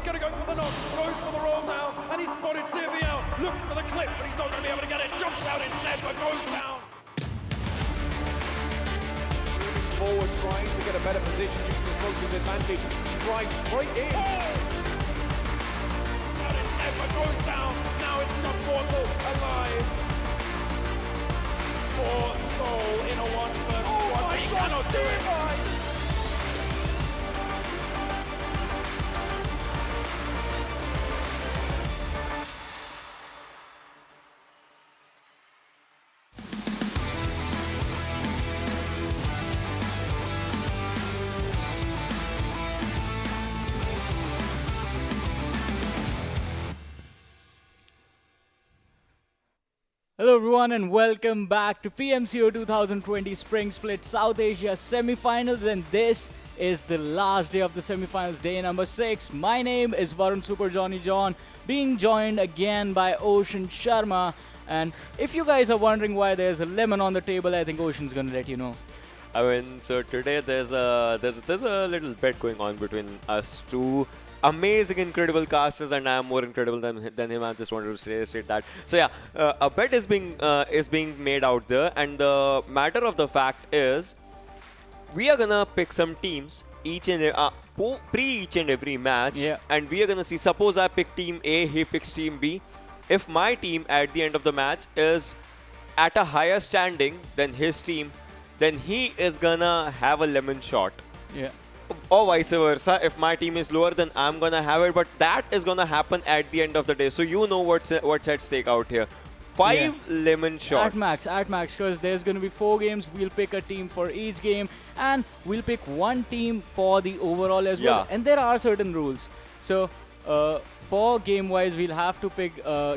going to go for the knock, goes for the roll down, and he's spotted Sivy out. Looks for the clip, but he's not going to be able to get it. Jumps out instead, but goes down. Forward, trying to get a better position using the Smoker's advantage. Drives straight in. Out instead, but goes down. Now it's just Mortal alive. Poor Soul in a 1v1, but he cannot do it. Hello everyone and welcome back to PMCO 2020 Spring Split South Asia Semi-Finals, and this is the last day of the semi-finals, day number 6. My name is Varun Super Johnny John, being joined again by Ocean Sharma. And if you guys are wondering why there's a lemon on the table, I think Ocean's gonna let you know. I mean, so today there's a little bet going on between us two amazing, incredible casters, and I am more incredible than him. I just wanted to state that. So yeah, a bet is being made out there, and the matter of the fact is, we are gonna pick some teams each and each and every match, and we are gonna see. Suppose I pick Team A, he picks Team B. If my team at the end of the match is at a higher standing than his team, then he is gonna have a lemon shot. Yeah. Or vice versa. If my team is lower, then I'm gonna have it. But that is gonna happen at the end of the day. So you know what's at stake out here. 5 lemon shots. At max, because there's gonna be 4 games. We'll pick a team for each game, and we'll pick one team for the overall as well. And there are certain rules. So for game-wise, we'll have to pick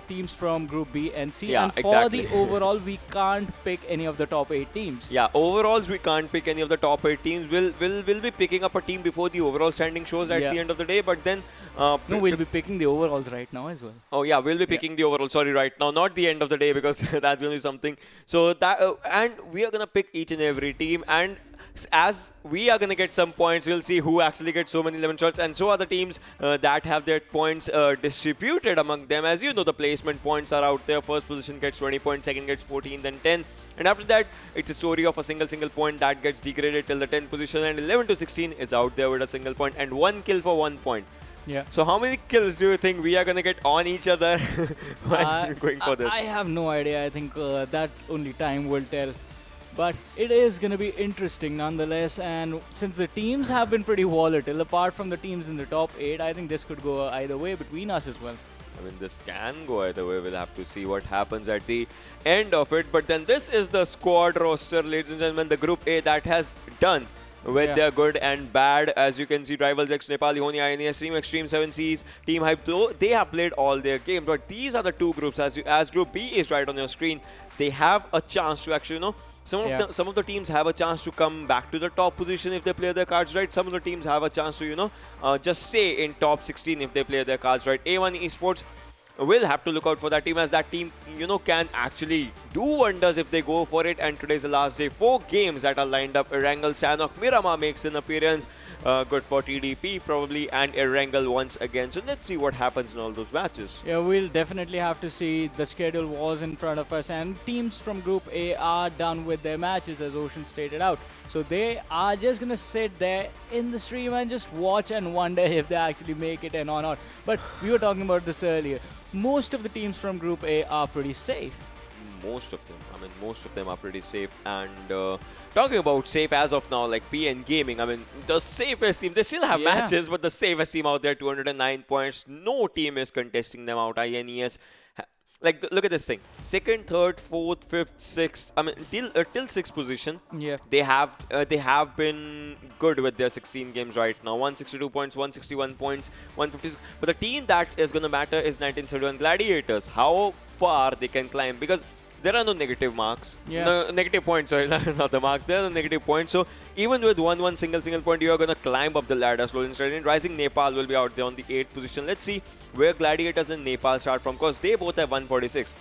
teams from Group B and C. And for the overall, we can't pick any of the top 8 teams. Yeah, overalls we can't pick any of the top 8 teams. We'll be picking up a team before the overall standing shows at the end of the day. But then no, we'll be picking the overalls right now as well. Oh yeah, we'll be picking the overall. Sorry, right now, not the end of the day, because that's going to be something. So that and we are gonna pick each and every team, and as we are going to get some points, we'll see who actually gets so many lemon shots, and so are the teams that have their points distributed among them. As you know, the placement points are out there. First position gets 20 points, second gets 14, then 10. And after that, it's a story of a single point that gets degraded till the 10th position, and 11 to 16 is out there with a single point and 1 kill for 1 point. Yeah. So how many kills do you think we are going to get on each other while going for this? I have no idea. I think that only time will tell. But it is going to be interesting nonetheless, and since the teams have been pretty volatile, apart from the teams in the top 8, I think this could go either way between us as well. I mean, this can go either way. We'll have to see what happens at the end of it. But then this is the squad roster, ladies and gentlemen, the Group A that has done with their good and bad. As you can see, Rivals X, Nepali Ho Ni, INES, Team Xtreme, 7Cs, Team Hype, though they have played all their games. But these are the two groups. As Group B is right on your screen, they have a chance to actually, some of the teams have a chance to come back to the top position if they play their cards right. Some of the teams have a chance to, just stay in top 16 if they play their cards right. A1 Esports will have to look out for that team, as that team, can actually do wonders if they go for it. And today's the last day. 4 games that are lined up. Erangel, Sanhok, Miramar makes an appearance. Good for TDP probably, and Erangel once again. So let's see what happens in all those matches. Yeah, we'll definitely have to see. The schedule was in front of us, and teams from Group A are done with their matches, as Ocean stated out. So they are just going to sit there in the stream and just watch and wonder if they actually make it in or not. But we were talking about this earlier. Most of the teams from Group A are pretty safe. Most of them are pretty safe. And talking about safe as of now, like PN Gaming, I mean, the safest team, they still have matches, but the safest team out there, 209 points. No team is contesting them out. INES, like, look at this thing. 2nd, 3rd, 4th, 5th, 6th. I mean, till 6th position. Yeah. They have been good with their 16 games right now. 162 points, 161 points, 150. But the team that is going to matter is 1971 Gladiators. How far they can climb, because there are no negative marks. No, negative points, sorry, not the marks. There are no negative points. So even with one single point, you are going to climb up the ladder slowly and steadily. Rising Nepal will be out there on the 8th position. Let's see where Gladiators and Nepal start from, because they both have 146.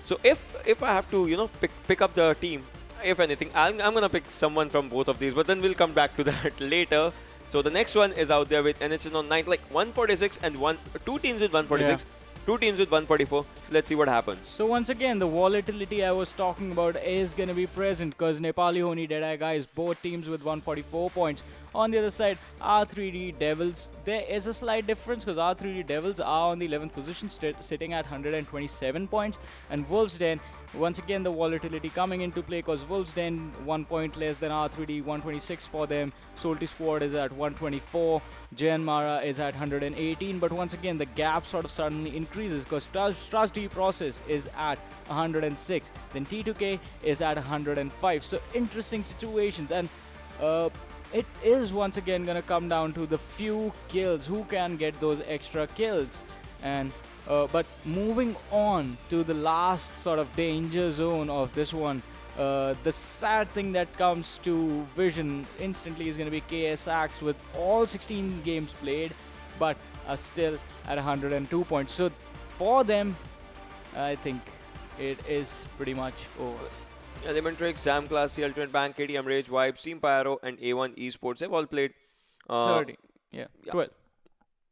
So if I have to, pick up the team, if anything, I'm going to pick someone from both of these. But then we'll come back to that later. So the next one is out there with NHN on 9th, like 146 and two teams with 146, two teams with 144. So let's see what happens. So once again, the volatility I was talking about is going to be present because Nepali Ho Ni, Deadeyes Guys, both teams with 144 points. On the other side, R3D Devils, there is a slight difference because R3D Devils are on the 11th position, sitting at 127 points. And Wolves Den, once again, the volatility coming into play because Wolves Den 1 point less than R3D, 126 for them. Salty Squad is at 124. Jyanmaara is at 118. But once again, the gap sort of suddenly increases because Trust D Process is at 106. Then T2K is at 105. So interesting situations. And it is once again going to come down to the few kills, who can get those extra kills. And but moving on to the last sort of danger zone of this one, the sad thing that comes to vision instantly is going to be KS Axe with all 16 games played, but are still at 102 points. So for them, I think it is pretty much over. Elementrix, Sam Classy, Ultimate Bank, KTM Rage, Vibes, Team Pyro, and A1 Esports have all played 30. Yeah. 12.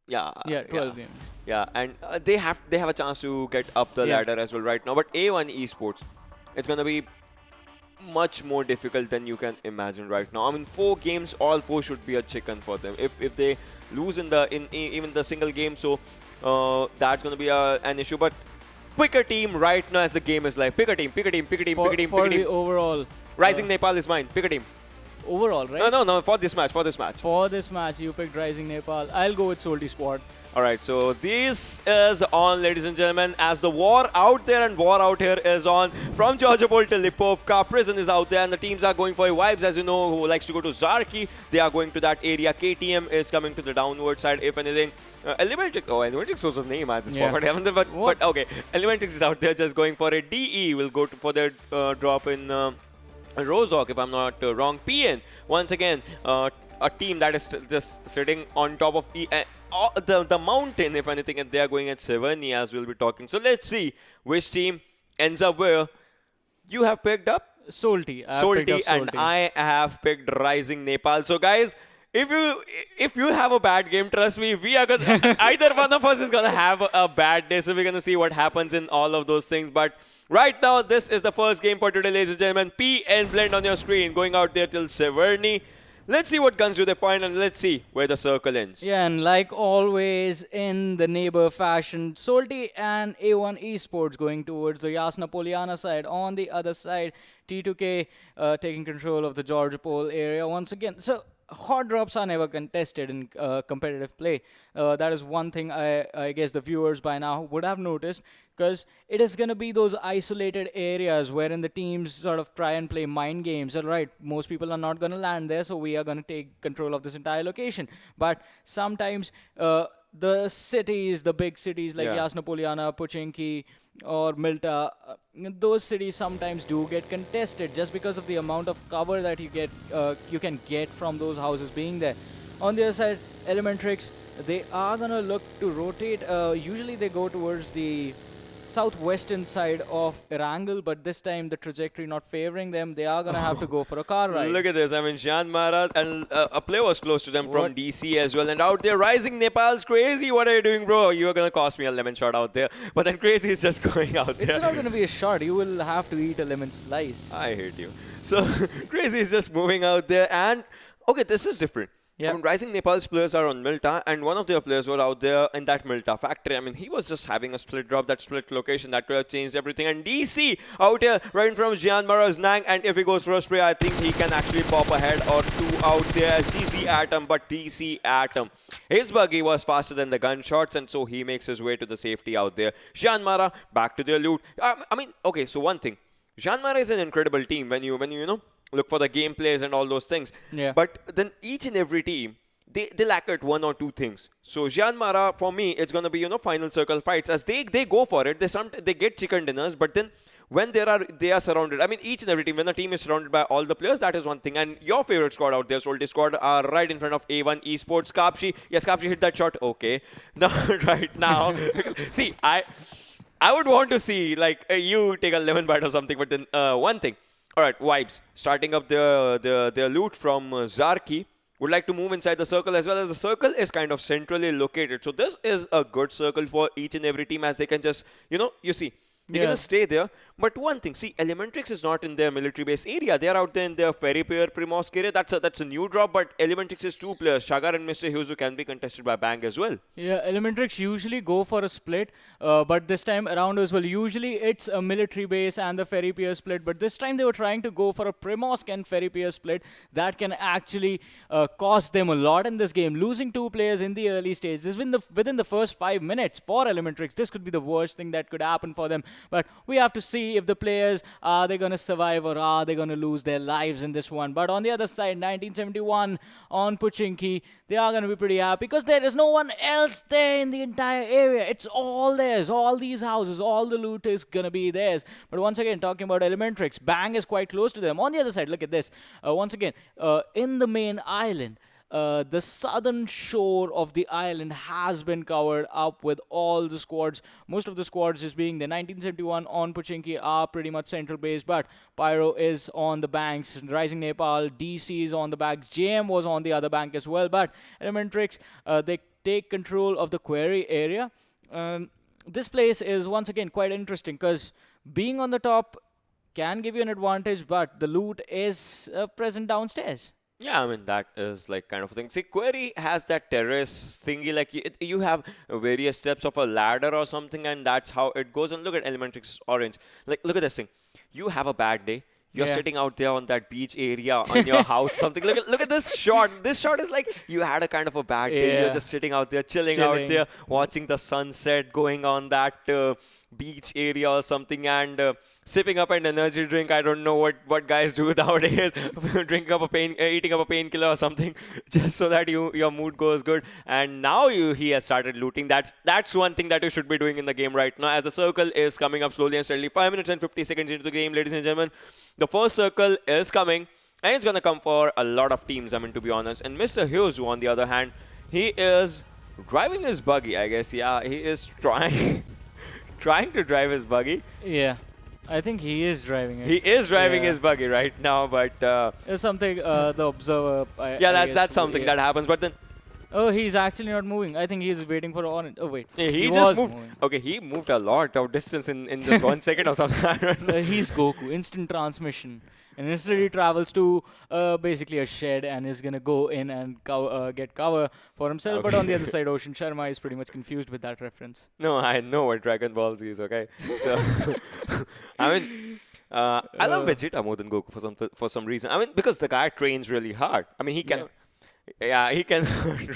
Yeah, 12 games. Yeah, and they have a chance to get up the ladder as well right now. But A1 Esports, it's gonna be much more difficult than you can imagine right now. I mean, 4 games, all 4 should be a chicken for them. If they lose in even the single game, so that's gonna be an issue. But pick a team right now as the game is live. Pick a team. For the overall, Rising Nepal is mine. Pick a team. Overall, right? No, for this match. For this match, you picked Rising Nepal. I'll go with Salty Squad. Alright, so this is on, ladies and gentlemen, as the war out there and war out here is on. From Georgia Bowl to Lipovka, Prison is out there and the teams are going for Vibes, as you know, who likes to go to Zarki. They are going to that area. KTM is coming to the downward side, if anything. Elementrix was his name, I just forgot. But okay, Elementrix is out there just going for it. DE will go for their drop in Rozok, if I'm not wrong. PN, once again, a team that is just sitting on top of the mountain, if anything, and they are going at Severny, as we'll be talking. So let's see which team ends up where. You have picked up Salty, and I have picked Rising Nepal. So guys, if you have a bad game, trust me, we are gonna either one of us is gonna have a bad day. So we're gonna see what happens in all of those things. But right now, this is the first game for today, ladies and gentlemen. PN Blend on your screen, going out there till Severny. Let's see what guns do they find and let's see where the circle ends. Yeah, and like always in the neighbor fashion, Salty and A1 Esports going towards the Yasna Poliana side. On the other side, T2K taking control of the Georgia Pole area once again. So hot drops are never contested in competitive play. That is one thing I guess the viewers by now would have noticed, because it is going to be those isolated areas wherein the teams sort of try and play mind games. All right, most people are not going to land there, so we are going to take control of this entire location. But sometimes the cities, the big cities like Yasna Poliana, Pochinki, or Milta, those cities sometimes do get contested just because of the amount of cover that you can get from those houses being there. On the other side, Elementrix, they are gonna look to rotate. Usually they go towards the southwestern side of Erangel, but this time the trajectory not favoring them. They are gonna have to go for a car ride. Look at this. I mean, Jyanmaara and a player was close to them from DC as well. And out there, Rising Nepal's Crazy. What are you doing, bro? You are gonna cost me a lemon shot out there. But then Crazy is just going out there. It's not gonna be a shot. You will have to eat a lemon slice. I hate you. So Crazy is just moving out there. And okay, this is different. Yeah. I mean, Rising Nepal's players are on Milta, and one of their players were out there in that Milta factory. I mean, he was just having a split drop, that split location, that could have changed everything. And DC out here, right in front of Jyanmaara's Nang, and if he goes for a spray, I think he can actually pop a head or two out there as DC Atom, but DC Atom. His buggy was faster than the gunshots, and so he makes his way to the safety out there. Jyanmaara, back to their loot. I mean, okay, so one thing. Jyanmaara is an incredible team when you know, look for the gameplays and all those things. Yeah. But then each and every team, they lack at one or two things. So Jyanmaara, for me, it's going to be, final circle fights. As they go for it, they get chicken dinners, but then when they are surrounded, I mean, each and every team, when a team is surrounded by all the players, that is one thing. And your favorite squad out there, Salty Squad, are right in front of A1 Esports. Kapshi, yes, Kapshi hit that shot. Okay. Now, right now, see, I would want to see, like, you take a lemon bite or something, but then one thing. All right, Vibes, starting up their loot from Zarki would like to move inside the circle, as well as the circle is kind of centrally located. So this is a good circle for each and every team, as they can just, you see, they can just stay there. But one thing, see, Elementrix is not in their military base area. They are out there in their ferry pier Primorsk area. That's a new drop, but Elementrix is 2 players. Shagar and Mr. Hughes, who can be contested by Bang as well. Yeah, Elementrix usually go for a split, but this time around as well, usually it's a military base and the ferry pier split, but this time they were trying to go for a Primorsk and ferry pier split. That can actually cost them a lot in this game. Losing 2 players in the early stages, within the first 5 minutes for Elementrix, this could be the worst thing that could happen for them. But we have to see if the players, are they going to survive or are they going to lose their lives in this one. But on the other side, 1971 on Pochinki, they are going to be pretty happy because there is no one else there in the entire area. It's all theirs. All these houses, all the loot is going to be theirs. But once again, talking about Elementrix, Bang is quite close to them. On the other side, look at this. Once again, in the main island, the southern shore of the island has been covered up with all the squads. Most of the squads just being the 1971 on Pochinki are pretty much central base, but Pyro is on the banks, Rising Nepal, DC is on the banks, JM was on the other bank as well, but Elementrix, they take control of the quarry area. This place is once again quite interesting because being on the top can give you an advantage, but the loot is present downstairs. Yeah, I mean, that is like kind of a thing. See, Query has that terrace thingy, like you have various steps of a ladder or something, and that's how it goes. And look at Elementrix Orange. Like, look at this thing. You have a bad day. You're sitting out there on that beach area on your house, something. Look at this shot. This shot is like you had a kind of a bad day. You're just sitting out there, chilling out there, watching the sunset going on that beach area or something, and sipping up an energy drink. I don't know what guys do nowadays. Drinking up eating up a painkiller or something, just so that your mood goes good. And now he has started looting. That's one thing that you should be doing in the game right now, as the circle is coming up slowly and steadily. 5 minutes and 50 seconds into the game, ladies and gentlemen. The first circle is coming, and it's gonna come for a lot of teams, I mean, to be honest. And Mr. Hughes, on the other hand, he is driving his buggy, I guess. Yeah, he is trying to drive his buggy. Yeah, I think he is driving it. He is driving his buggy right now, but it's something the observer. That's something that happens. But then, oh, he's actually not moving. I think he's waiting for on. Oh wait, he just moved. Moving. Okay, he moved a lot of distance in just 1 second or something. He's Goku, instant transmission. And instead he travels to basically a shed and is going to go in and get cover for himself. Okay. But on the other side, Ocean Sharma is pretty much confused with that reference. No, I know what Dragon Ball Z is, okay? So, I mean, I love Vegeta more than Goku for some reason. I mean, because the guy trains really hard. I mean, he can... Yeah, he can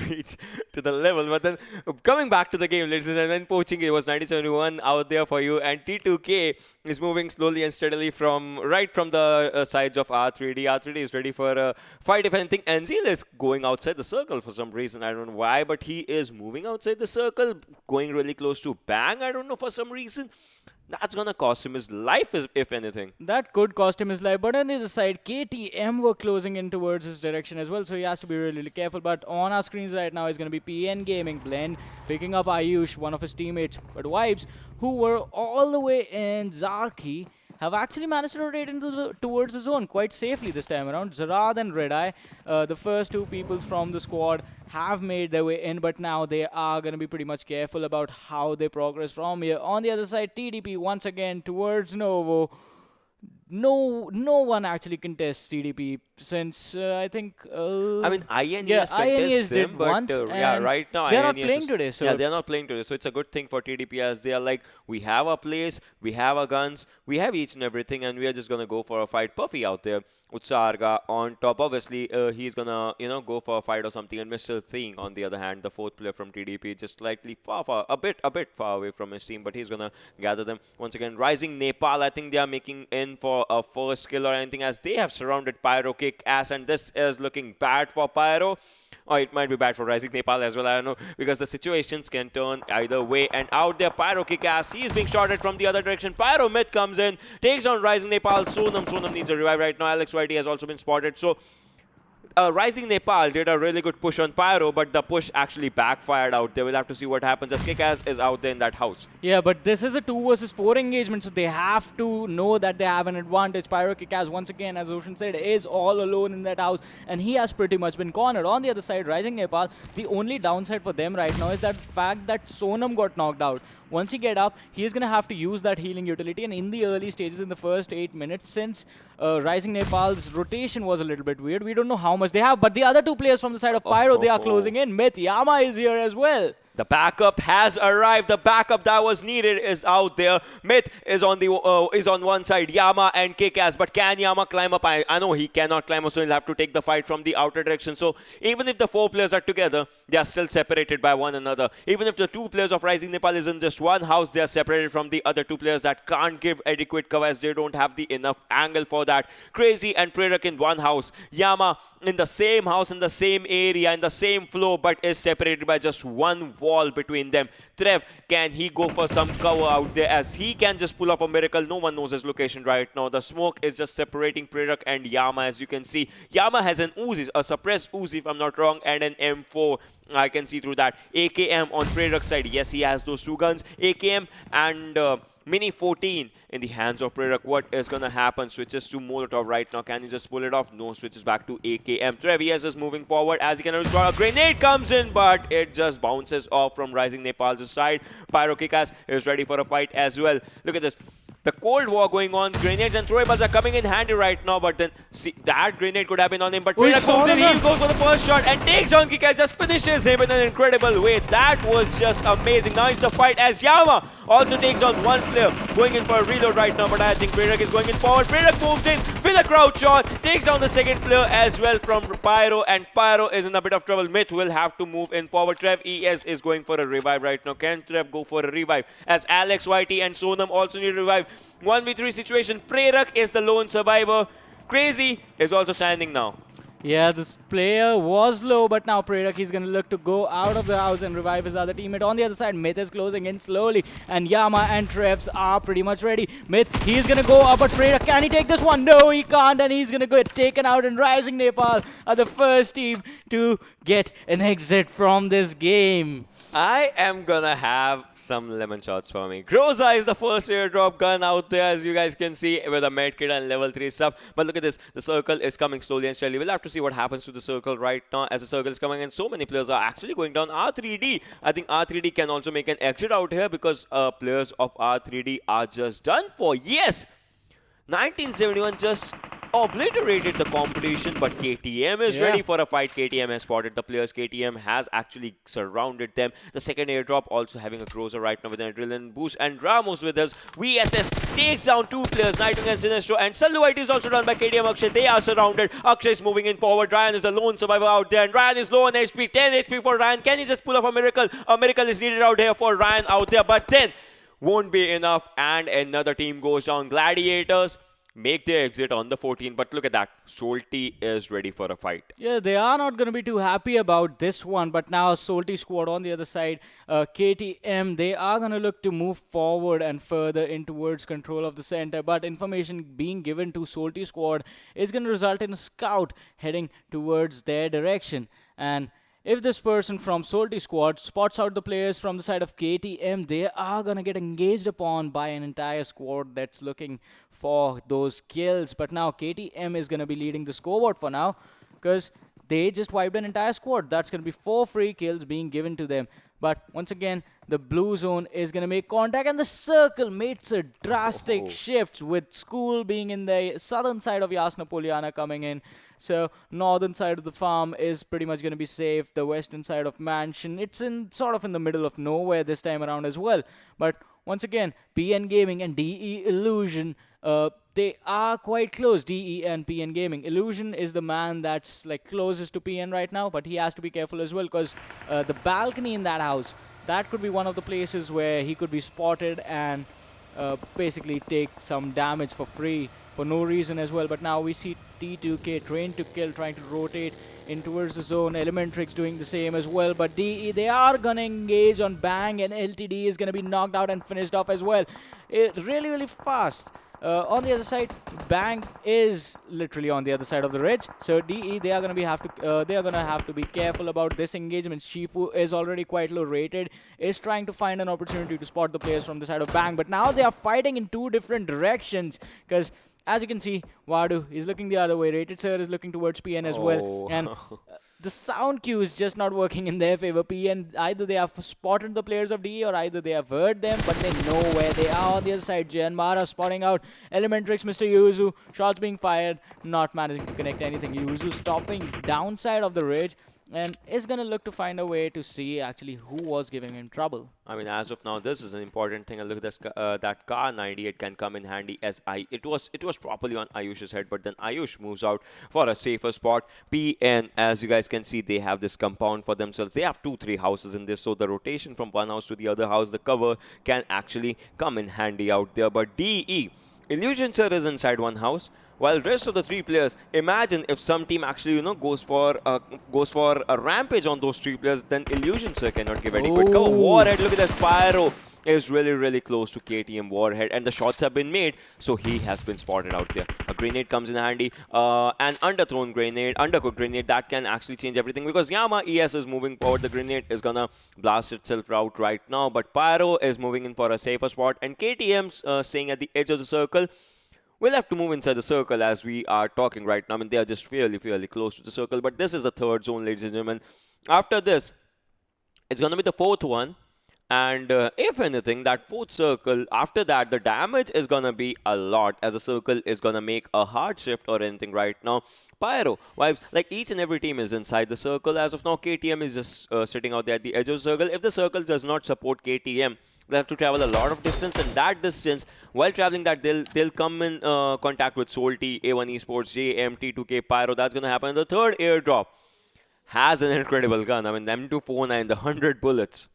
reach to the level. But then coming back to the game, ladies and gentlemen, poaching, it was 1971 out there for you. And T2K is moving slowly and steadily from the sides of R3D. R3D is ready for a fight. If anything, Erangel is going outside the circle for some reason. I don't know why, but he is moving outside the circle, going really close to Bang. I don't know, for some reason. That's going to cost him his life, if anything. That could cost him his life. But on the other side, KTM were closing in towards his direction as well. So he has to be really, really careful. But on our screens right now is going to be PN Gaming Blend picking up Ayush, one of his teammates. But Vibes, who were all the way in Zarki, have actually managed to rotate towards the zone quite safely this time around. Zarad and Redeye, the first 2 people from the squad, have made their way in, but now they are going to be pretty much careful about how they progress from here. On the other side, TDP once again towards Novo. No one actually contests TDP since I think. I mean, INES contests did but once. Right now they're not playing today. So they're not playing today. So it's a good thing for TDP, as they are like, we have a place, we have our guns, we have each and everything, and we are just gonna go for a fight. Puffy out there, Utsarga on top. Obviously, he's gonna go for a fight or something. And Mr. Thing, on the other hand, the 4th player from TDP, just slightly a bit far away from his team, but he's gonna gather them once again. Rising Nepal, I think they are making in for a first kill or anything, as they have surrounded Pyro kick ass, and this is looking bad for Pyro. Or it might be bad for Rising Nepal as well, I don't know, because the situations can turn either way. And out there, Pyro kick ass, he's being shotted from the other direction. Pyro mid comes in, takes down Rising Nepal. Sonam needs a revive right now. Alex Whitey has also been spotted. So Rising Nepal did a really good push on Pyro, but the push actually backfired out there. We'll have to see what happens as Kick-Ass is out there in that house. Yeah, but this is a 2 versus 4 engagement, so they have to know that they have an advantage. Pyro Kick-Ass, once again, as Ocean said, is all alone in that house, and he has pretty much been cornered. On the other side, Rising Nepal, the only downside for them right now is that fact that Sonam got knocked out. Once he get up, he is going to have to use that healing utility, and in the early stages, in the first 8 minutes, since Rising Nepal's rotation was a little bit weird, we don't know how much they have, but the other two players from the side of Pyro, they are closing in. Myth, Yama is here as well. The backup has arrived. The backup that was needed is out there. Myth is on one side, Yama and Kick-Ass. But can Yama climb up? I know he cannot climb up, so he'll have to take the fight from the outer direction. So even if the 4 players are together, they are still separated by one another. Even if the 2 players of Rising Nepal is in just one house, they are separated from the other 2 players that can't give adequate cover as they don't have the enough angle for that. Crazy and Prerak in one house. Yama in the same house, in the same area, in the same floor, but is separated by just one wall between them. Trev, can he go for some cover out there as he can just pull off a miracle? No one knows his location right now. The smoke is just separating Prerak and Yama, as you can see. Yama has an Uzi, a suppressed Uzi if I'm not wrong, and an M4. I can see through that. AKM on Prerak's side. Yes, he has those 2 guns. AKM and Mini 14 in the hands of Prerak. What is going to happen? Switches to Molotov right now. Can he just pull it off? No, switches back to AKM. Trevias is moving forward as he can draw. A grenade comes in, but it just bounces off from Rising Nepal's side. Pyro Kick-Ass is ready for a fight as well. Look at this. The Cold War going on. Grenades and throwables are coming in handy right now, but then see, that grenade could have been on him. But Prerak comes in, he goes for the first shot and takes on Kick-Ass, just finishes him in an incredible way. That was just amazing. Now it's the fight as Yama also takes on one player, going in for a reload right now, but I think Prerak is going in forward. Prerak moves in with a crouch shot, takes down the second player as well from Pyro, and Pyro is in a bit of trouble. Myth will have to move in forward. Trev ES is going for a revive right now. Can Trev go for a revive? As Alex, YT and Sonam also need a revive. 1v3 situation. Prerak is the lone survivor. Crazy is also standing now. Yeah, this player was low, but now Prerak is going to look to go out of the house and revive his other teammate. On the other side, Myth is closing in slowly, and Yama and Trevs are pretty much ready. Myth, he's going to go up, but Prerak, can he take this one? No, he can't, and he's going to get taken out, and Rising Nepal are the first team to get an exit from this game. I am gonna have some lemon shots for me. Groza is the first airdrop gun out there, as you guys can see, with a medkit and level 3 stuff. But look at this, the circle is coming slowly and steadily. We'll have to see what happens to the circle right now as the circle is coming, and so many players are actually going down R3D. I think R3D can also make an exit out here because players of R3D are just done for. Yes! 1971 just obliterated the competition, but KTM is ready for a fight. KTM has spotted the players. KTM has actually surrounded them. The second airdrop also having a cruiser right now with an adrenaline boost, and Ramos with us. VSS takes down 2 players, Nightingale and Sinestro, and Saluite is also done by KTM Akshay. They are surrounded. Akshay is moving in forward. Ryan is a lone survivor out there, and Ryan is low on HP. 10 HP for Ryan. Can he just pull off a miracle? A miracle is needed out here for Ryan out there, but then won't be enough, and another team goes down. Gladiators make their exit on the 14, but look at that. Solti is ready for a fight. Yeah, they are not going to be too happy about this one, but now Solti squad on the other side, KTM, they are going to look to move forward and further in towards control of the center, but information being given to Solti squad is going to result in a scout heading towards their direction, and if this person from Solti squad spots out the players from the side of KTM, they are going to get engaged upon by an entire squad that's looking for those kills. But now KTM is going to be leading the scoreboard for now because they just wiped an entire squad. That's going to be 4 free kills being given to them. But once again, the blue zone is going to make contact, and the circle makes a drastic shift with school being in the southern side of Yasna Poliana coming in. So northern side of the farm is pretty much going to be safe. The western side of mansion, it's in sort of in the middle of nowhere this time around as well. But once again, PN Gaming and DE Illusion, they are quite close, DE and PN Gaming. Illusion is the man that's like closest to PN right now, but he has to be careful as well because the balcony in that house, that could be one of the places where he could be spotted and basically take some damage for free for no reason as well. But now we see T2K trained to kill, trying to rotate in towards the zone. Elementrix doing the same as well. But DE, they are going to engage on Bang, and LTD is going to be knocked out and finished off as well. Really, really fast. On the other side, Bang is literally on the other side of the ridge. So DE, they are gonna have to be careful about this engagement. Shifu is already quite low rated, is trying to find an opportunity to spot the players from the side of Bang, but now they are fighting in two different directions because as you can see, Wadu is looking the other way. Rated Sir is looking towards PN as well. And the sound cue is just not working in their favor. PN, either they have spotted the players of DE or either they have heard them, but they know where they are. On the other side, Jyanmaara spotting out Elementrix, Mr. Yuzu. Shots being fired, not managing to connect anything. Yuzu stopping downside of the ridge and is going to look to find a way to see actually who was giving him trouble. I mean, as of now, this is an important thing. And look at this, that car 98 can come in handy as it was properly on Ayush's head, but then Ayush moves out for a safer spot. PN, as you guys can see, they have this compound for themselves. They have 2-3 houses in this, so the rotation from one house to the other house, the cover can actually come in handy out there. But DE, Illusion Sir is inside one house, while rest of the 3 players, imagine if some team actually, goes for a rampage on those 3 players, then Illusion Sir cannot give any quick cover. Warhead, look at this, Pyro is really close to KTM Warhead, and the shots have been made, so he has been spotted out there. A grenade comes in handy, an underthrown grenade, undercooked grenade, that can actually change everything because Yama ES is moving forward. The grenade is gonna blast itself out right now, but Pyro is moving in for a safer spot, and KTM's staying at the edge of the circle. We'll have to move inside the circle as we are talking right now. I mean, they are just fairly close to the circle, but this is the 3rd zone, ladies and gentlemen. After this, it's going to be the 4th one. And if anything, that 4th circle, after that, the damage is going to be a lot as the circle is going to make a hard shift or anything right now. Pyro, vibes, like each and every team is inside the circle. As of now, KTM is just sitting out there at the edge of the circle. If the circle does not support KTM, they have to travel a lot of distance, and that distance, while traveling that, they'll come in contact with Salty, A1 Esports, JMT, 2K, Pyro. That's going to happen. The 3rd airdrop has an incredible gun. I mean, the M249, the 100 bullets.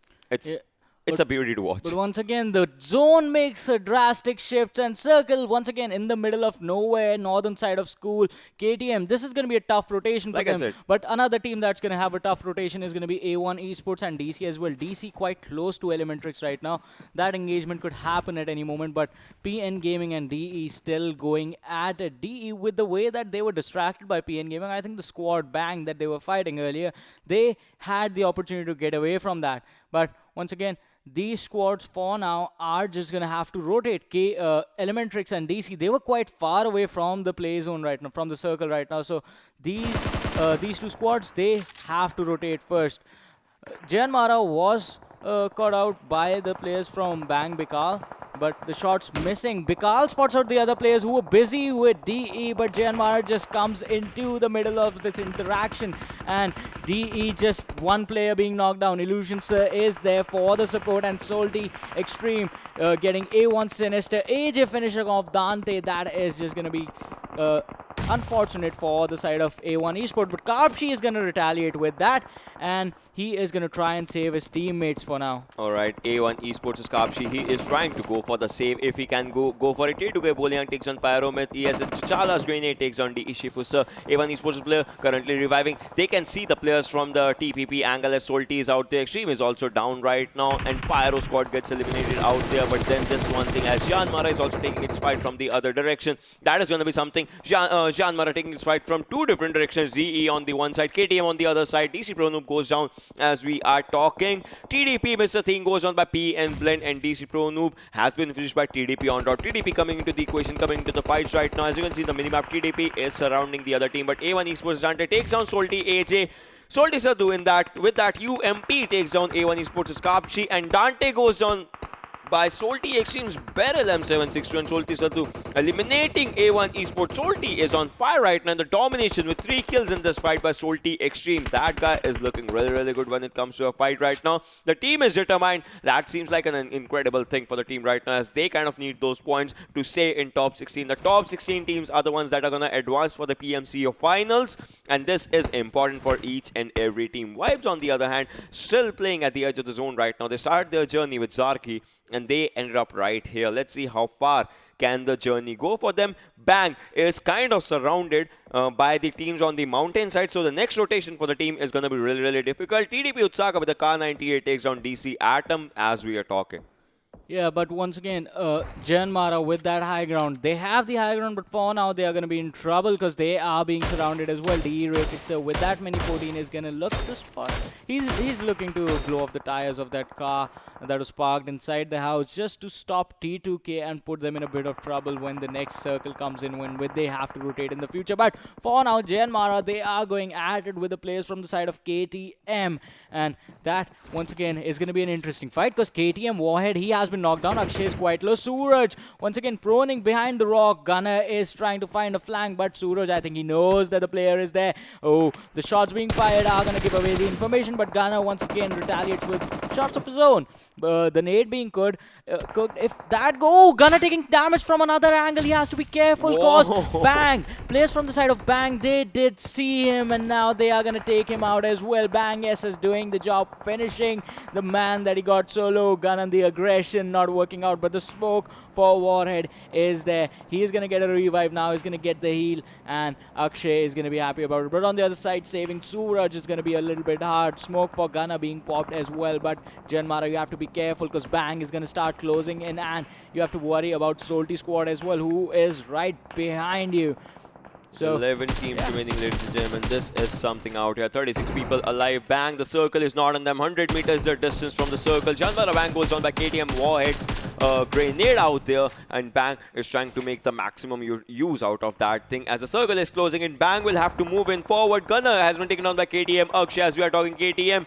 It's a beauty to watch. But once again, the zone makes a drastic shift, and circle once again in the middle of nowhere, northern side of school. KTM, this is going to be a tough rotation for them. I said. But another team that's going to have a tough rotation is going to be A1 Esports and DC as well. DC quite close to Elementrix right now. That engagement could happen at any moment, but PN Gaming and DE still going at it. DE, with the way that they were distracted by PN Gaming, I think the squad Bang that they were fighting earlier, they had the opportunity to get away from that. But once again, these squads for now are just going to have to rotate. Elementrix and DC, they were quite far away from the play zone right now, from the circle right now. So these 2 squads, they have to rotate first. Jyanmaara was caught out by the players from Bang Bikal, but the shots missing. Bikal spots out the other players who were busy with DE, but Jyanmaara just comes into the middle of this interaction, and DE just one player being knocked down. Illusion Sir is there for the support, and Salty Xtreme getting A1 Sinister. AJ finishing off Dante. That is just going to be unfortunate for the side of A1 Esport, but Karpshi is going to retaliate with that, and he is going to try and save his teammates for now. Alright, A1 Esports is Karpshi. He is trying to go for the save if he can go for it. T2K Boliang takes on Pyromith. ES Chala's grenade takes on the Ishifusa. A1 Esports player currently reviving. They can see the players from the TPP angle as Salty is out there. Extreme is also down right now, and Pyro squad gets eliminated out there. But then this one thing, as Jyanmaara is also taking its fight from the other direction. That is going to be something. Jyanmaara taking its fight from 2 different directions. ZE on the one side, KTM on the other side. DC Pro Noob goes down as we are talking. TDP Mr. Thing goes on by P and Blend, and DC Pro Noob has been finished by TDP on dot. TDP coming into the equation, coming into the fights right now. As you can see, the minimap, TDP is surrounding the other team, but A1 Esports Dante takes down Salty AJ. Salty Sadhu in that, with that UMP takes down A1 Esports Karpshi, and Dante goes down by Salty Xtreme's Beryl M762, and Salty Sadhu eliminating A1 Esports. Salty is on fire right now. The domination with 3 kills in this fight by Salty Xtreme. That guy is looking really good when it comes to a fight right now. The team is determined. That seems like an incredible thing for the team right now, as they kind of need those points to stay in top 16. The top 16 teams are the ones that are going to advance for the PMCO Finals, and this is important for each and every team. Vibes, on the other hand, still playing at the edge of the zone right now. They started their journey with Zarki, and they ended up right here. Let's see how far can the journey go for them. Bang is kind of surrounded by the teams on the mountain side, so the next rotation for the team is going to be really difficult. TDP Utsaka with the Kar 98 takes down DC Atom as we are talking. Yeah, but once again, Jyanmaara with that high ground, they have the high ground, but for now they are going to be in trouble because they are being surrounded as well. DE rated, so with that many 14 is going to look to spot. He's looking to blow off the tires of that car that was parked inside the house just to stop T2K and put them in a bit of trouble when the next circle comes in when they have to rotate in the future. But for now, Jyanmaara, they are going at it with the players from the side of KTM, and that once again is going to be an interesting fight because KTM Warhead, he has been knocked down. Akshay is quite low. Suraj once again proning behind the rock. Gunner is trying to find a flank, but Suraj, I think he knows that the player is there. Oh, the shots being fired are going to give away the information, but Gunner once again retaliates with shots of his own. The nade being cooked. If that go, Gunner taking damage from another angle. He has to be careful because Bang, players from the side of Bang, they did see him, and now they are going to take him out as well. Bang yes is doing the job, finishing the man that he got solo. Gunner, the aggression not working out, but the smoke for Warhead is there. He is going to get a revive now. He's going to get the heal, and Akshay is going to be happy about it. But on the other side, saving Suraj is going to be a little bit hard. Smoke for Gunner being popped as well, but Jyanmaara, you have to be careful because Bang is going to start closing in, and you have to worry about Solti squad as well, who is right behind you. So 11 teams remaining, ladies and gentlemen. This is something out here. 36 people alive. Bang, the circle is not on them. 100 meters the distance from the circle. Jyanmaara Bang goes down by KTM Warheads. Grenade out there, and Bang is trying to make the maximum use out of that thing. As the circle is closing in, Bang will have to move in forward. Gunner has been taken on by KTM. Akshay, as we are talking, KTM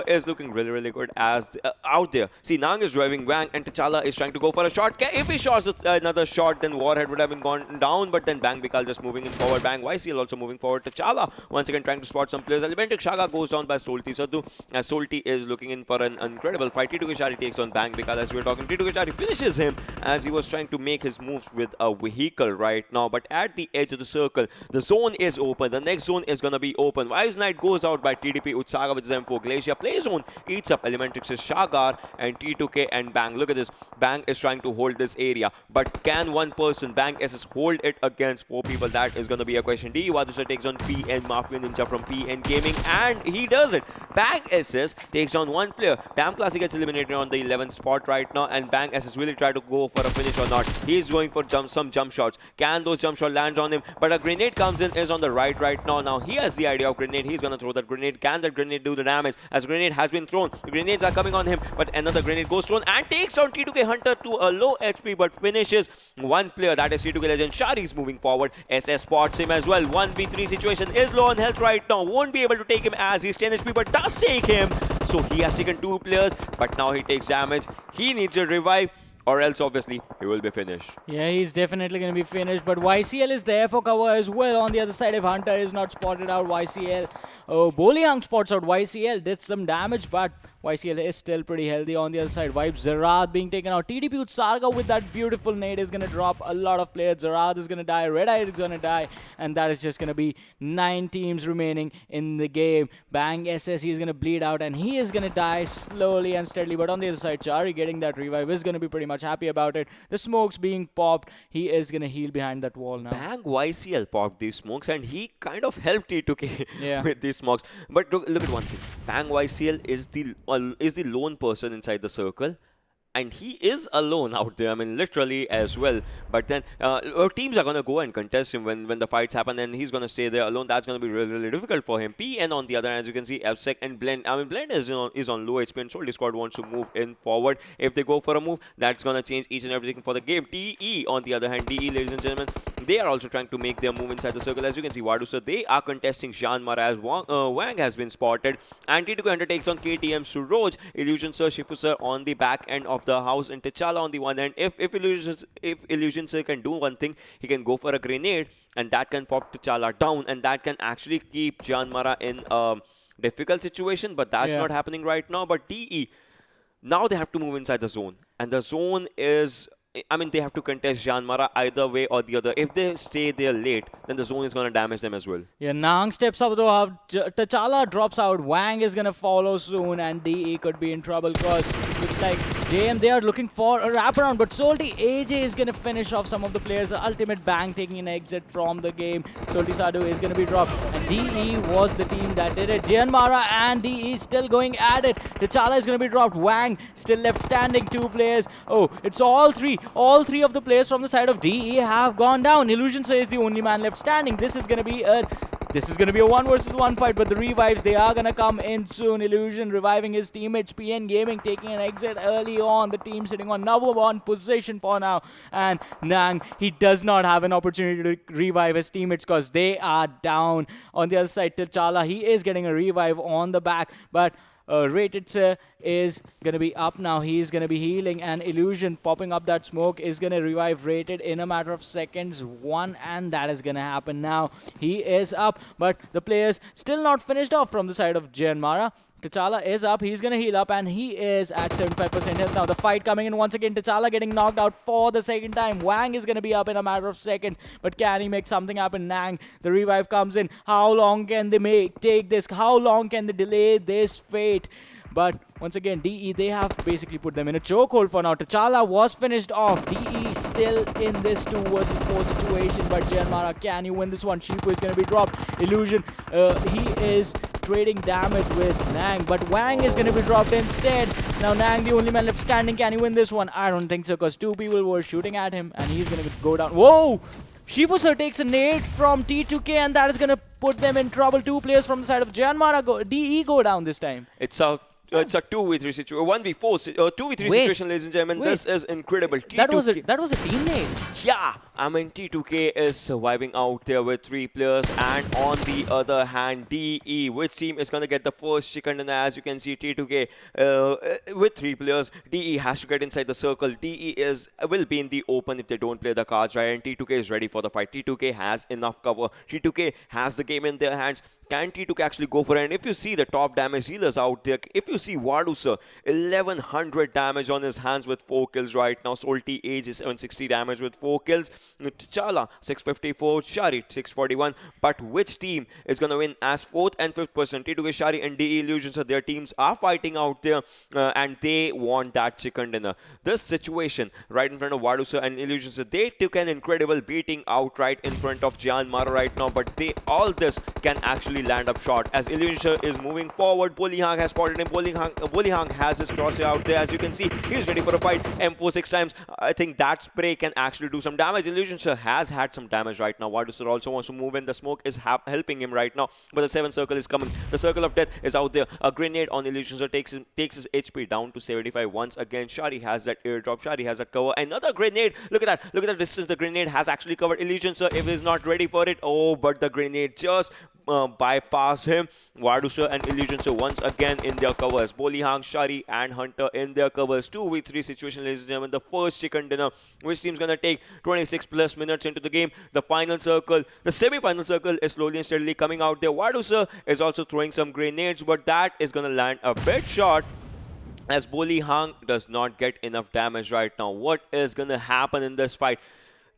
is looking really, really good as out there. See, Nang is driving Bang, and T'Challa is trying to go for a shot. If he shots another shot, then Warhead would have been gone down, but then Bang Bikal just moving in forward. Bang YCL also moving forward. T'Challa once again trying to spot some players. Elementrix Shaga goes down by Solti Sadhu, as Solti is looking in for an incredible fight. T2K Shari takes on Bang Bikal, as we were talking. T2K Shari finishes him as he was trying to make his moves with a vehicle right now, but at the edge of the circle, the zone is open. The next zone is gonna be open. Wives Knight goes out by TDP Utsaga with his M4. Glacier play zone eats up Elementrix's Shagar and T2K and Bang. Look at this. Bang is trying to hold this area, but can one person, Bang SS, hold it against 4 people? That is gonna be a question. D. Wadusa takes on PN Mafia Ninja from PN Gaming, and he does it. Bang SS takes on one player. Damn Classic gets eliminated on the 11th spot right now, and Bang SS will try to go for a finish or not. He's going for some jump shots. Can those jump shots land on him? But a grenade comes in, is on the right now. Now he has the idea of grenade. He's gonna throw that grenade. Can that grenade do the damage? As grenade has been thrown, the grenades are coming on him, but another grenade goes thrown and takes down T2K Hunter to a low HP, but finishes one player. That is T2K Legend. Shari's moving forward. SS spots him as well. 1v3 situation, is low on health right now. Won't be able to take him as he's 10 HP, but does take him. So he has taken 2 players, but now he takes damage. He needs a revive, or else obviously he will be finished. yeah, he's definitely going to be finished, but YCL is there for cover as well. On the other side, if Hunter is not spotted out, YCL, Boliang spots out YCL, did some damage, but YCL is still pretty healthy. On the other side, Vibe Zarad being taken out. TDP Utsarga with that beautiful nade is going to drop a lot of players. Zarad is going to die. Red Eye is going to die. And that is just going to be 9 teams remaining in the game. Bang SS, he is going to bleed out and he is going to die slowly and steadily. But on the other side, Chari getting that revive is going to be pretty much happy about it. The smokes being popped. He is going to heal behind that wall now. Bang YCL popped these smokes and he kind of helped T2K with these smokes. But look at one thing. Bang YCL is the lone person inside the circle, and he is alone out there. I mean, literally as well. But then teams are going to go and contest him when the fights happen, and he's going to stay there alone. That's going to be really, really difficult for him. PN on the other hand, as you can see, FSEC and Blend. I mean, Blend is on low HP, and Soldi squad wants to move in forward. If they go for a move, that's going to change each and everything for the game. DE on the other hand, DE, ladies and gentlemen, they are also trying to make their move inside the circle. As you can see, Wadusa, they are contesting Jyanmaara as Wang has been spotted. And T2K undertakes on KTM Suroj. Illusion Sir, Shifu Sir on the back end of the house, and T'Challa on the one end. If Illusion Sir can do one thing, he can go for a grenade, and that can pop T'Challa down, and that can actually keep Jyanmaara in a difficult situation, but that's not happening right now. But DE, now they have to move inside the zone, and the zone is, I mean, they have to contest Jyanmaara either way or the other. If they stay there late, then the zone is going to damage them as well. Yeah, Nang steps up though. T'Challa drops out. Wang is going to follow soon, and DE could be in trouble because with like JM, they are looking for a wraparound, but Salty AJ is going to finish off some of the players. Ultimate Bang taking an exit from the game. Salty Sadu is going to be dropped, and DE was the team that did it. Jyanmaara and DE still going at it. T'Challa is going to be dropped. Wang still left standing, 2 players. Oh, it's all three of the players from the side of DE have gone down. Illusion Sir is the only man left standing. This is going to be a 1 versus 1 fight, but the revives, they are going to come in soon. Illusion reviving his teammates. PN Gaming taking an exit early on. The team sitting on number 1 position for now. And Nang, he does not have an opportunity to revive his teammates because they are down. On the other side, T'Challa, he is getting a revive on the back, but Rated Sir is going to be up now. He's going to be healing, and Illusion popping up that smoke is going to revive Rated in a matter of seconds. And that is going to happen now. He is up, but the players still not finished off from the side of Jyanmaara. T'Challa is up. He's going to heal up, and he is at 75% health now. The fight coming in once again. T'Challa getting knocked out for the second time. Wang is going to be up in a matter of seconds, but can he make something happen? Nang, the revive comes in. How long can they take this? How long can they delay this fate? But once again, DE, they have basically put them in a chokehold for now. T'Challa was finished off. DE still in this 2 versus 4 situation, but Jyanmaara, can you win this one? Shifu is going to be dropped. Illusion, he is trading damage with Nang, but Wang is going to be dropped instead. Now Nang, the only man left standing. Can he win this one? I don't think so, because 2 people were shooting at him, and he's going to go down. Whoa! Shifu Sir takes a nade from T2K, and that is going to put them in trouble. 2 players from the side of Jyanmaara, DE go down this time. It's a 2v3 situation, 1v4, 2v3 situation, ladies and gentlemen. This is incredible. That was a team nade. Yeah, I mean, T2K is surviving out there with 3 players, and on the other hand, DE, which team is going to get the first chicken dinner? As you can see, T2K with 3 players, DE has to get inside the circle. DE will be in the open if they don't play the cards right, and T2K is ready for the fight. T2K has enough cover. T2K has the game in their hands. Can T2K actually go for it? And if you see the top damage dealers out there, if you see Wadu Sir, 1100 damage on his hands with 4 kills right now. Salty Age is 760 damage with 4 kills. T'Challa 654, Shari 641. But which team is going to win as 4th and 5th person? T2K, Shari and DE Illusion. So their teams are fighting out there, and they want that chicken dinner. This situation right in front of Wadu Sir and Illusion, so they took an incredible beating out right in front of Jyanmaara right now, but all this can actually land up short as Illusion is moving forward. Bolihang has spotted him. Bolihang has his crosshair out there. As you can see, he's ready for a fight. M4 6 times. I think that spray can actually do some damage. Illusion has had some damage right now. Wadu also wants to move in. The smoke is helping him right now, but the 7th circle is coming. The circle of death is out there. A grenade on Illusion takes his HP down to 75 once again. Shari has that airdrop. Shari has that cover. Another grenade. Look at that. Look at the distance the grenade has actually covered. Illusion if he's not ready for it. Oh, but the grenade just bypass him. Wadu and Illusion once again in their covers. Bolihang, Shari and Hunter in their covers. 2v3 situation, ladies and gentlemen. The first chicken dinner. Which team's gonna take 26 plus minutes into the game? The final circle, the semi-final circle is slowly and steadily coming out there. Wadu is also throwing some grenades, but that is gonna land a bit short, as Bolihang does not get enough damage right now. What is gonna happen in this fight?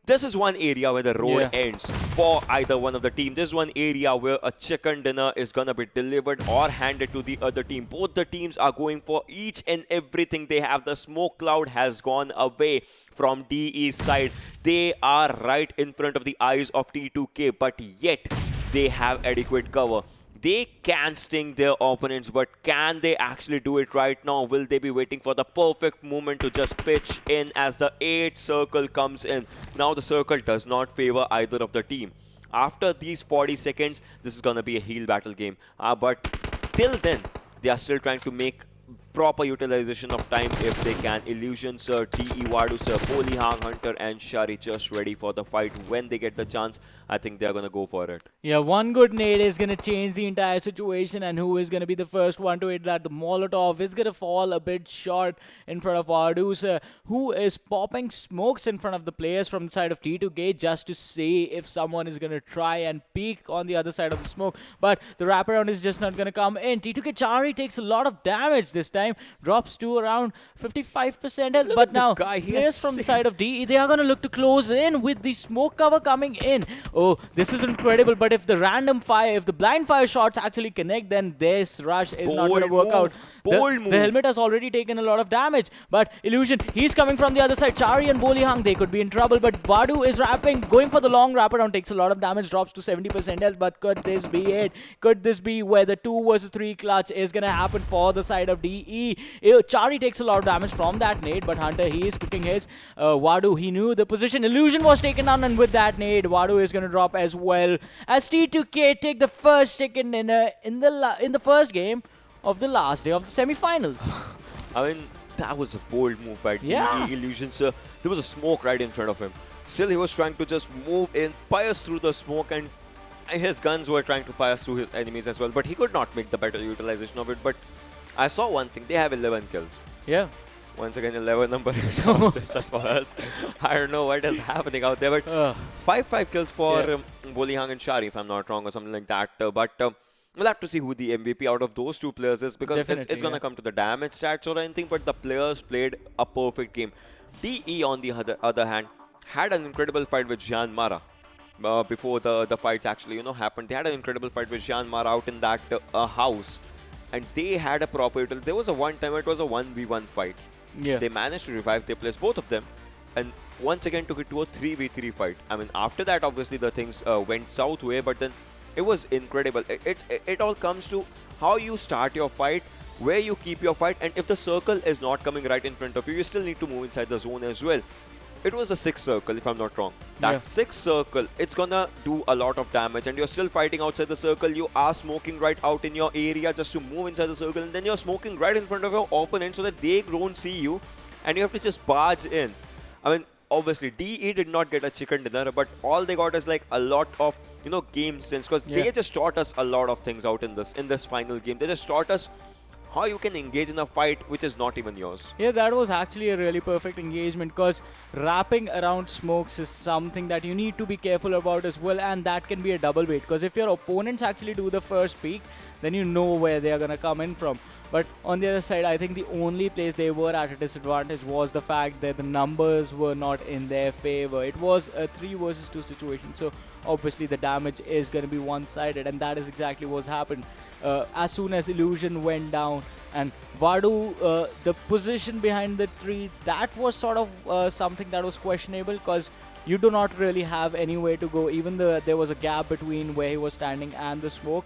This is one area where the road ends for either one of the team. This is one area where a chicken dinner is going to be delivered or handed to the other team. Both the teams are going for each and everything they have. The smoke cloud has gone away from DE's side. They are right in front of the eyes of T2K, but yet they have adequate cover. They can sting their opponents, but can they actually do it right now? Will they be waiting for the perfect moment to just pitch in as the 8th circle comes in? Now the circle does not favor either of the team. After these 40 seconds, this is going to be a heal battle game. But till then, they are still trying to make proper utilization of time if they can. Illusion Sir, DE Wadu Sir, Bolihang, Hunter and Shari just ready for the fight. When they get the chance, I think they're going to go for it. Yeah, one good nade is going to change the entire situation, and who is going to be the first one to hit that? The Molotov is going to fall a bit short in front of Wadu Sir, who is popping smokes in front of the players from the side of T2K just to see if someone is going to try and peek on the other side of the smoke. But the wraparound is just not going to come in. T2K Chari takes a lot of damage this time. time, drops to around 55% health. Look But at the now, guy, he players has from the six- side of DE, they are going to look to close in with the smoke cover coming in. Oh, this is incredible. But if the random fire, if the blind fire shots actually connect, then this rush is not going to Bold work out. move, bold move. The helmet has already taken a lot of damage. But Illusion, he's coming from the other side. Chari and Bolihang, they could be in trouble. But Vadu is wrapping, going for the long wraparound, takes a lot of damage, drops to 70% health. But could this be it? Could this be where the 2 versus 3 clutch is going to happen for the side of DE? Chari takes a lot of damage from that nade, but Hunter, he is cooking his. Vadu, he knew the position. Illusion was taken down, and with that nade, Vadu is going to drop as well. As T2K take the first chicken dinner in the first game of the last day of the semi-finals. I mean, that was a bold move by Yeah. DE Illusions. There was a smoke right in front of him. Still, he was trying to just move in, pierce through the smoke, and his guns were trying to pierce through his enemies as well. But he could not make the better utilization of it. But I saw one thing. They have 11 kills. Yeah. Once again, 11 number is out there just for us. I don't know what is happening out there. But 5 kills for Bolihang and Shari, if I'm not wrong, or something like that. We'll have to see who the MVP out of those two players is, because it's going to come to the damage stats or anything, but the players played a perfect game. DE, on the other hand, had an incredible fight with Jyanmaara before the fights actually happened. They had an incredible fight with Jyanmaara out in that house, and they had a proper There was a one time it was a 1v1 fight. Yeah. They managed to revive their players, both of them, and once again took it to a 3v3 fight. I mean, after that, obviously the things went south way, but then it was incredible. It all comes to how you start your fight, where you keep your fight, and if the circle is not coming right in front of you, you still need to move inside the zone as well. It was a 6 circle, if I'm not wrong. That 6 circle, it's gonna do a lot of damage, and you're still fighting outside the circle. You are smoking right out in your area just to move inside the circle, and then you're smoking right in front of your opponent so that they don't see you, and you have to just barge in. I mean, obviously, DE did not get a chicken dinner, but all they got is like a lot of game sense, because they just taught us a lot of things out in this final game. They just taught us how you can engage in a fight which is not even yours. Yeah, that was actually a really perfect engagement, because wrapping around smokes is something that you need to be careful about as well, and that can be a double bait, because if your opponents actually do the first peek, then you know where they are going to come in from. But on the other side, I think the only place they were at a disadvantage was the fact that the numbers were not in their favor. It was a 3 versus 2 situation, so obviously the damage is going to be one-sided, and that is exactly what's happened. As soon as Illusion went down, and Vadu, the position behind the tree, that was sort of something that was questionable, because you do not really have anywhere to go. Even there was a gap between where he was standing and the smoke,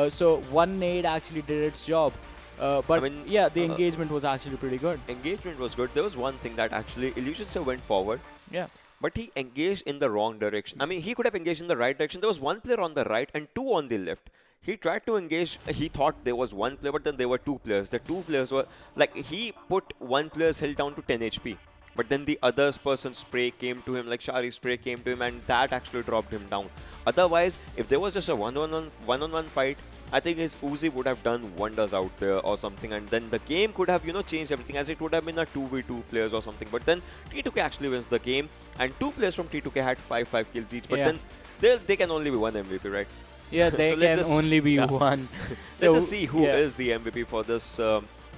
so one nade actually did its job. But I mean, yeah, the engagement was actually pretty good. Engagement was good. There was one thing that actually Illusion Sir went forward. Yeah. But he engaged in the wrong direction. I mean, he could have engaged in the right direction. There was one player on the right and 2 on the left. He tried to engage. He thought there was one player, but then there were 2 players. The 2 players were like, he put one player's health down to 10 HP. But then the other person's spray came to him, like Shari's spray came to him, and that actually dropped him down. Otherwise, if there was just a one-on-one fight, I think his Uzi would have done wonders out there or something, and then the game could have, changed everything, as it would have been a 2v2 players or something. But then T2K actually wins the game, and 2 players from T2K had 5 kills each. But then they can only be one MVP, right? Yeah, they So can only be one. So let's just see who is the MVP for this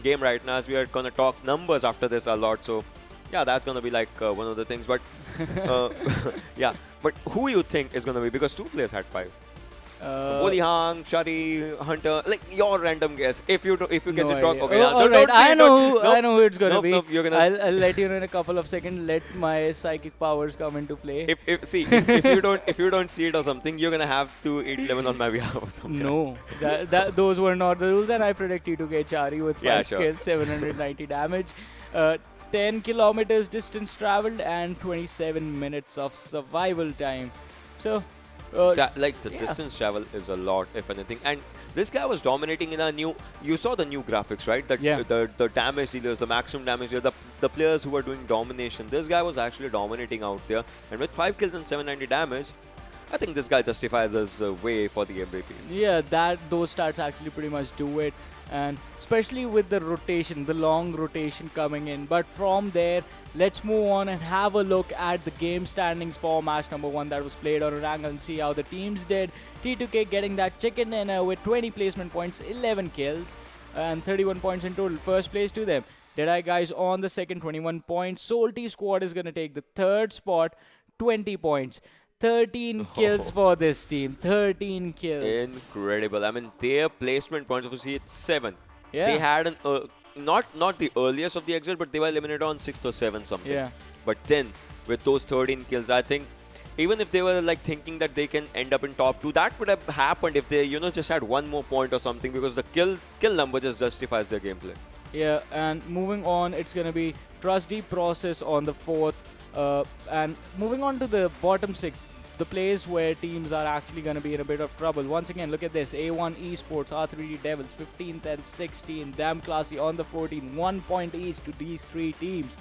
game right now, as we are going to talk numbers after this a lot. So yeah, that's going to be like one of the things. But yeah, but who you think is going to be, because 2 players had 5. Bolihang, Shari, Hunter, like your random guess. If you guess it wrong, okay. All right, I know who it's gonna be. Nope, you're gonna. I'll let you know in a couple of seconds. Let my psychic powers come into play. If you don't see it or something, you're gonna have to eat lemon on my behalf or something. No, those were not the rules, and I predict you to get Chari with 5 kills, 790 damage, 10 kilometers distance traveled, and 27 minutes of survival time. So. Distance travel is a lot, if anything. And this guy was dominating in a new. You saw the new graphics, right? The damage dealers, the maximum damage dealers, the players who were doing domination. This guy was actually dominating out there. And with 5 kills and 790 damage, I think this guy justifies his way for the MVP. Yeah, those stats actually pretty much do it. And especially with the rotation, the long rotation coming in. But from there, let's move on and have a look at the game standings for match number 1 that was played on Erangel and see how the teams did. T2K getting that chicken dinner with 20 placement points, 11 kills. and 31 points in total. First place to them. Deadeye Guys on the second, 21 points. Salty Squad is going to take the third spot, 20 points. 13 kills for this team. 13 kills. Incredible. I mean, their placement points, obviously, it's 7. Yeah. They had an not the earliest of the exit, but they were eliminated on 6th or 7th something. Yeah. But then, with those 13 kills, I think even if they were like thinking that they can end up in top 2, that would have happened if they, just had one more point or something, because the kill number just justifies their gameplay. Yeah, and moving on, it's going to be Trusty Process on the 4th. And moving on to the bottom 6, the place where teams are actually going to be in a bit of trouble. Once again, look at this. A1 Esports, R3D Devils, 15th and 16th. Damn Classy on the 14th. 1 point each to these 3 teams.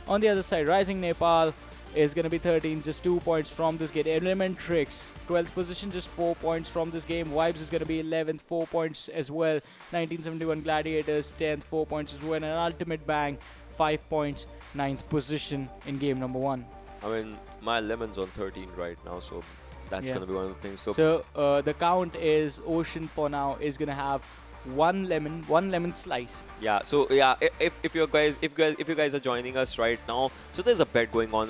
On the other side, Rising Nepal is going to be 13, just 2 points from this game. Elementrix, 12th position, just 4 points from this game. Vibes is going to be 11th, 4 points as well. 1971 Gladiators, 10th, 4 points as well. And Ultimate Bang, 5 points, 9th position in game number 1. I mean, my Lemon's on 13 right now, so that's going to be one of the things. So the count is Ocean for now is going to have one lemon slice. Yeah, so yeah, if you guys are joining us right now, so there's a bet going on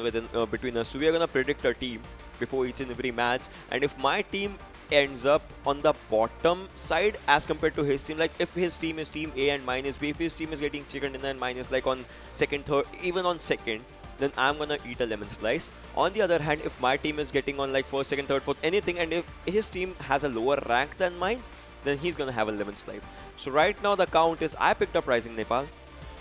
between us two. We are gonna predict our team before each and every match, and if my team ends up on the bottom side as compared to his team, like if his team is team A and mine is B, if his team is getting chicken dinner and mine is like on second, third, even on second, then I'm gonna eat a lemon slice. On the other hand, if my team is getting on like first, second, third, fourth, anything, and if his team has a lower rank than mine, then he's gonna have a lemon slice. So right now the count is I picked up Rising Nepal,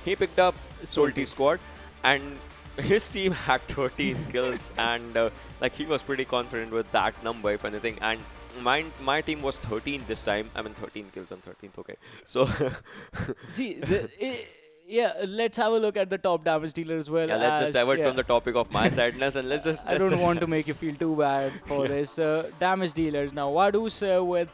he picked up Salty Squad, and his team had 13 kills, and like he was pretty confident with that number, if anything. And my team was 13 this time. I mean 13 kills on 13th. Okay, so see yeah, let's have a look at the top damage dealer as well. Yeah, let's just divert from the topic of my sadness and let's just. I don't want to make you feel too bad for this. Damage dealers now. Wadu sir with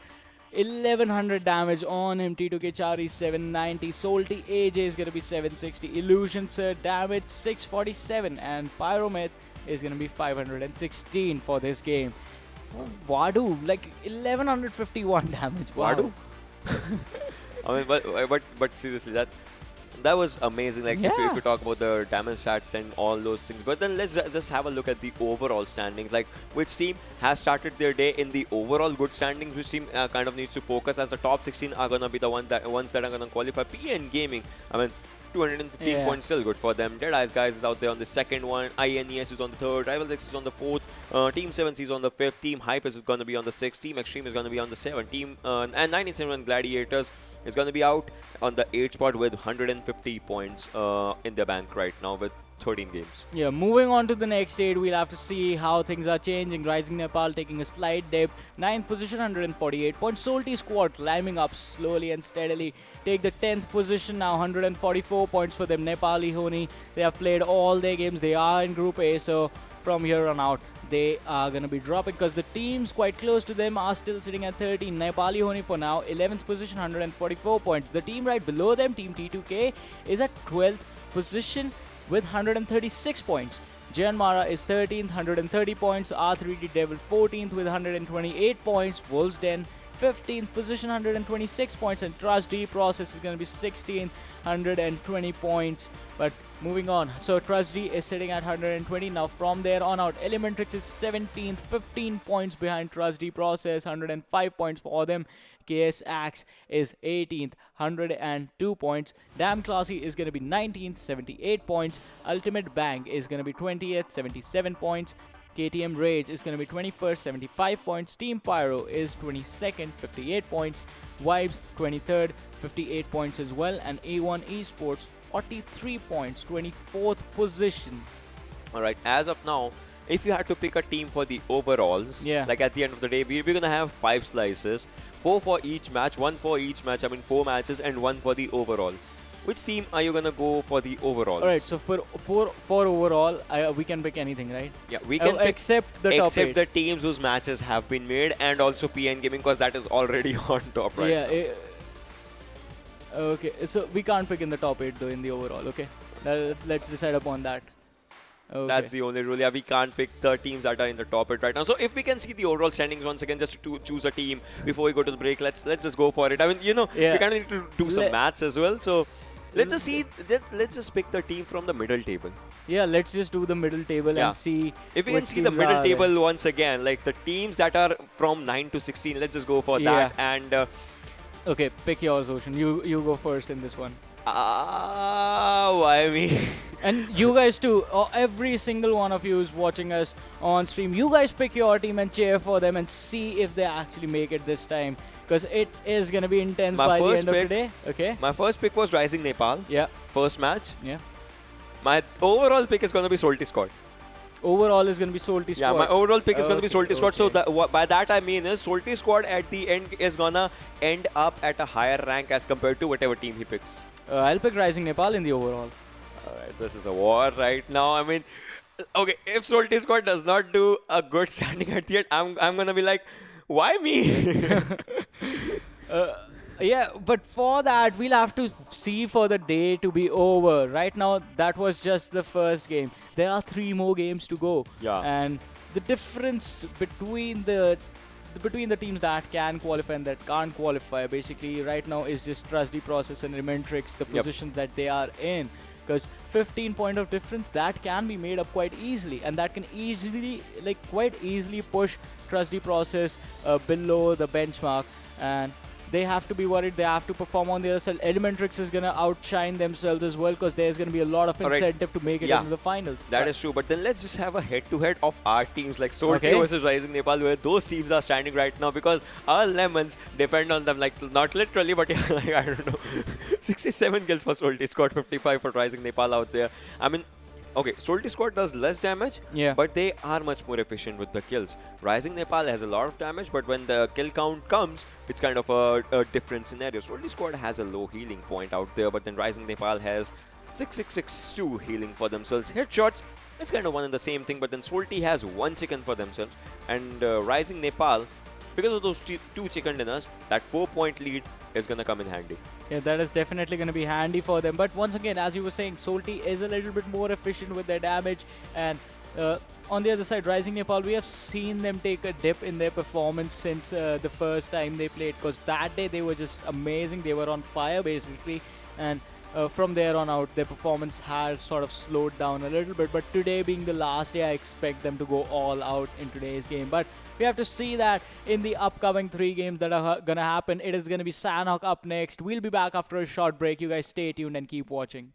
1100 damage on him. T2K Chari 790. Salty AJ is going to be 760. Illusion Sir damage 647. And Pyrometh is going to be 516 for this game. Wadu, like 1151 damage. Wow. Wadu? I mean, but seriously, that was amazing. Like if you talk about the damage stats and all those things, but then let's just have a look at the overall standings. Like which team has started their day in the overall good standings, which team kind of needs to focus, as the top 16 are gonna be the ones that are gonna qualify. PN Gaming, I mean 215 points, still good for them. Deadeyes Guys is out there on the second one. INES is on the third. Rival X is on the fourth. Team 7C is on the fifth. Team Hype is going to be on the sixth. Team Xtreme is going to be on the seventh. And 1971 Gladiators is going to be out on the 8th spot with 150 points in the bank right now with 13 games. Yeah, moving on to the next stage, we'll have to see how things are changing. Rising Nepal taking a slight dip. 9th position, 148 points. Salty Squad climbing up slowly and steadily. Take the 10th position now, 144 points for them. Nepali Ho Ni, they have played all their games. They are in Group A, so from here on out, they are going to be dropping because the teams quite close to them are still sitting at 13. Nepali Ho Ni for now, 11th position, 144 points. The team right below them, Team T2K, is at 12th position with 136 points. Jyanmaara is 13th, 130 points. R3D Devil 14th with 128 points. Wolves Den 15th position, 126 points. And Trust D Process is going to be 16th, 120 points. But moving on, so Trust D is sitting at 120. Now from there on out, Elementrix is 17th, 15 points behind Trust D Process, 105 points for them. KS Axe is 18th, 102 points. Damn Classy is going to be 19th, 78 points. Ultimate Bang is going to be 20th, 77 points. KTM Rage is going to be 21st, 75 points. Team Pyro is 22nd, 58 points. Vibes 23rd, 58 points as well. And A1 Esports 43 points, 24th position. Alright, as of now, if you had to pick a team for the overalls, like at the end of the day, we're going to have 5 slices, 4 for each match, 1 for each match, I mean 4 matches and 1 for the overall. Which team are you going to go for the overalls? Alright, so for overall, we can pick anything, right? Yeah, we can pick except the top 8. Except the teams whose matches have been made, and also PN Gaming, because that is already on top right now. Okay, so we can't pick in the top 8 though in the overall, okay? Let's decide upon that. That's the only rule. Yeah, we can't pick the teams that are in the top 8 right now. So if we can see the overall standings once again, just to choose a team before we go to the break, let's just go for it. I mean, we kind of need to do some maths as well. So let's just see. Let's just pick the team from the middle table. Yeah, let's just do the middle table and see. If we can see the middle table once again, like the teams that are from 9 to 16, let's just go for that. And okay, pick yours, Ocean. You go first in this one. Why me? And you guys too, every single one of you is watching us on stream. You guys pick your team and cheer for them and see if they actually make it this time. Because it is going to be intense by the end of today. Okay. My first pick was Rising Nepal. Yeah. First match. Yeah. My overall pick is going to be Salty Squad. Overall is going to be Salty Squad. Yeah, my overall pick is going to be Salty Squad. So by that I mean is Salty Squad at the end is going to end up at a higher rank as compared to whatever team he picks. I'll pick Rising Nepal in the overall. Alright, this is a war right now. I mean, okay, if Salty Squad does not do a good standing at the end, I'm gonna be like, why me? Yeah, but for that, we'll have to see for the day to be over. Right now, that was just the first game. There are 3 more games to go. Yeah. And the difference between the teams that can qualify and that can't qualify basically right now is just Trusty Process and Elementrix, the positions that they are in. Because 15 point of difference, that can be made up quite easily, and that can quite easily push Trusty Process below the benchmark, and they have to be worried. They have to perform on the other side. Elementrix is going to outshine themselves as well, because there's going to be a lot of incentive to make it into the finals. That is true. But then let's just have a head-to-head of our teams, like Salty versus Rising Nepal, where those teams are standing right now, because our lemons depend on them. Like, not literally, but like, I don't know. 67 kills for Salty Squad, 55 for Rising Nepal out there. I mean, okay, Salty Squad does less damage, but they are much more efficient with the kills. Rising Nepal has a lot of damage, but when the kill count comes, it's kind of a different scenario. Salty Squad has a low healing point out there, but then Rising Nepal has 6662 healing for themselves. Headshots, it's kind of one and the same thing, but then Salty has 1 chicken for themselves, and Rising Nepal, because of those 2 chicken dinners, that 4-point lead is going to come in handy. Yeah, that is definitely going to be handy for them. But once again, as you were saying, Salty is a little bit more efficient with their damage. And on the other side, Rising Nepal, we have seen them take a dip in their performance since the first time they played. Because that day, they were just amazing. They were on fire, basically. And from there on out, their performance has sort of slowed down a little bit. But today being the last day, I expect them to go all out in today's game. But we have to see that in the upcoming 3 games that are going to happen. It is going to be Sanhok up next. We'll be back after a short break. You guys stay tuned and keep watching.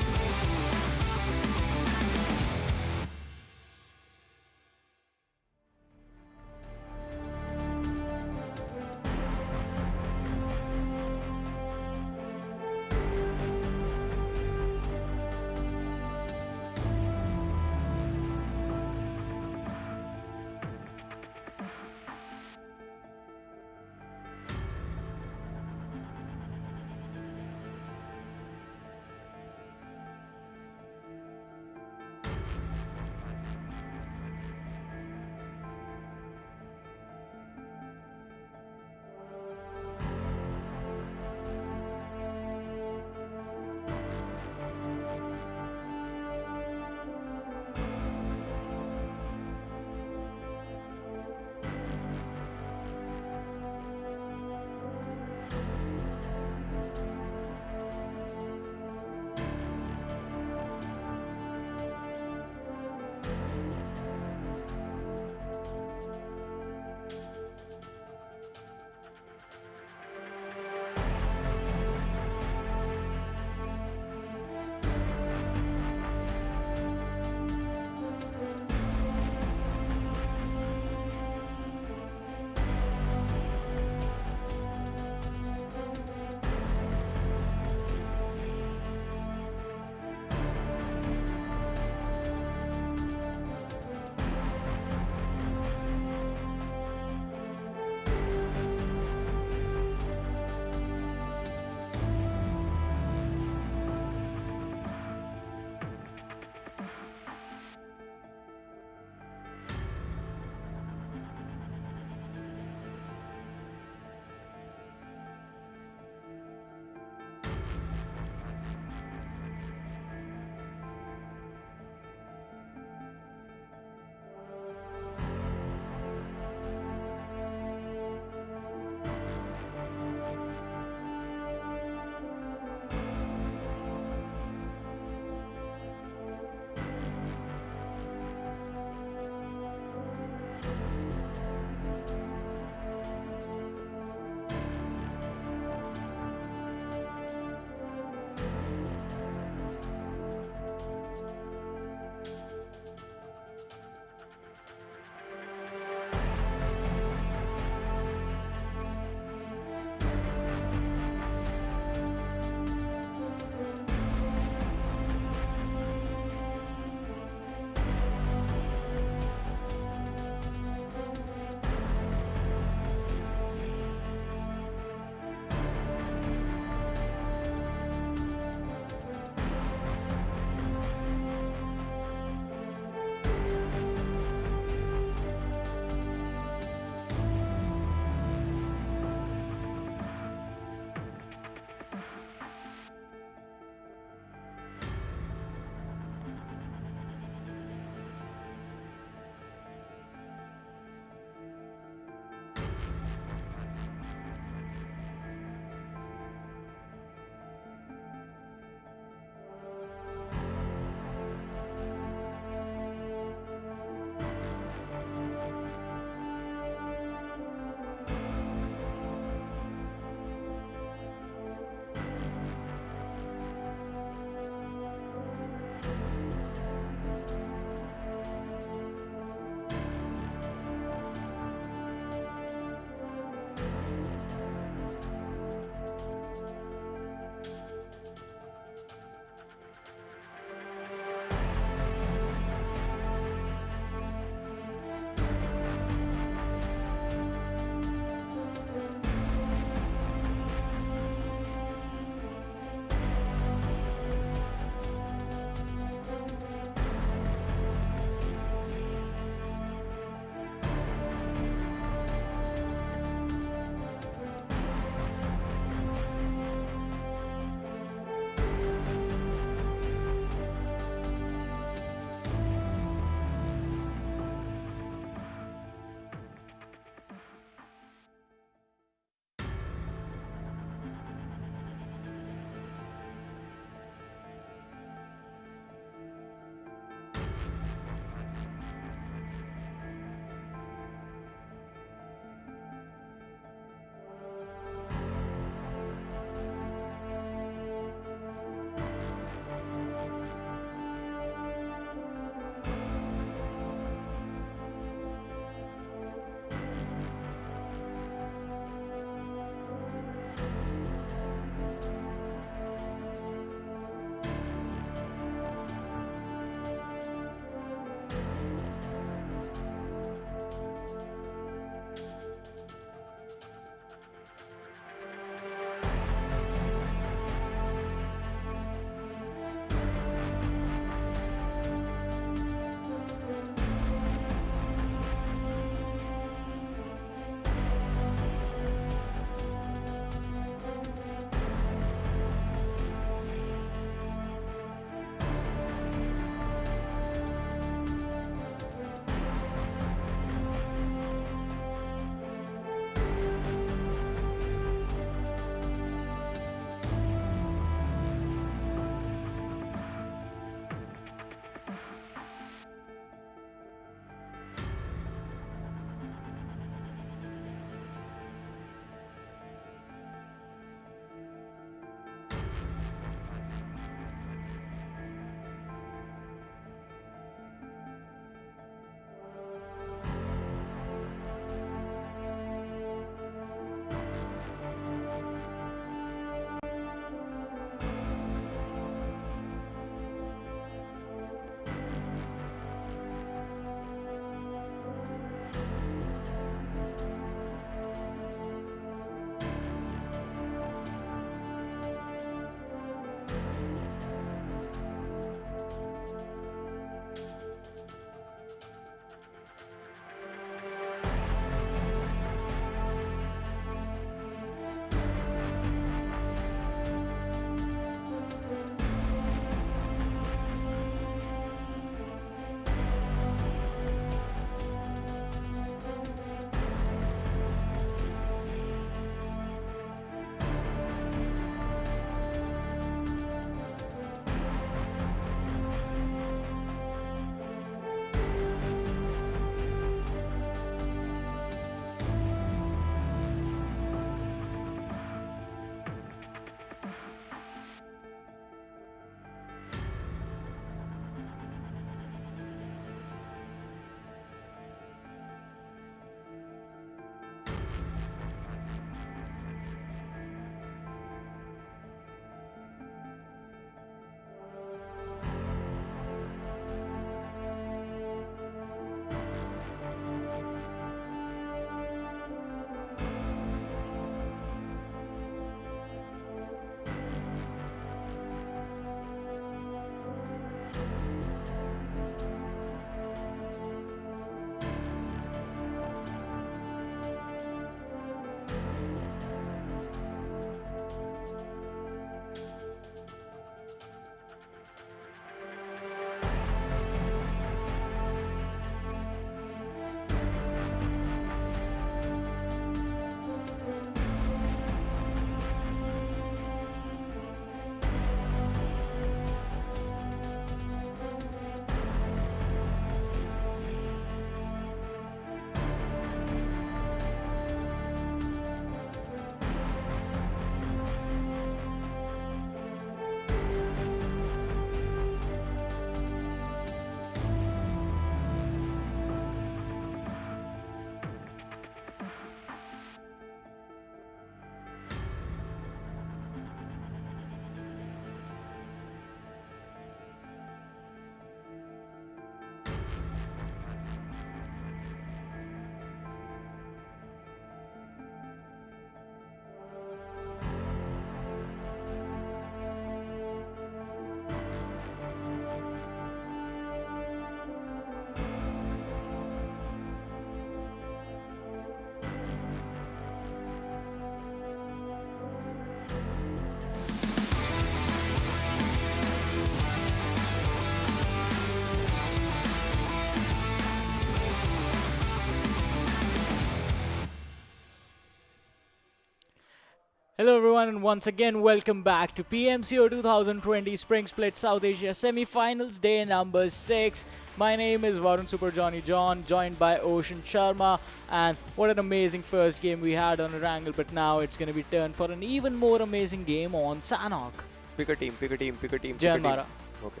Hello everyone and once again welcome back to PMCO 2020 Spring Split South Asia Semi-Finals day number 6. My name is Varun Super Johnny John, joined by Ocean Sharma, and what an amazing first game we had on Erangel, but now it's going to be turned for an even more amazing game on Sanhok. Pick a team, pick a team, pick a team, pick a team. Jyanmaara. Okay.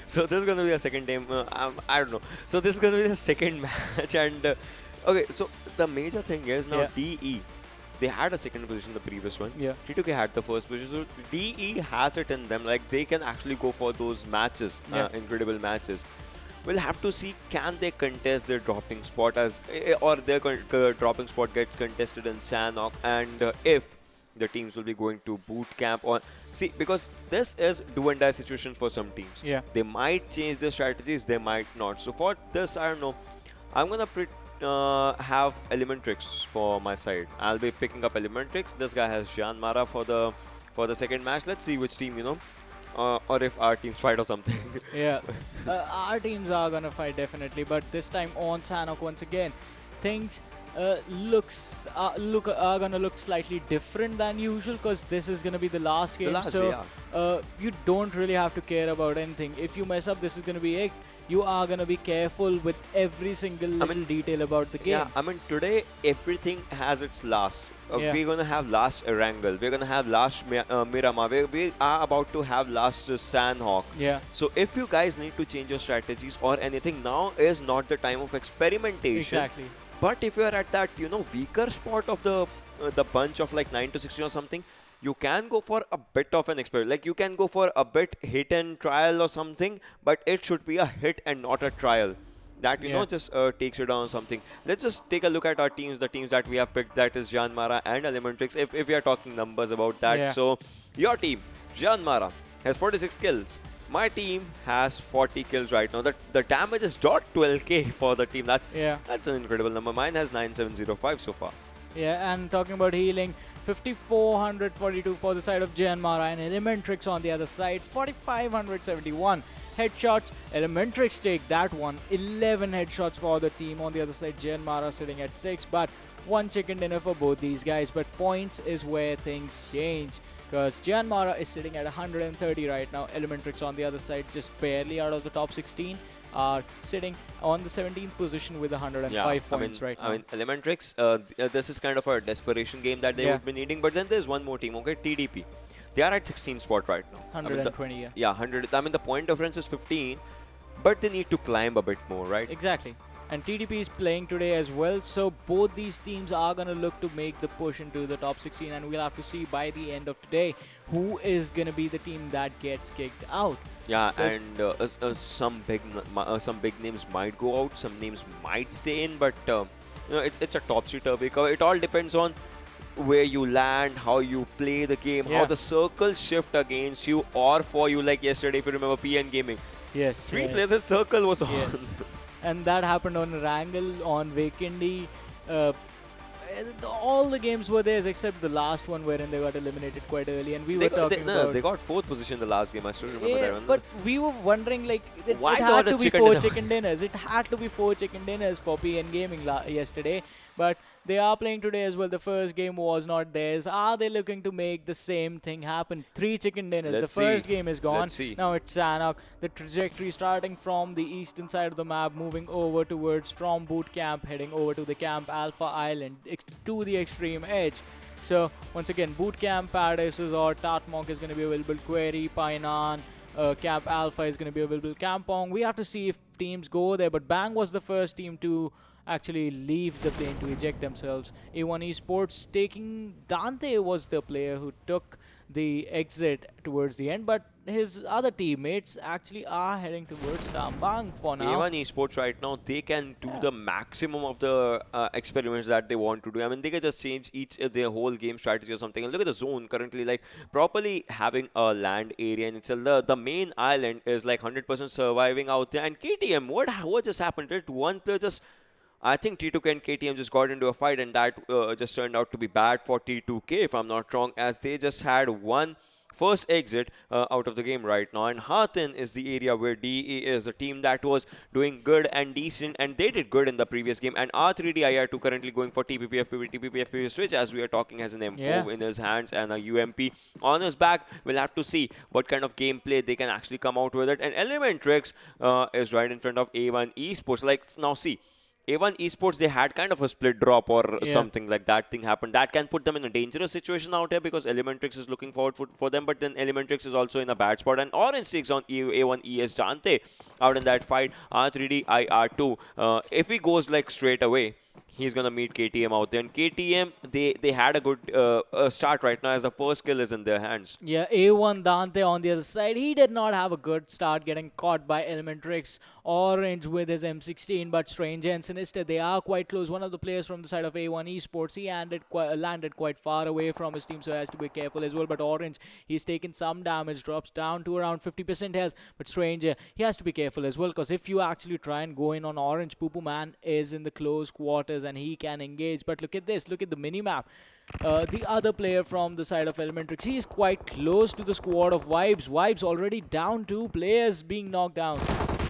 So this is going to be a second game. I don't know. So this is going to be the second match, and okay. So the major thing is now DE. They had a second position, the previous one. Yeah. T2K had the first position. So DE has it in them. Like they can actually go for those matches, incredible matches. We'll have to see, can they contest their dropping spot or their dropping spot gets contested in Sanhok, and if the teams will be going to boot camp or see, because this is do and die situation for some teams. Yeah. They might change their strategies, they might not. So for this, I don't know. I'm gonna have Elementrix for my side. I'll be picking up Elementrix. This guy has Jyanmaara for the second match. Let's see which team, or if our teams fight or something. Yeah, our teams are gonna fight definitely, but this time on Sanhok once again, things are gonna look slightly different than usual because this is gonna be the last game. You don't really have to care about anything. If you mess up, this is gonna be it. You are gonna be careful with every single little detail about the game. Yeah, I mean today everything has its last. We're gonna have last Erangel. We're gonna have last Miramar. We are about to have last Sanhok. Yeah. So if you guys need to change your strategies or anything, now is not the time of experimentation. Exactly. But if you are at that weaker spot of the bunch of like 9 to 16 or something, you can go for a bit of an experiment. Like you can go for a bit hit and trial or something, but it should be a hit and not a trial. That just takes you down or something. Let's just take a look at our teams, the teams that we have picked. That is Jyanmaara and Elementrix. If we are talking numbers about that, so your team, Jyanmaara, has 46 kills. My team has 40 kills right now. The damage is .12k for the team. That's an incredible number. Mine has 9705 so far. Yeah, and talking about healing, 5442 for the side of Jyanmaara, and Elementrix on the other side, 4571 headshots. Elementrix take that one, 11 headshots for the team. On the other side, Jyanmaara sitting at 6, but one chicken dinner for both these guys. But points is where things change, because Jyanmaara is sitting at 130 right now. Elementrix on the other side, just barely out of the top 16. Are sitting on the 17th position with 105 points right now. I mean, Elementrix, this is kind of a desperation game that they would be needing. But then there's one more team, okay? TDP. They are at 16th spot right now. 120, yeah, 100. I mean, the point difference is 15, but they need to climb a bit more, right? Exactly. And TDP is playing today as well, so both these teams are going to look to make the push into the top 16, and we'll have to see by the end of today who is going to be the team that gets kicked out. Yeah, and some big names might go out, some names might stay in, but it's a topsy-turvy cover. It all depends on where you land, how you play the game, how the circles shift against you or for you. Like yesterday, if you remember PN Gaming, yes, 3 places circle was on. And that happened on Erangel, on Vakindi. All the games were theirs except the last one wherein they got eliminated quite early, and we were talking about... They got 4th position in the last game, I still remember that one. But we were wondering, like, it had to be 4 chicken dinners. It had to be 4 chicken dinners for PN Gaming yesterday, but they are playing today as well. The first game was not theirs. Are they looking to make the same thing happen? 3 chicken dinners. The first game is gone. Now it's Sanhok. The trajectory starting from the eastern side of the map, moving over towards from boot camp, heading over to the Camp Alpha Island to the extreme edge. So once again, boot camp, Paradises or Tatmok is going to be available. Query, Painan, Camp Alpha is going to be available. Kampong. We have to see if teams go there, but Bang was the first team to actually leave the plane to eject themselves. A1 Esports taking Dante was the player who took the exit towards the end, but his other teammates actually are heading towards Tambang for now. A1 Esports right now, they can do the maximum of the experiments that they want to do. I mean, they can just change their whole game strategy or something. And look at the zone currently, like properly having a land area in itself. The main island is like 100% surviving out there. And KTM, what just happened? Did one player just... I think T2K and KTM just got into a fight, and that just turned out to be bad for T2K, if I'm not wrong, as they just had one first exit out of the game right now. And Hathin is the area where DE is a team that was doing good and decent, and they did good in the previous game. And R3D IR2 currently going for TPP switch, as we are talking, has an M4 in his hands and a UMP on his back. We'll have to see what kind of gameplay they can actually come out with it. And Elementrix is right in front of A1 Esports. Like, now see, A1 Esports, they had kind of a split drop or something like that thing happened. That can put them in a dangerous situation out here because Elementrix is looking forward for them, but then Elementrix is also in a bad spot. And Orange takes on A1 ES Dante out in that fight. R3D IR2. If he goes like straight away, he's going to meet KTM out there. And KTM, they had a good start right now as the first kill is in their hands. Yeah, A1 Dante on the other side. He did not have a good start, getting caught by Elementrix. Orange with his M16, but Stranger and Sinister, they are quite close. One of the players from the side of A1 Esports, he landed quite far away from his team, so he has to be careful as well. But Orange, he's taken some damage, drops down to around 50% health. But Stranger, he has to be careful as well, because if you actually try and go in on Orange, Poo Poo Man is in the close quarters and he can engage. But look at this, look at the mini-map. The other player from the side of Elementrix, he is quite close to the squad of Vibes. Vibes already down 2 players being knocked down.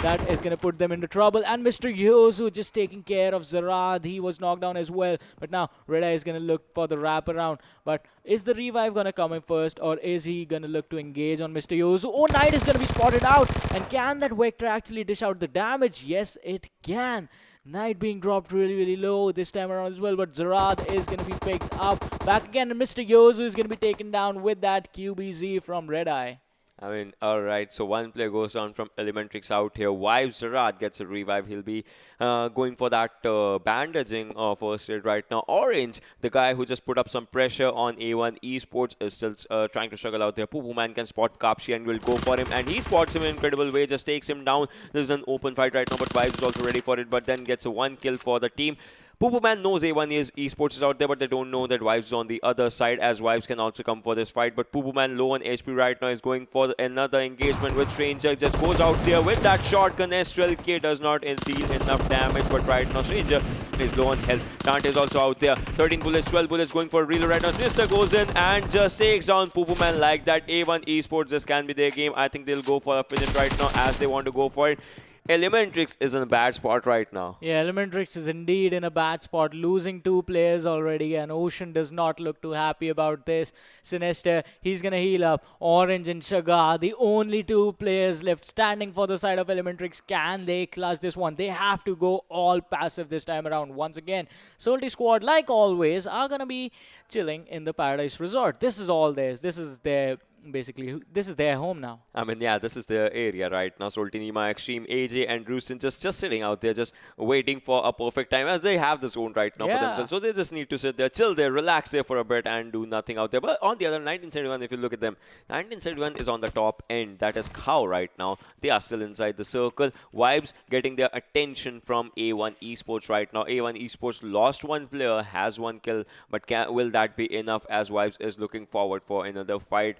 That is going to put them into trouble. And Mr. Yozu just taking care of Zarad. He was knocked down as well. But now Redeye is going to look for the wraparound. But is the revive going to come in first, or is he going to look to engage on Mr. Yozu? Oh, Knight is going to be spotted out. And can that Vector actually dish out the damage? Yes, it can. Knight being dropped really low this time around as well, but Zarad is going to be picked up. Back again, and Mr. Yozu is going to be taken down with that QBZ from Redeye. I mean, alright, so one player goes down from Elementrix out here. Wives Zarad gets a revive. He'll be going for that bandaging first aid right now. Orange, the guy who just put up some pressure on A1 Esports, is still trying to struggle out there. Poo Poo Man can spot Kapshi and will go for him, and he spots him in an incredible way, just takes him down. This is an open fight right now, but Wives is also ready for it, but then gets a 1 kill for the team. Poo Poo Man knows A1 is Esports is out there, but they don't know that Wives is on the other side, as Wives can also come for this fight. But Poo Poo Man low on HP right now is going for another engagement with Stranger. Just goes out there with that shotgun. S12K does not deal enough damage, but right now Stranger is low on health. Dante is also out there. 13 bullets, 12 bullets going for a reload right now. Sister goes in and just takes down Poo Poo Man like that. A1 Esports, this can be their game. I think they'll go for a finish right now as they want to go for it. Elementrix is in a bad spot right now. Yeah, Elementrix is indeed in a bad spot, losing 2 players already, and Ocean does not look too happy about this. Sinister, he's going to heal up. Orange and Sugar, the only 2 players left standing for the side of Elementrix. Can they clutch this one? They have to go all passive this time around. Once again, Salty Squad, like always, are going to be chilling in the Paradise Resort. This is all theirs. This is their... Basically, this is their home now. I mean, yeah, this is their area right now. Soltinima, Extreme, AJ, and Rusin just sitting out there, just waiting for a perfect time, as they have the zone right now for themselves. So they just need to sit there, chill there, relax there for a bit, and do nothing out there. But on the other, 1971, if you look at them, 1971 is on the top end. That is Khao right now. They are still inside the circle. Vibes getting their attention from A1 Esports right now. A1 Esports lost 1 player, has 1 kill, but will that be enough, as Vibes is looking forward for another fight?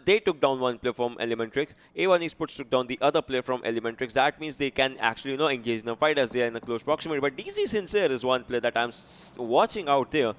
They took down 1 player from Elementrix. A1 Esports took down the other player from Elementrix. That means they can actually, engage in a fight as they are in a close proximity. But DC Sincere is 1 player that I'm watching out there.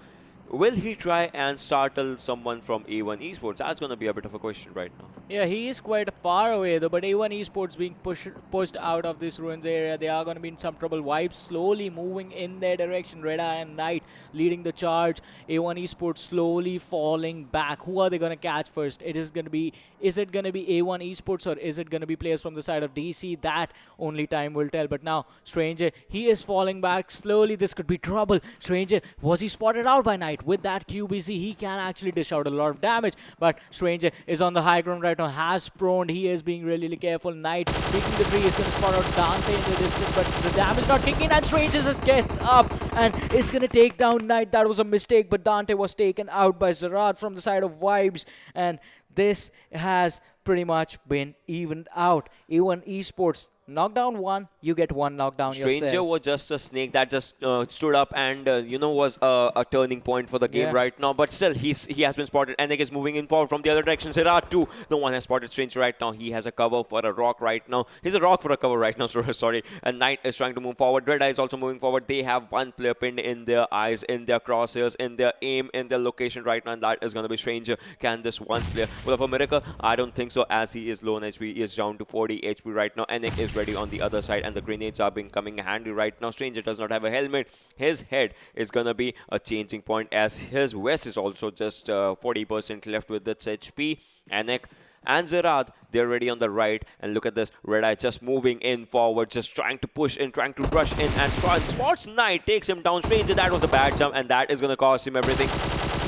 Will he try and startle someone from A1 Esports? That's going to be a bit of a question right now. Yeah, he is quite far away though, but A1 Esports being pushed out of this ruins area. They are going to be in some trouble. Vibes slowly moving in their direction. Redeye and Knight leading the charge. A1 Esports slowly falling back. Who are they going to catch first? Is it going to be A1 Esports, or is it going to be players from the side of DC? That only time will tell. But now, Stranger, he is falling back slowly. This could be trouble. Stranger, was he spotted out by Knight? With that QBC, he can actually dish out a lot of damage. But Stranger is on the high ground right now, has proned. He is being really careful. Knight taking the tree is going to spot out Dante in the distance, but the damage not kicking, and Stranger just gets up and is going to take down Knight. That was a mistake, but Dante was taken out by Zarad from the side of Vibes, and this has pretty much been evened out. A1 Esports, knockdown one, you get one knockdown Stranger yourself. was just a snake that just stood up and was a turning point for the game Yeah. right now. But still, he has been spotted. Enig is moving in forward from the other direction. Zerad too. No one has spotted Stranger right now. He has a cover for a rock right now. He's a rock for a cover right now. Sorry. And Knight is trying to move forward. Deadeye is also moving forward. They have one player pinned in their eyes, in their crosshairs, in their aim, in their location right now, and that is going to be Stranger. Can this one player pull off a miracle? I don't think so, as he is low on HP. He is down to 40 HP right now. Enig is ready on the other side, and the grenades are coming handy right now. Stranger does not have a helmet. His head is gonna be a changing point, as his vest is also just 40% left with its HP. Anek and Zerad, they're ready on the right, and look at this. Red-Eye just moving in forward, just trying to push in, trying to rush in, and spots Knight, takes him down. Stranger, that was a bad jump, and that is gonna cost him everything.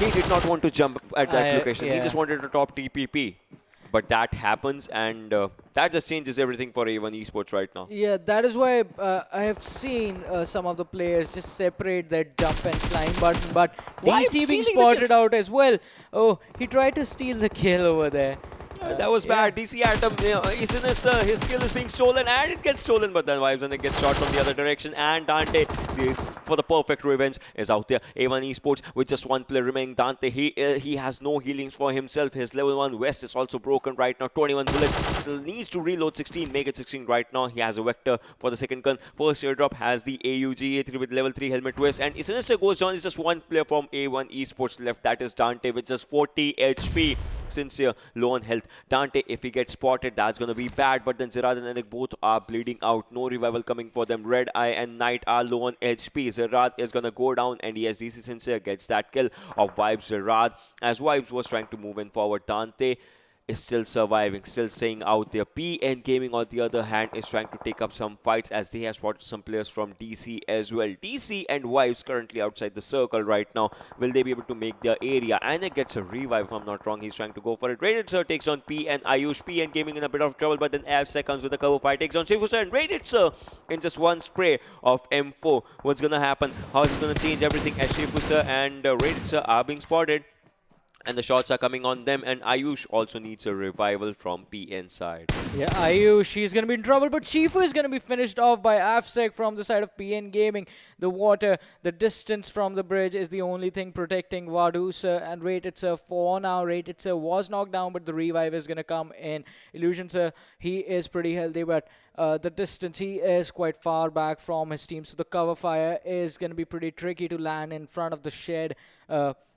He did not want to jump at that location. Yeah. He just wanted to top TPP. But that happens, and that just changes everything for A1 Esports right now. Yeah, that is why I have seen some of the players just separate that jump and climb button, but Why DC being stealing the spotted out as well. Oh, he tried to steal the kill over there. That was bad. DC Atom, his skill is being stolen, and it gets stolen, but then Vibes and it gets shot from the other direction, and Dante, for the perfect revenge, is out there. A1 Esports with just one player remaining. Dante, he has no healings for himself. His level 1 vest is also broken right now. 21 bullets. Still needs to reload 16, make it 16 right now. He has a vector for the second gun. First airdrop has the AUG A3 with level 3 helmet vest, and Sinister goes down. It's just one player from A1 Esports left. That is Dante with just 40 HP. Sincere, low on health. Dante, if he gets spotted, that's going to be bad. But then Zerad and Enik both are bleeding out. No revival coming for them. Red Eye and Knight are low on HP. Zerad is going to go down, and yes, DC Sincere gets that kill of Vibes Zerad, as Vibes was trying to move in forward. Dante is still surviving, still staying out there. PN Gaming, on the other hand, is trying to take up some fights, as they have spotted some players from DC as well. DC and Vibes currently outside the circle right now. Will they be able to make their area? Anik gets a revive, if I'm not wrong. He's trying to go for it. Rated Sir takes on PN Ayush. PN Gaming in a bit of trouble, but then AFSEC comes with a cover fire, takes on Shifu Sir, and Rated Sir in just one spray of M4. What's gonna happen? How is it gonna change everything, as Shifu Sir and Rated Sir are being spotted? And the shots are coming on them, and Ayush also needs a revival from PN side. Yeah, Ayush, she's going to be in trouble, but Shifu is going to be finished off by AFSEC from the side of PN Gaming. The water, the distance from the bridge is the only thing protecting Vadu Sir and Rated Sir for now. Rated Sir was knocked down, but the revive is going to come in. Illusion Sir, he is pretty healthy, but the distance, he is quite far back from his team, so the cover fire is going to be pretty tricky to land in front of the shed.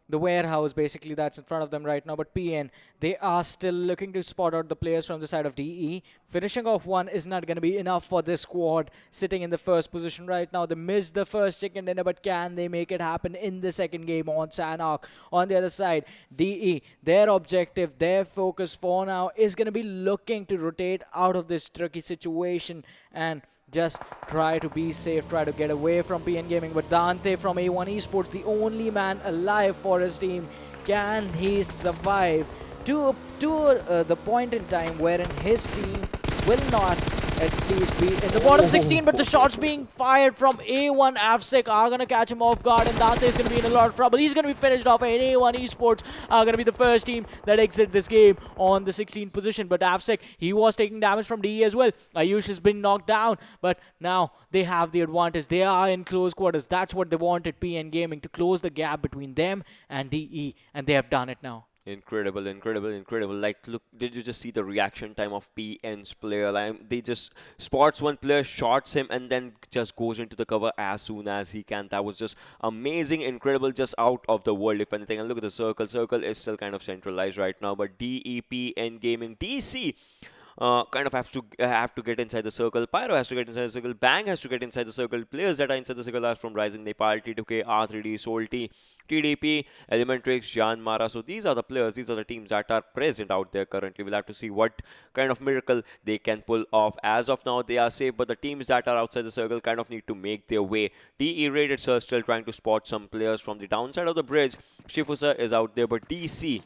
The warehouse, basically, that's in front of them right now. But PN, they are still looking to spot out the players from the side of DE. Finishing off one is not going to be enough for this squad sitting in the first position right now. They missed the first chicken dinner, but can they make it happen in the second game on Sanhok? On the other side, DE, their objective, their focus for now is going to be looking to rotate out of this tricky situation and just try to be safe, try to get away from PN Gaming. But Dante from A1 Esports, the only man alive for his team. Can he survive to the point in time wherein his team will not at least be in the bottom 16, but the shots being fired from A1 AFSEC are going to catch him off guard, and Dante is going to be in a lot of trouble. He's going to be finished off, and A1 Esports are going to be the first team that exit this game on the 16th position. But AFSEC, he was taking damage from DE as well. Ayush has been knocked down, but now they have the advantage. They are in close quarters. That's what they wanted, PN Gaming, to close the gap between them and DE, and they have done it now. Incredible, incredible, incredible. Like, look, did you just see the reaction time of PN's player? Like, they just spots one player, shots him, and then just goes into the cover as soon as he can. That was just amazing, incredible, just out of the world, if anything. And look at the circle. Circle is still kind of centralized right now, but DEP, N Gaming, DC kind of have to get inside the circle. Pyro has to get inside the circle. Bang has to get inside the circle. Players that are inside the circle are from Rising Nepal, T2K, R3D, Solti, TDP, Elementrix, Jyanmaara. So these are the players, these are the teams that are present out there currently. We'll have to see what kind of miracle they can pull off. As of now, they are safe, but the teams that are outside the circle kind of need to make their way. DE Rated Sir still trying to spot some players from the downside of the bridge. Shifusa is out there, but DC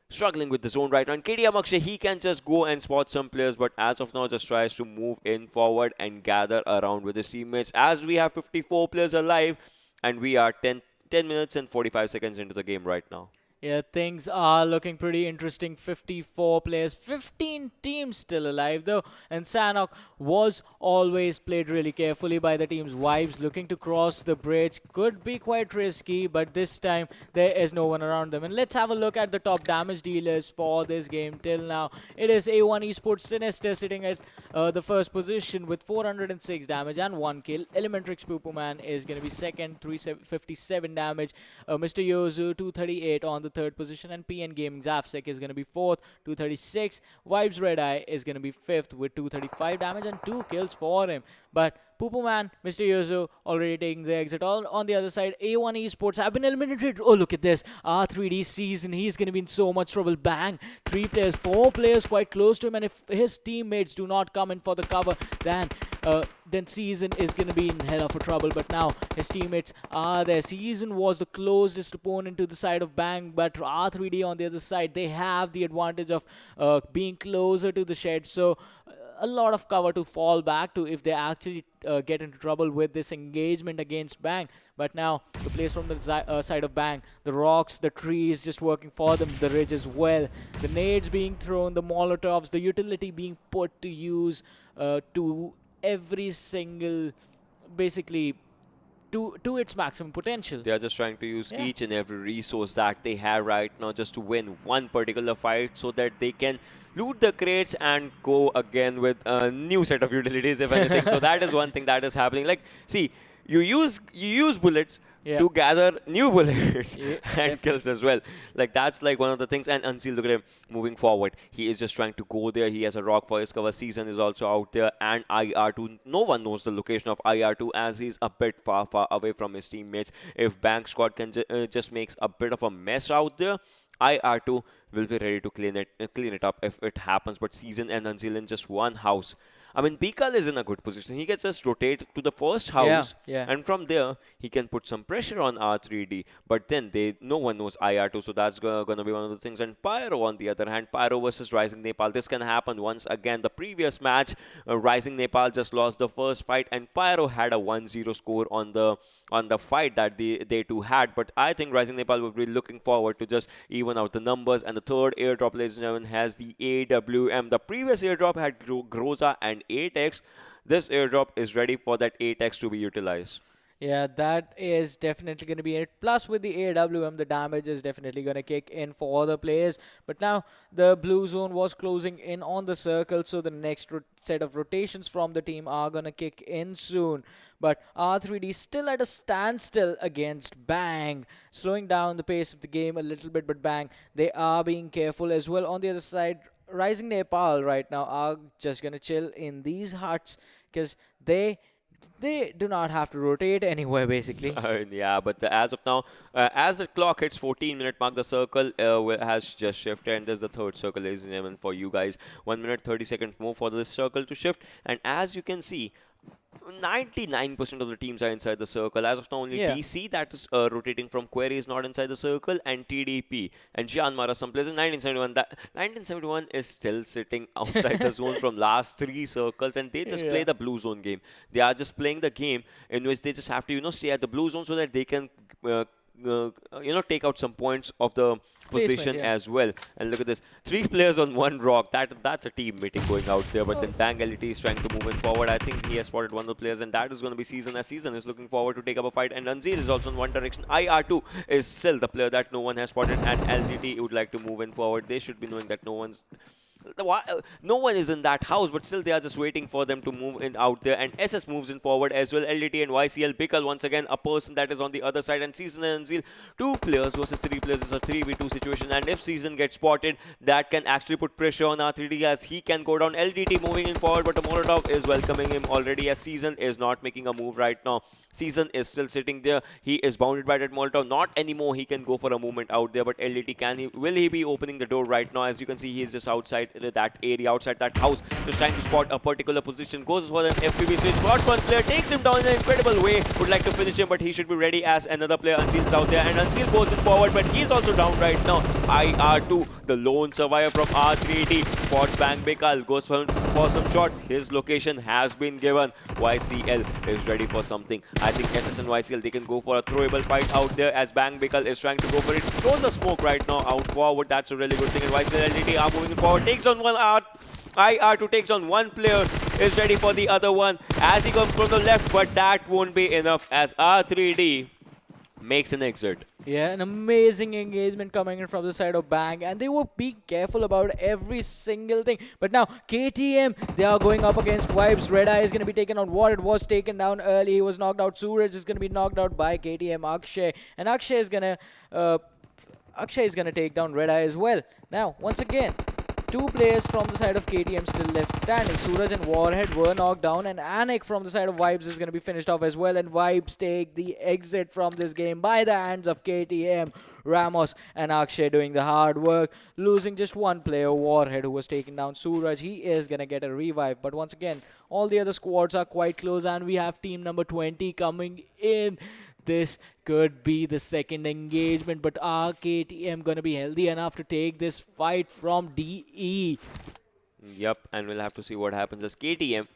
struggling with the zone right now. And KD Amakshay, he can just go and spot some players, but as of now just tries to move in forward and gather around with his teammates, as we have 54 players alive and we are 10 minutes and 45 seconds into the game right now. Yeah, things are looking pretty interesting. 54 players, 15 teams still alive though. And Sanhok was always played really carefully by the team's wives. Looking to cross the bridge could be quite risky, but this time there is no one around them. And let's have a look at the top damage dealers for this game till now. It is A1 Esports Sinister sitting at the first position with 406 damage and 1 kill. Elementrix Man is going to be second, 357 damage. Mr. Yozu, 238 on the third position, and PN Gaming Zafsek is going to be fourth, 236. Vibes Red Eye is going to be fifth with 235 damage and 2 kills for him. But Man, Mr. Yozo already taking the exit. All on the other side, A1 Esports have been eliminated. Oh, look at this. R3D season. He's going to be in so much trouble. Bang. 3 players, 4 players quite close to him. And if his teammates do not come in for the cover, then Season is going to be in hell of a trouble. But now his teammates are there. Season was the closest opponent to the side of Bang. But R3D on the other side, they have the advantage of being closer to the shed. So a lot of cover to fall back to if they actually get into trouble with this engagement against Bang. But now the place from the side of Bang, the rocks, the trees just working for them, the ridge as well, the nades being thrown, the molotovs, the utility being put to use to every single, basically to its maximum potential. They are just trying to use each and every resource that they have right now just to win one particular fight so that they can loot the crates and go again with a new set of utilities, if anything. So that is one thing that is happening. Like, see, you use bullets to gather new bullets and kills as well. Like, that's like one of the things. And Unseal, look at him moving forward. He is just trying to go there. He has a rock for his cover. Season is also out there. And IR2, no one knows the location of IR2 as he's a bit far away from his teammates. If Bank Squad can just makes a bit of a mess out there, IR2 will be ready to clean it up if it happens. But Season and Unseal in just one house. I mean, Bikal is in a good position. He gets just rotate to the first house, and from there he can put some pressure on R3D. But then no one knows IR2, so that's gonna be one of the things. And Pyro, on the other hand, Pyro versus Rising Nepal. This can happen once again. The previous match, Rising Nepal just lost the first fight, and Pyro had a 1-0 score on the fight that they two had. But I think Rising Nepal will be looking forward to just even out the numbers. And the third airdrop, ladies and gentlemen, has the AWM. The previous airdrop had Groza and 8x. This airdrop is ready for that 8x to be utilized. Yeah, that is definitely going to be it. Plus, with the AWM, the damage is definitely going to kick in for the players. But now, the blue zone was closing in on the circle, so the next set of rotations from the team are going to kick in soon. But R3D still at a standstill against Bang, slowing down the pace of the game a little bit. But Bang, they are being careful as well. On the other side, Rising Nepal right now are just going to chill in these huts because they do not have to rotate anywhere, basically. Yeah, but as of now, as the clock hits 14-minute mark, the circle has just shifted, and this is the third circle, ladies and gentlemen, for you guys. 1 minute, 30 seconds more for this circle to shift. And as you can see, 99% of the teams are inside the circle. As of now, only DC that is rotating from Query is not inside the circle, and TDP and Jyanmaara, some players in 1971 is still sitting outside the zone from last 3 circles, and they just play the blue zone game. They are just playing the game in which they just have to, stay at the blue zone so that they can take out some points of the position as well. And look at this, 3 players on 1 rock. That's a team meeting going out there. But then Bang LT is trying to move in forward. I think he has spotted one of the players, and that is going to be Season, as Season is looking forward to take up a fight. And Ranzir is also in one direction. IR2 is still the player that no one has spotted, and LGT would like to move in forward. They should be knowing that no one is in that house, but still they are just waiting for them to move in out there. And SS moves in forward as well. LDT and YCL. Bikal once again a person that is on the other side, and Season and Anzil, 2 players versus 3 players is a 3v2 situation. And if Season gets spotted, that can actually put pressure on R3D as he can go down. LDT moving in forward, but the Molotov is welcoming him already, as Season is not making a move right now. Season is still sitting there. He is bounded by that Molotov. Not anymore. He can go for a movement out there, but LDT will he be opening the door right now? As you can see, he is just outside that area, outside that house, just trying to spot a particular position. Goes for an FPV3, spots one player, takes him down in an incredible way. Would like to finish him, but he should be ready as another player, Anzil, is out there. And Anzil goes in forward, but he's also down right now. IR2, the lone survivor from R3D. Spots Bang Bikal, goes for some shots. His location has been given. YCL is ready for something. I think SS and YCL, they can go for a throwable fight out there as Bang Bikal is trying to go for it. Throws the smoke right now out forward. That's a really good thing. And YCL LTT are moving forward. Takes on one IR2 takes on one player, is ready for the other one as he comes from the left, but that won't be enough as R3D makes an exit. Yeah, an amazing engagement coming in from the side of Bang, and they were being careful about every single thing. But now KTM, they are going up against Vibes. Redeye is going to be taken on what it was taken down early. He was knocked out. Suraj is going to be knocked out by KTM Akshay, and Akshay is going to take down Redeye as well. Now, once again, two players from the side of KTM still left standing. Suraj and Warhead were knocked down, and Anik from the side of Vibes is going to be finished off as well. And Vibes take the exit from this game by the hands of KTM. Ramos and Akshay doing the hard work, losing just one player, Warhead, who was taking down Suraj. He is going to get a revive. But once again, all the other squads are quite close, and we have team number 20 coming in. This could be the second engagement, but are KTM going to be healthy enough to take this fight from DE? Yep, and we'll have to see what happens as KTM.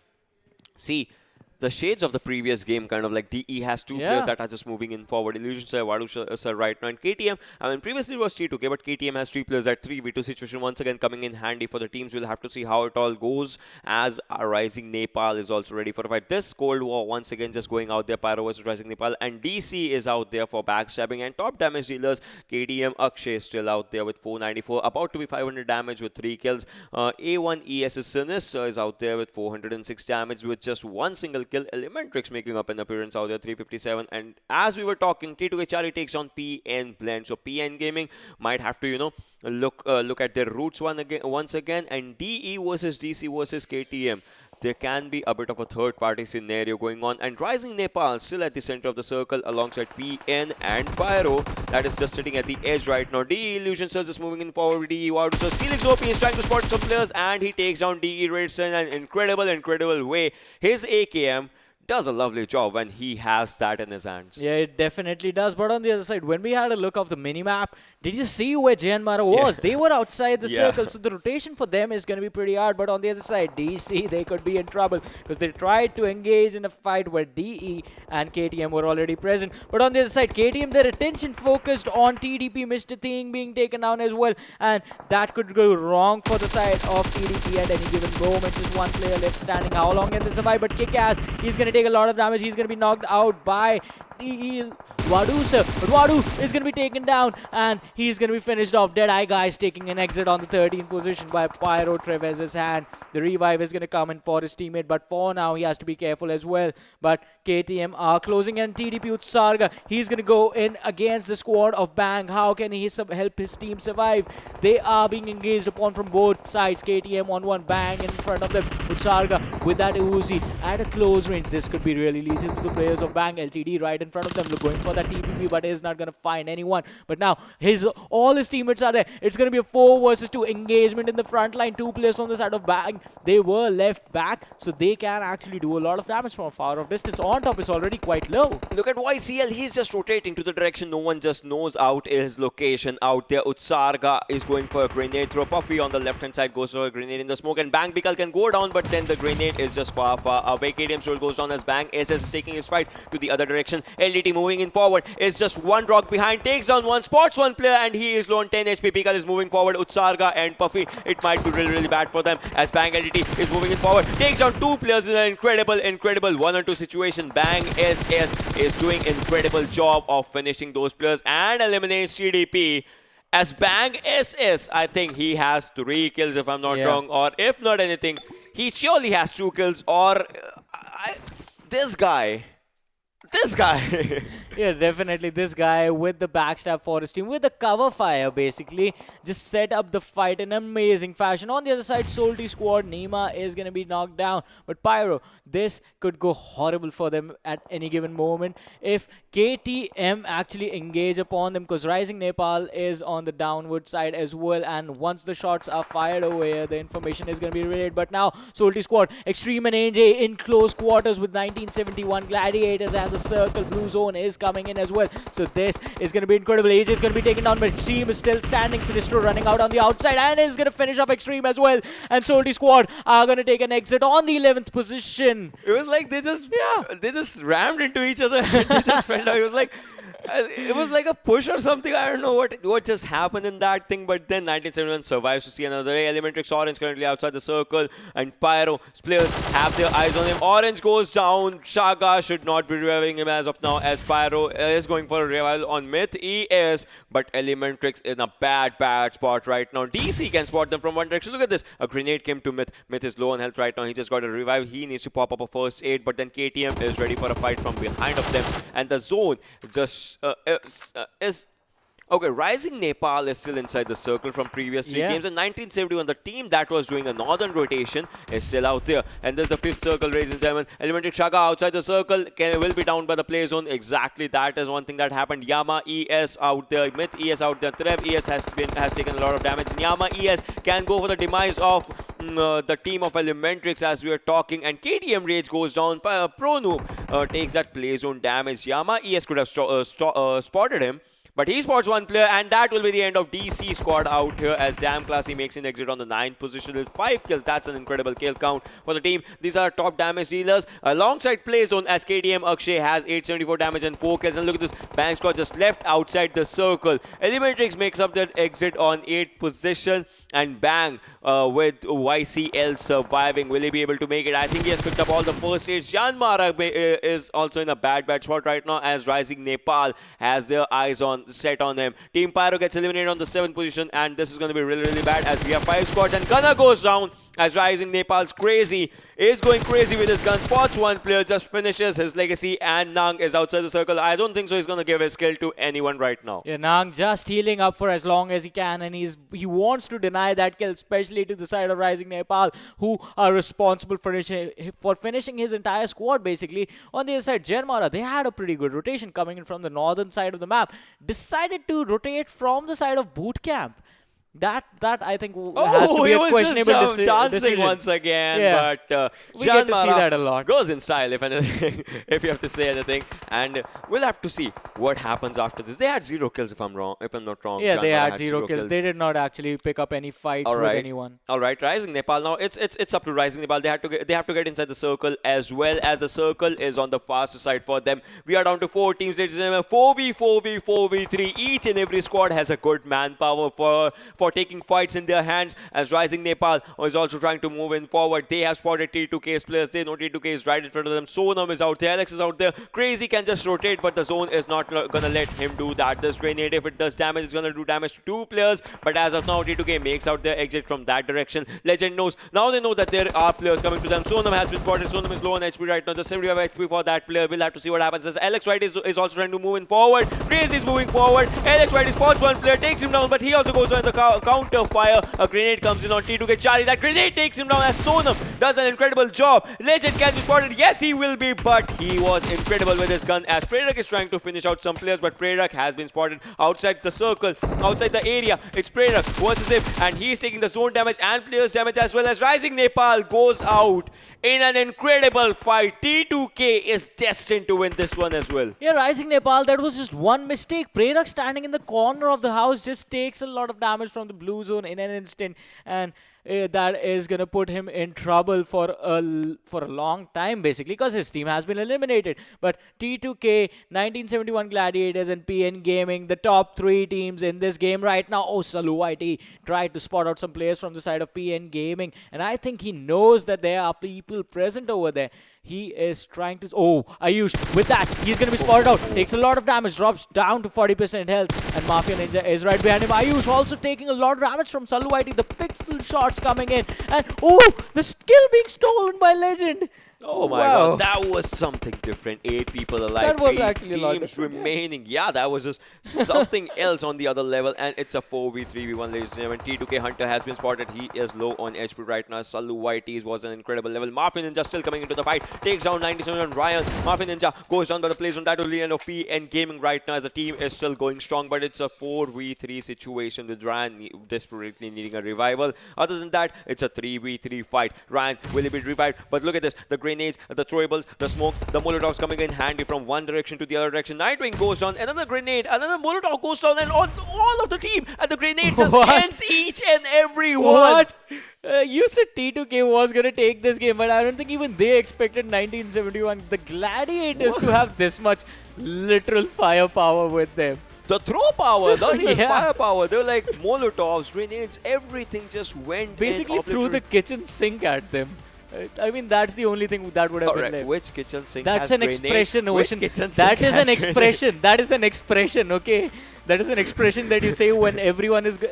See, the shades of the previous game, kind of like DE has two players that are just moving in forward. Illusion sir, Vadu sir right now, and KTM. I mean, previously it was T2K, but KTM has three players at 3v2 situation once again coming in handy for the teams. We'll have to see how it all goes as Rising Nepal is also ready for a fight. This Cold War once again just going out there, Pyro versus Rising Nepal, and DC is out there for backstabbing and top damage dealers. KTM Akshay is still out there with 494, about to be 500 damage with 3 kills. A1ES Sinister is out there with 406 damage with just one single kill. Elementrix making up an appearance out there, 357. And as we were talking, T2K Chari takes on PN Blend. So PN Gaming might have to, look at their roots once again. And DE versus DC versus KTM. There can be a bit of a third-party scenario going on. And Rising Nepal still at the center of the circle alongside PN and Pyro. That is just sitting at the edge right now. DE Illusion Surge is moving in forward with DE Wow. So Felix OP is trying to spot some players, and he takes down DE Raids in an incredible way. His AKM does a lovely job when he has that in his hands. Yeah, it definitely does. But on the other side, when we had a look of the minimap, did you see where Jyanmaara was? They were outside the circle, so the rotation for them is going to be pretty hard. But on the other side, DC, they could be in trouble because they tried to engage in a fight where DE and KTM were already present. But on the other side, KTM, their attention focused on TDP, Mr. Thing being taken down as well. And that could go wrong for the side of TDP at any given moment. Just one player left standing. How long can they survive? But Kick-Ass, he's going to take a lot of damage. He's going to be knocked out by Vadu sir. But Vadu is going to be taken down, and he's going to be finished off. Deadeye Guy is taking an exit on the 13th position by Pyro Trevez's hand. The revive is going to come in for his teammate, but for now he has to be careful as well. But KTM are closing, and TDP Utsarga, he's going to go in against the squad of Bang. How can he help his team survive? They are being engaged upon from both sides. KTM on one, Bang in front of them. Utsarga with that Uzi at a close range. This could be really lethal to the players of Bang. LTD right in front of them, going for that TPP, but is not going to find anyone. But now all his teammates are there. It's going to be a 4 versus 2 engagement in the front line. 2 players from the side of Bang. They were left back, so they can actually do a lot of damage from far off distance. On top is already quite low. Look at YCL. He's just rotating to the direction no one just knows out his location out there. Utsarga is going for a grenade throw. Puffy on the left hand side goes for a grenade in the smoke, and Bang Bikal can go down, but then the grenade is just far away. KTM still goes down as Bang SS is taking his fight to the other direction. LDT moving in forward is just one rock behind, takes down one, spots one player, and he is low on 10 HP. Bikal is moving forward. Utsarga and Puffy, it might be really bad for them as Bang LDT is moving in forward, takes down 2 players in an incredible 1-on-2 situation. Bang SS is doing incredible job of finishing those players and eliminates TDP. As Bang SS, I think he has 3 kills if I'm not wrong, or if not anything, he surely has 2 kills, or this guy. Yeah, definitely this guy with the backstab for his team, with the cover fire basically, just set up the fight in amazing fashion. On the other side, Salty squad, Nima is going to be knocked down. But Pyro, this could go horrible for them at any given moment if KTM actually engage upon them, because Rising Nepal is on the downward side as well, and once the shots are fired over here, the information is going to be relayed. But now, Salty squad, Xtreme and AJ in close quarters with 1971 Gladiators, and the circle blue zone is coming in as well. So this is going to be incredible. AJ is going to be taken down, but Xtreme is still standing. Sinistro running out on the outside and is going to finish up Xtreme as well. And Solty squad are going to take an exit on the 11th position. It was like they just rammed into each other and they just fell down. It was like a push or something. I don't know what just happened in that thing. But then 1971 survives to see another day. Elementrix Orange currently outside the circle. And Pyro players have their eyes on him. Orange goes down. Shaga should not be reviving him as of now, as Pyro is going for a revival on Myth. He is. But Elementrix in a bad spot right now. DC can spot them from one direction. Look at this. A grenade came to Myth. Myth is low on health right now. He just got a revive. He needs to pop up a first aid. But then KTM is ready for a fight from behind of them. And the zone just is okay. Rising Nepal is still inside the circle from previous three games. In 1971, the team that was doing a northern rotation is still out there. And there's the fifth circle, ladies and gentlemen. Elementrix Shaga outside the circle will be down by the play zone. Exactly, that is one thing that happened. Yama ES out there, Myth ES out there. Trev ES has taken a lot of damage. And Yama ES can go for the demise of the team of Elementrix as we are talking. And KTM Rage goes down. Pro Noob takes that play zone damage. Yama ES could have spotted him, but he spots one player, and that will be the end of DC squad out here as Damn Classy makes an exit on the 9th position with 5 kills. That's an incredible kill count for the team. These are top damage dealers alongside play zone as KDM Akshay has 874 damage and 4 kills. And look at this, Bang squad just left outside the circle. Elementrix makes up their exit on 8th position, and Bang with YCL surviving. Will he be able to make it? I think he has picked up all the first aids. Jyanmaara is also in a bad spot right now as Rising Nepal has their eyes set on him. Team Pyro gets eliminated on the 7th position, and this is going to be really bad as we have 5 squads, and Gunner goes down as Rising Nepal's is going crazy with his gun. Spots one player, just finishes his legacy, and Nang is outside the circle. I don't think so he's going to give his kill to anyone right now. Yeah, Nang just healing up for as long as he can, and he wants to deny that kill, especially to the side of Rising Nepal, who are responsible for finishing his entire squad basically. On the other side, Jyanmaara, they had a pretty good rotation coming in from the northern side of the map. Decided to rotate from the side of boot camp. That I think has to be a questionable decision. Once again, but we get to see that a lot. Goes in style, if anything, if you have to say anything, and we'll have to see what happens after this. They had 0 kills, if I'm not wrong. Yeah, they had 0 kills. They did not actually pick up any fights with anyone. All right, Rising Nepal. Now it's up to Rising Nepal. They have to get inside the circle, as well as the circle is on the faster side for them. We are down to 4 teams, ladies and gentlemen. 4v4v 4v3. Each and every squad has a good manpower for taking fights in their hands, as Rising Nepal is also trying to move in forward. They have spotted T2K's players. They know T2K is right in front of them. Sonam is out there. Alex is out there. Crazy can just rotate, but the zone is not gonna let him do that. This grenade, if it does damage, it's gonna do damage to 2 players. But as of now, T2K makes out their exit from that direction. Legend knows. Now they know that there are players coming to them. Sonam has been spotted. Sonam is low on HP right now. Just 75 HP for that player. We'll have to see what happens. As Alex White is also trying to move in forward. Crazy is moving forward. Alex White spots one player, takes him down, but he also goes on the counter fire. A grenade comes in on T2K Charlie. That grenade takes him down as Sonam does an incredible job. Legend can be spotted. Yes, he will be, but he was incredible with his gun as Prerak is trying to finish out some players, but Prerak has been spotted outside the circle, outside the area. It's Prerak versus him, and he's taking the zone damage and players damage, as well as Rising Nepal goes out in an incredible fight. T2K is destined to win this one as well. Yeah, Rising Nepal, that was just one mistake. Prerak standing in the corner of the house just takes a lot of damage from the blue zone in an instant, and that is going to put him in trouble for a long time basically, because his team has been eliminated. But T2K, 1971 Gladiators, and PN Gaming, the top 3 teams in this game right now. Oh, Salu YT tried to spot out some players from the side of PN Gaming, and I think he knows that there are people present over there. He is trying to... Oh, Ayush, with that, he's going to be spotted out. Takes a lot of damage, drops down to 40% health, and Mafia Ninja is right behind him. Ayush also taking a lot of damage from Salu YT. The pixel shots coming in, and oh, the skill being stolen by Legend. Oh my god, that was something different. 8 people alive. That was actually a lot teams remaining. Yeah, that was just something else on the other level. And it's a 4v3v1, ladies and gentlemen. T2K Hunter has been spotted. He is low on HP right now. Salu YT was an incredible level. Mafia Ninja still coming into the fight. Takes down 97 on Ryan. Mafia Ninja goes down by the place on that will the end of PN Gaming right now, as the team is still going strong. But it's a 4v3 situation with Ryan desperately needing a revival. Other than that, it's a 3v3 fight. Ryan will be revived. But look at this. The grenades, the throwables, the smoke, the molotovs coming in handy from one direction to the other direction. Nightwing goes down, another grenade, another molotov goes down, and all of the team, and the grenade just ends each and every one. What? You said T2K was going to take this game, but I don't think even they expected 1971, the Gladiators, to have this much literal firepower with them. The throw power, not even Yeah. firepower. They were like molotovs, grenades, everything just went Basically in, threw the kitchen sink at them. I mean, that's the only thing that would have been Alright, left. which kitchen sink That's has an grenade? expression, Which Ocean. kitchen That sink is has an expression. That is an expression, okay? That is an expression that you say when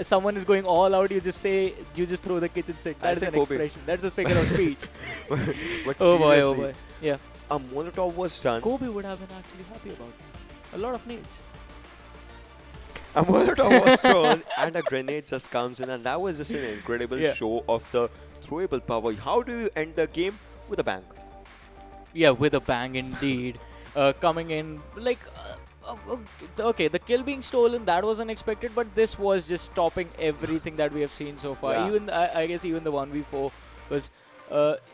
someone is going all out. You just throw the kitchen sink. I That is say an Kobe. expression. That's a figure of speech. grenade? But Oh boy, oh seriously, boy. Yeah. a molotov was done. Kobe would have been actually happy about that. A lot of needs. A molotov was thrown and a grenade just comes in, and that was just an incredible Yeah. show of the throwable power. How do you end the game? With a bang. Yeah, with a bang indeed. Coming in like okay, the kill being stolen, that was unexpected, but this was just topping everything that we have seen so far. Yeah. Even I guess even the 1v4 was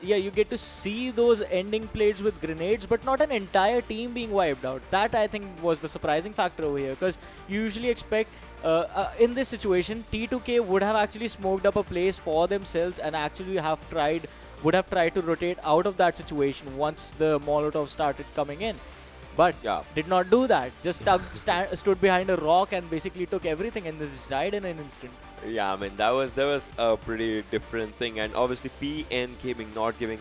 yeah, you get to see those ending plays with grenades, but not an entire team being wiped out. That I think was the surprising factor over here, because you usually expect in this situation T2K would have actually smoked up a place for themselves and actually would have tried to rotate out of that situation once the Molotov started coming in. But Yeah. did not do that. Just stood behind a rock and basically took everything and just died in an instant. Yeah, I mean that was a pretty different thing, and obviously PN Gaming not giving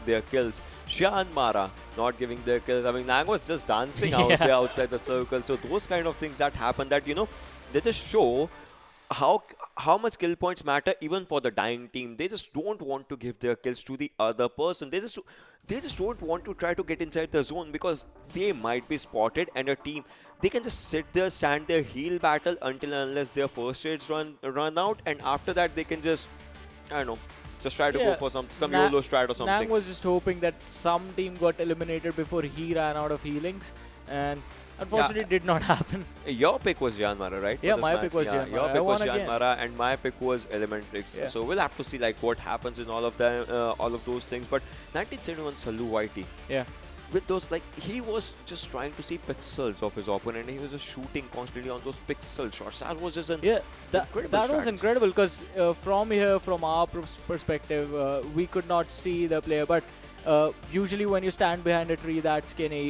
their kills, Jyanmaara not giving their kills. I mean, Nang was just dancing out Yeah. there outside the circle. So those kind of things that happen, that they just show how much kill points matter even for the dying team. They just don't want to give their kills to the other person. They just don't want to try to get inside the zone, because they might be spotted, and a team, they can just sit there, stand their heal battle until and unless their first aids run out, and after that they can just, I don't know, just try to go for some YOLO strat or something. Nang was just hoping that some team got eliminated before he ran out of healings, and unfortunately did not happen. Your pick was Jyanmaara, right? for Yeah, this my match? pick was Yeah, Jyanmaara. Your I pick won was again. Jyanmaara, and my pick was Elementrix. Yeah. So we'll have to see like what happens in all of them, all of those things. But 1971 Salu YT, Yeah. with those, like, he was just trying to see pixels of his opponent, and he was just shooting constantly on those pixel shots. That was just an Yeah, incredible that was strategy. incredible, because from here, from our perspective, we could not see the player. But usually when you stand behind a tree that skinny,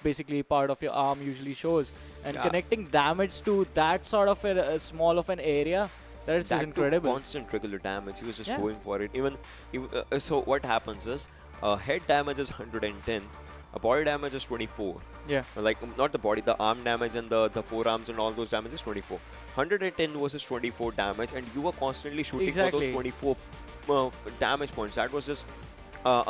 basically part of your arm usually shows. And Yeah. connecting damage to that sort of a small of an area, that is just That took incredible. constant regular damage. He was just Yeah. going for it. So what happens is, head damage is 110, a body damage is 24. Yeah. Like, not the body, the arm damage and the forearms and all those damages 24. 110 versus 24 damage, and you were constantly shooting for Exactly. those 24 damage points. That was just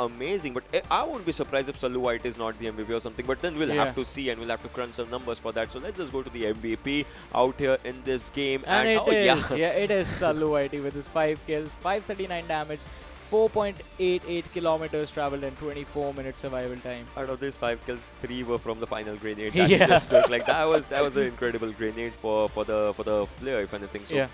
amazing. But I won't be surprised if Salu White is not the MVP or something. But then we'll Yeah. have to see, and we'll have to crunch some numbers for that. So let's just go to the MVP out here in this game. And it oh, is, yeah. it is Salu IT with his 5 kills, 539 damage, 4.88 kilometers traveled, and 24 minutes survival time. Out of these 5 kills, 3 were from the final grenade that he Yeah. just took. Like, that was an incredible grenade for the player, if anything. So Yeah.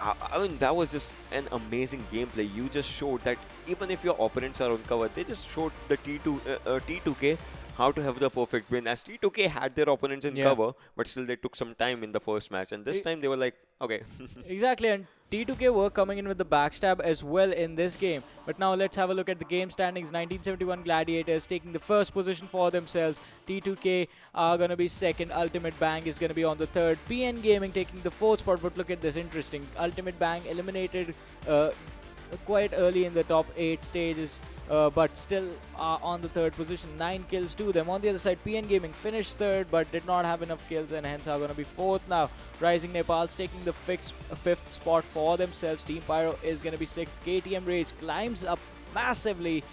I mean, that was just an amazing gameplay. You just showed that even if your opponents are on cover, they just showed the T2K how to have the perfect win. As T2K had their opponents in Yeah. cover, but still they took some time in the first match. And this time they were like, okay. Exactly, and T2K were coming in with the backstab as well in this game. But now let's have a look at the game standings. 1971 Gladiators taking the first position for themselves. T2K are going to be second. Ultimate Bang is going to be on the third. PN Gaming taking the fourth spot. But look at this, interesting. Ultimate Bang eliminated quite early in the top 8 stages, but still on the third position. 9 kills to them. On the other side, PN Gaming finished third but did not have enough kills and hence are going to be fourth now. Rising Nepal's taking the fifth spot for themselves. Team Pyro is going to be sixth. KTM Rage climbs up massively,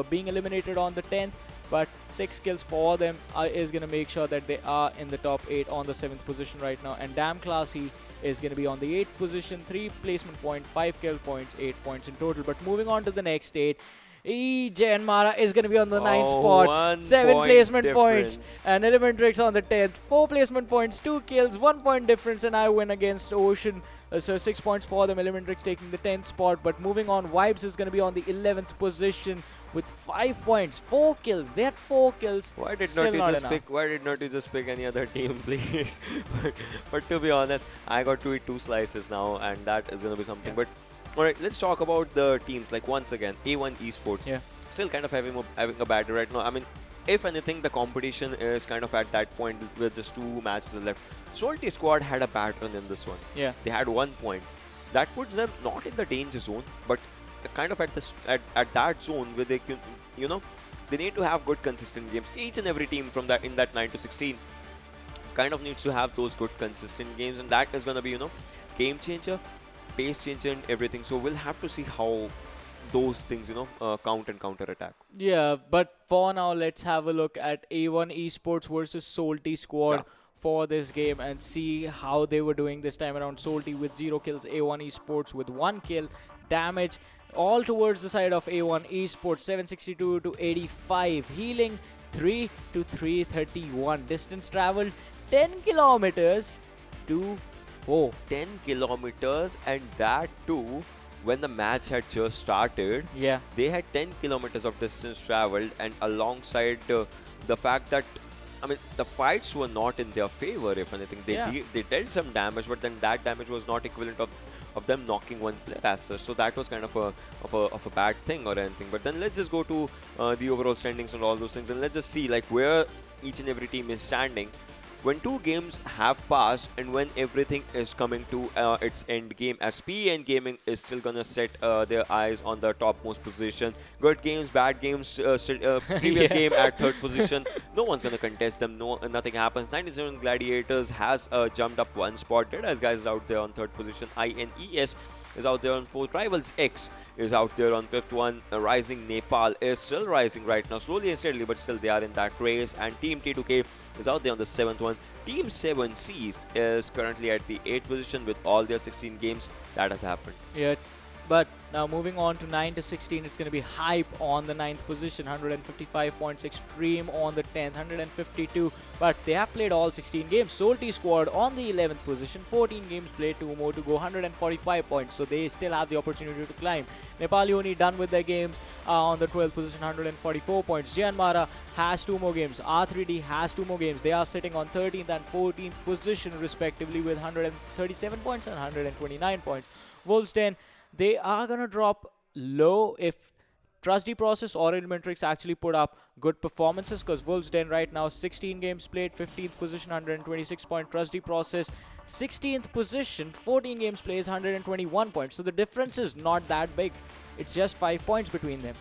being eliminated on the 10th. But 6 kills for them is going to make sure that they are in the top 8 on the 7th position right now. And Damn Classy is going to be on the 8th position, 3 placement point, 5 kill points, 8 points in total. But moving on to the next 8, Jyanmaara is going to be on the 9th spot, 7 placement points, and Elementrix on the 10th, 4 placement points, 2 kills, 1 point difference, and I win against Ocean So 6 points for them. Elementrix taking the 10th spot. But moving on, Vibes is going to be on the 11th position with 5 points, 4 kills. They had 4 kills. Why did Still not you not just enough. pick? Why did not you just pick any other team, please? but to be honest, I got to eat 2 slices now, and that is gonna be something. Yeah. But all right, let's talk about the teams. Like once again, A1 Esports. Yeah. Still kind of having a bad right now. I mean, if anything, the competition is kind of at that point with just 2 matches left. Salty squad had a bad run in this one. Yeah. They had 1 point. That puts them not in the danger zone, but kind of at this at that zone where they can, they need to have good consistent games. Each and every team from that in that 9 to 16 kind of needs to have those good consistent games, and that is going to be game changer, pace changer, and everything. So we'll have to see how those things count and counter attack. Yeah, but for now, let's have a look at A1 Esports versus Salty Squad. Yeah. For this game and see how they were doing this time around. Salty with 0 kills, A1 Esports with 1 kill. Damage all towards the side of A1 Esports, 762 to 85. Healing 3 to 331. Distance traveled 10 kilometers to 4. 10 kilometers, and that too when the match had just started. Yeah. They had 10 kilometers of distance traveled, and alongside the fact that the fights were not in their favor. If anything, they dealt some damage, but then that damage was not equivalent of them knocking one player as such. So that was kind of a bad thing or anything. But then let's just go to the overall standings and all those things, and let's just see like where each and every team is standing. When 2 games have passed and when everything is coming to its end game, as PN Gaming is still gonna set their eyes on the topmost position. Good games, bad games, previous game at 3rd position. No one's gonna contest them. Nothing happens. 97 Gladiators has jumped up 1 spot. Deadeyes Guy is out there on 3rd position. INES is out there on 4th. Rivals X is out there on 5th one. Rising Nepal is still rising right now, slowly and steadily, but still they are in that race. And Team T2K is out there on the 7th one. Team 7Cs is currently at the 8th position with all their 16 games that has happened. Yeah. But now moving on to 9 to 16, it's going to be Hype on the 9th position, 155 points, Xtreme on the 10th, 152. But they have played all 16 games. Salty Squad on the 11th position, 14 games played, 2 more to go, 145 points. So they still have the opportunity to climb. Nepali Ho Ni done with their games on the 12th position, 144 points. Jyanmaara has 2 more games. R3D has 2 more games. They are sitting on 13th and 14th position respectively with 137 points and 129 points. Wolves Den, they are going to drop low if Trusty Process or Elementrix actually put up good performances, because Wolves Den right now 16 games played, 15th position, 126 point. Trusty Process 16th position, 14 games plays, 121 points. So the difference is not that big. It's just 5 points between them.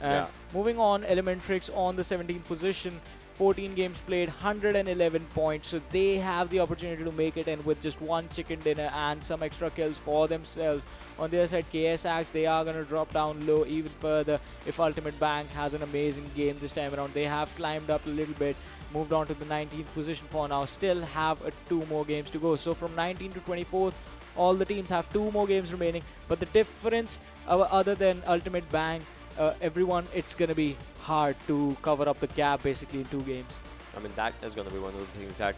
Yeah. Moving on, Elementrix on the 17th position, 14 games played, 111 points. So they have the opportunity to make it in with just 1 chicken dinner and some extra kills for themselves. On the other side, KSX, they are going to drop down low even further if Ultimate Bank has an amazing game this time around. They have climbed up a little bit, moved on to the 19th position for now. Still have 2 more games to go. So from 19 to 24th, all the teams have 2 more games remaining. But the difference, other than Ultimate Bank, everyone, it's going to be hard to cover up the gap basically in 2 games. That is going to be one of the things that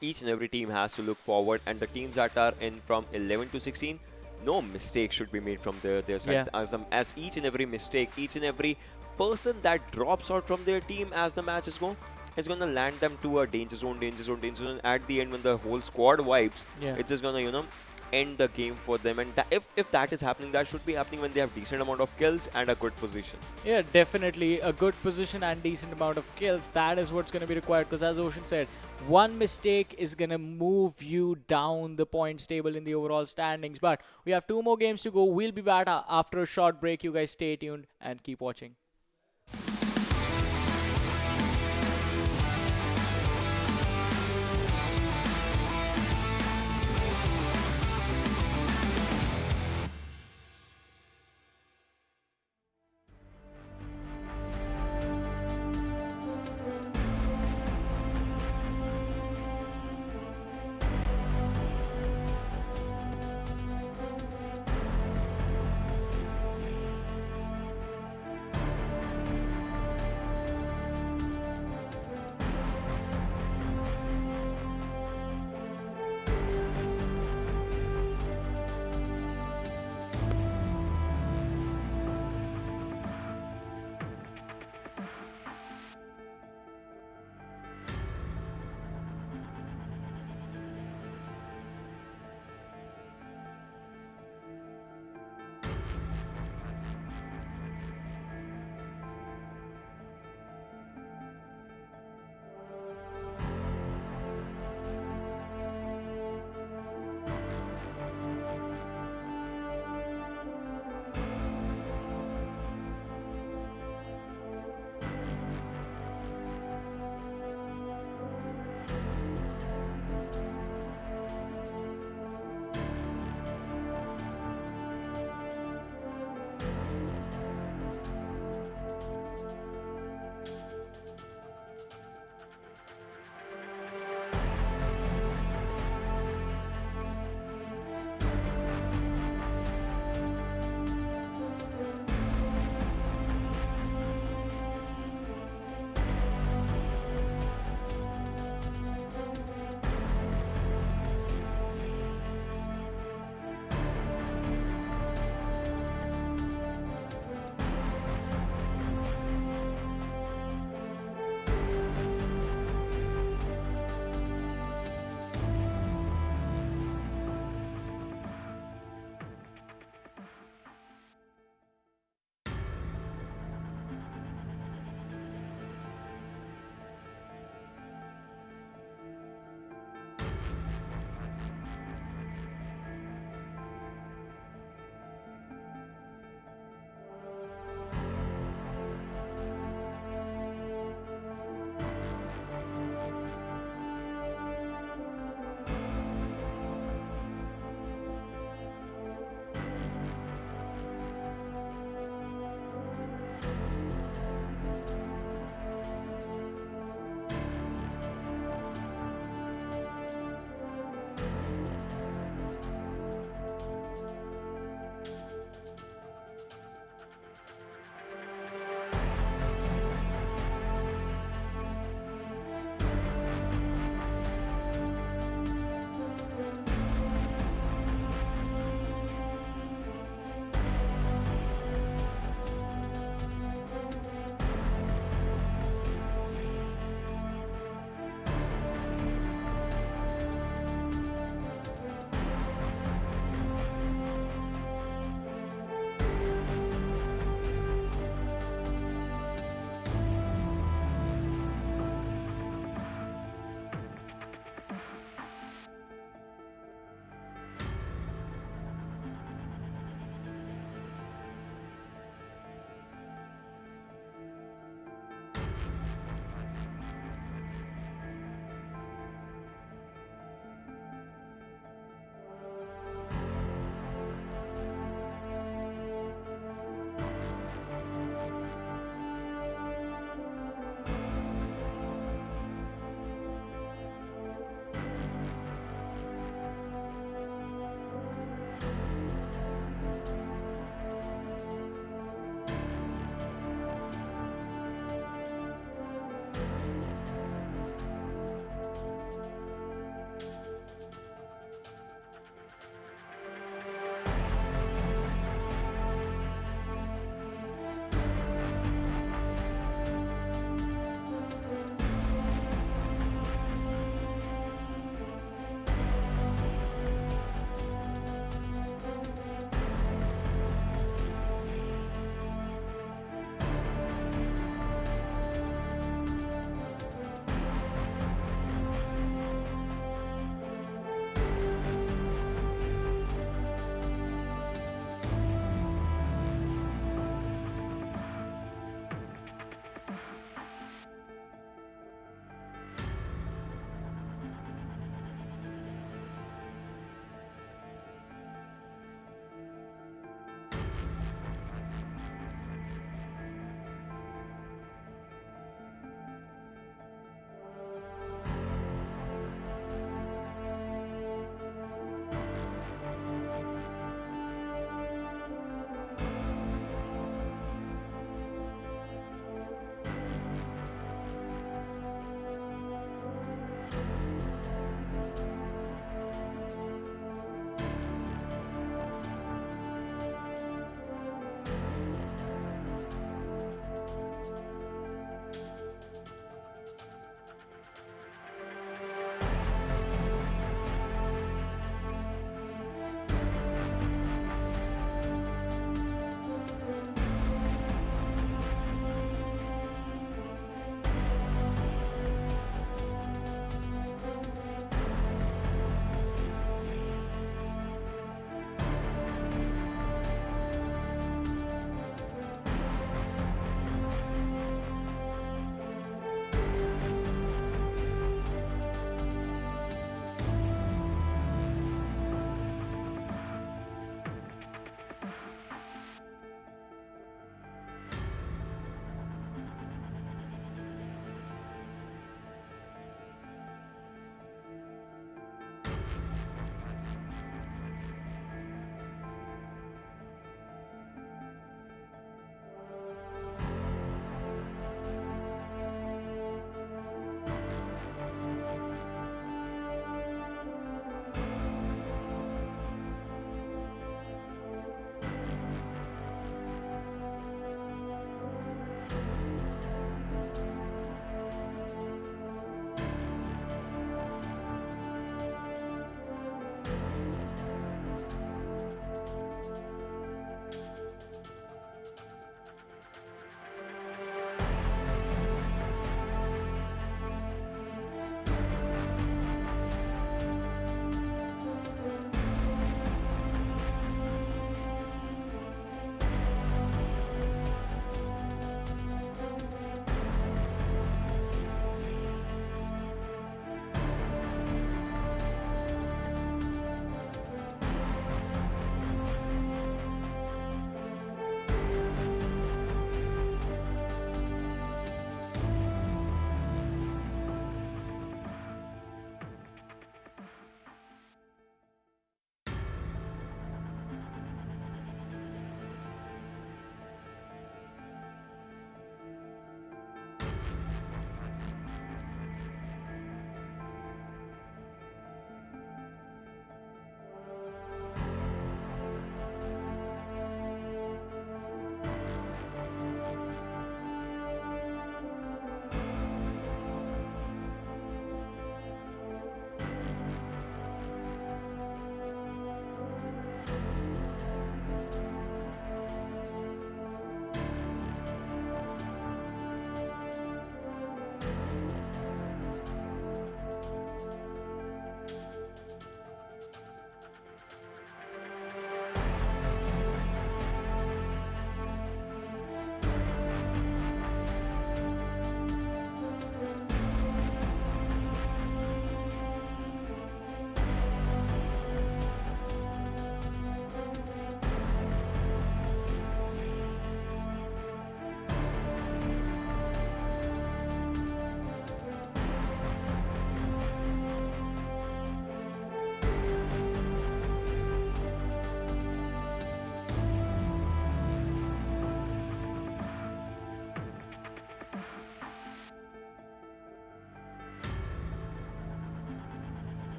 each and every team has to look forward, and the teams that are in from 11 to 16, no mistake should be made from their side. Yeah. As each and every mistake, each and every person that drops out from their team as the matches go is going to land them to a danger zone. At the end, when the whole squad wipes, it's just going to end the game for them. And if that is happening, that should be happening when they have decent amount of kills and a good position. Yeah, definitely a good position and decent amount of kills. That is what's going to be required, because as Ocean said, one mistake is going to move you down the points table in the overall standings. But we have 2 more games to go. We'll be back after a short break. You guys stay tuned and keep watching.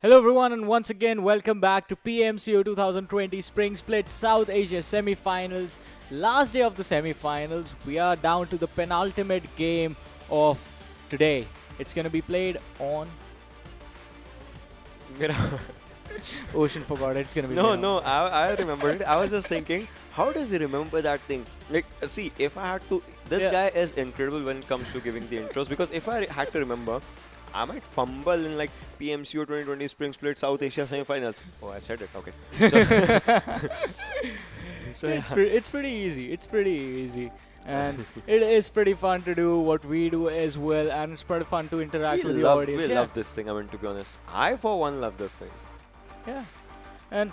Hello everyone and once again welcome back to PMCO 2020 Spring Split South Asia Semi-Finals. Last day of the semi-finals. We are down to the penultimate game of today. It's going to be played on... Ocean forgot it. It's going to be... No, I remembered it. I was just thinking, how does he remember that thing? Like, see, if I had to... This guy is incredible when it comes to giving the intros, because if I had to remember, I might fumble in like PMCO 2020 Spring Split South Asia Semi-Finals. Oh, I said it. Okay. So it's pretty easy. It's pretty easy. And it is pretty fun to do what we do as well, and it's pretty fun to interact with the audience. We love this thing, I mean, to be honest. I, for one, love this thing. Yeah. And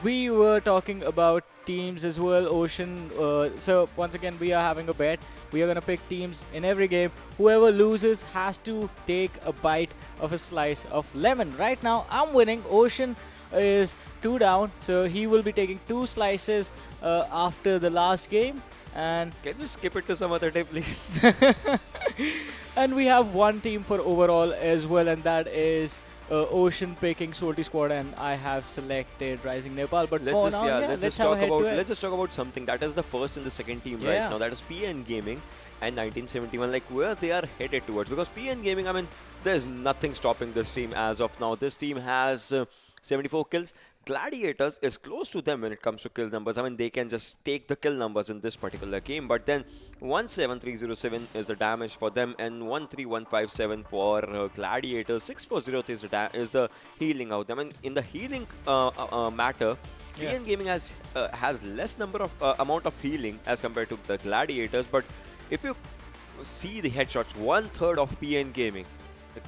we were talking about teams as well, Ocean. So once again, we are having a bet. We are going to pick teams in every game. Whoever loses has to take a bite of a slice of lemon. Right now, I'm winning. Ocean is 2 down, so he will be taking 2 slices after the last game. And can you skip it to some other day, please? and we have one team for overall as well, and that is Ocean picking Salty Squad, and I have selected Rising Nepal. But let's let's just talk about something that is the first and the second team right now. That is PN Gaming and 1971, like where they are headed towards. Because PN Gaming, I mean, there's nothing stopping this team as of now. This team has 74 kills. Gladiators is close to them when it comes to kill numbers. I mean, they can just take the kill numbers in this particular game. But then 17307 is the damage for them, and 13157 for Gladiators. 6403 is the healing out. I mean, in the healing matter, PN Gaming has less number of amount of healing as compared to the Gladiators. But if you see the headshots, 1/3 of PN Gaming.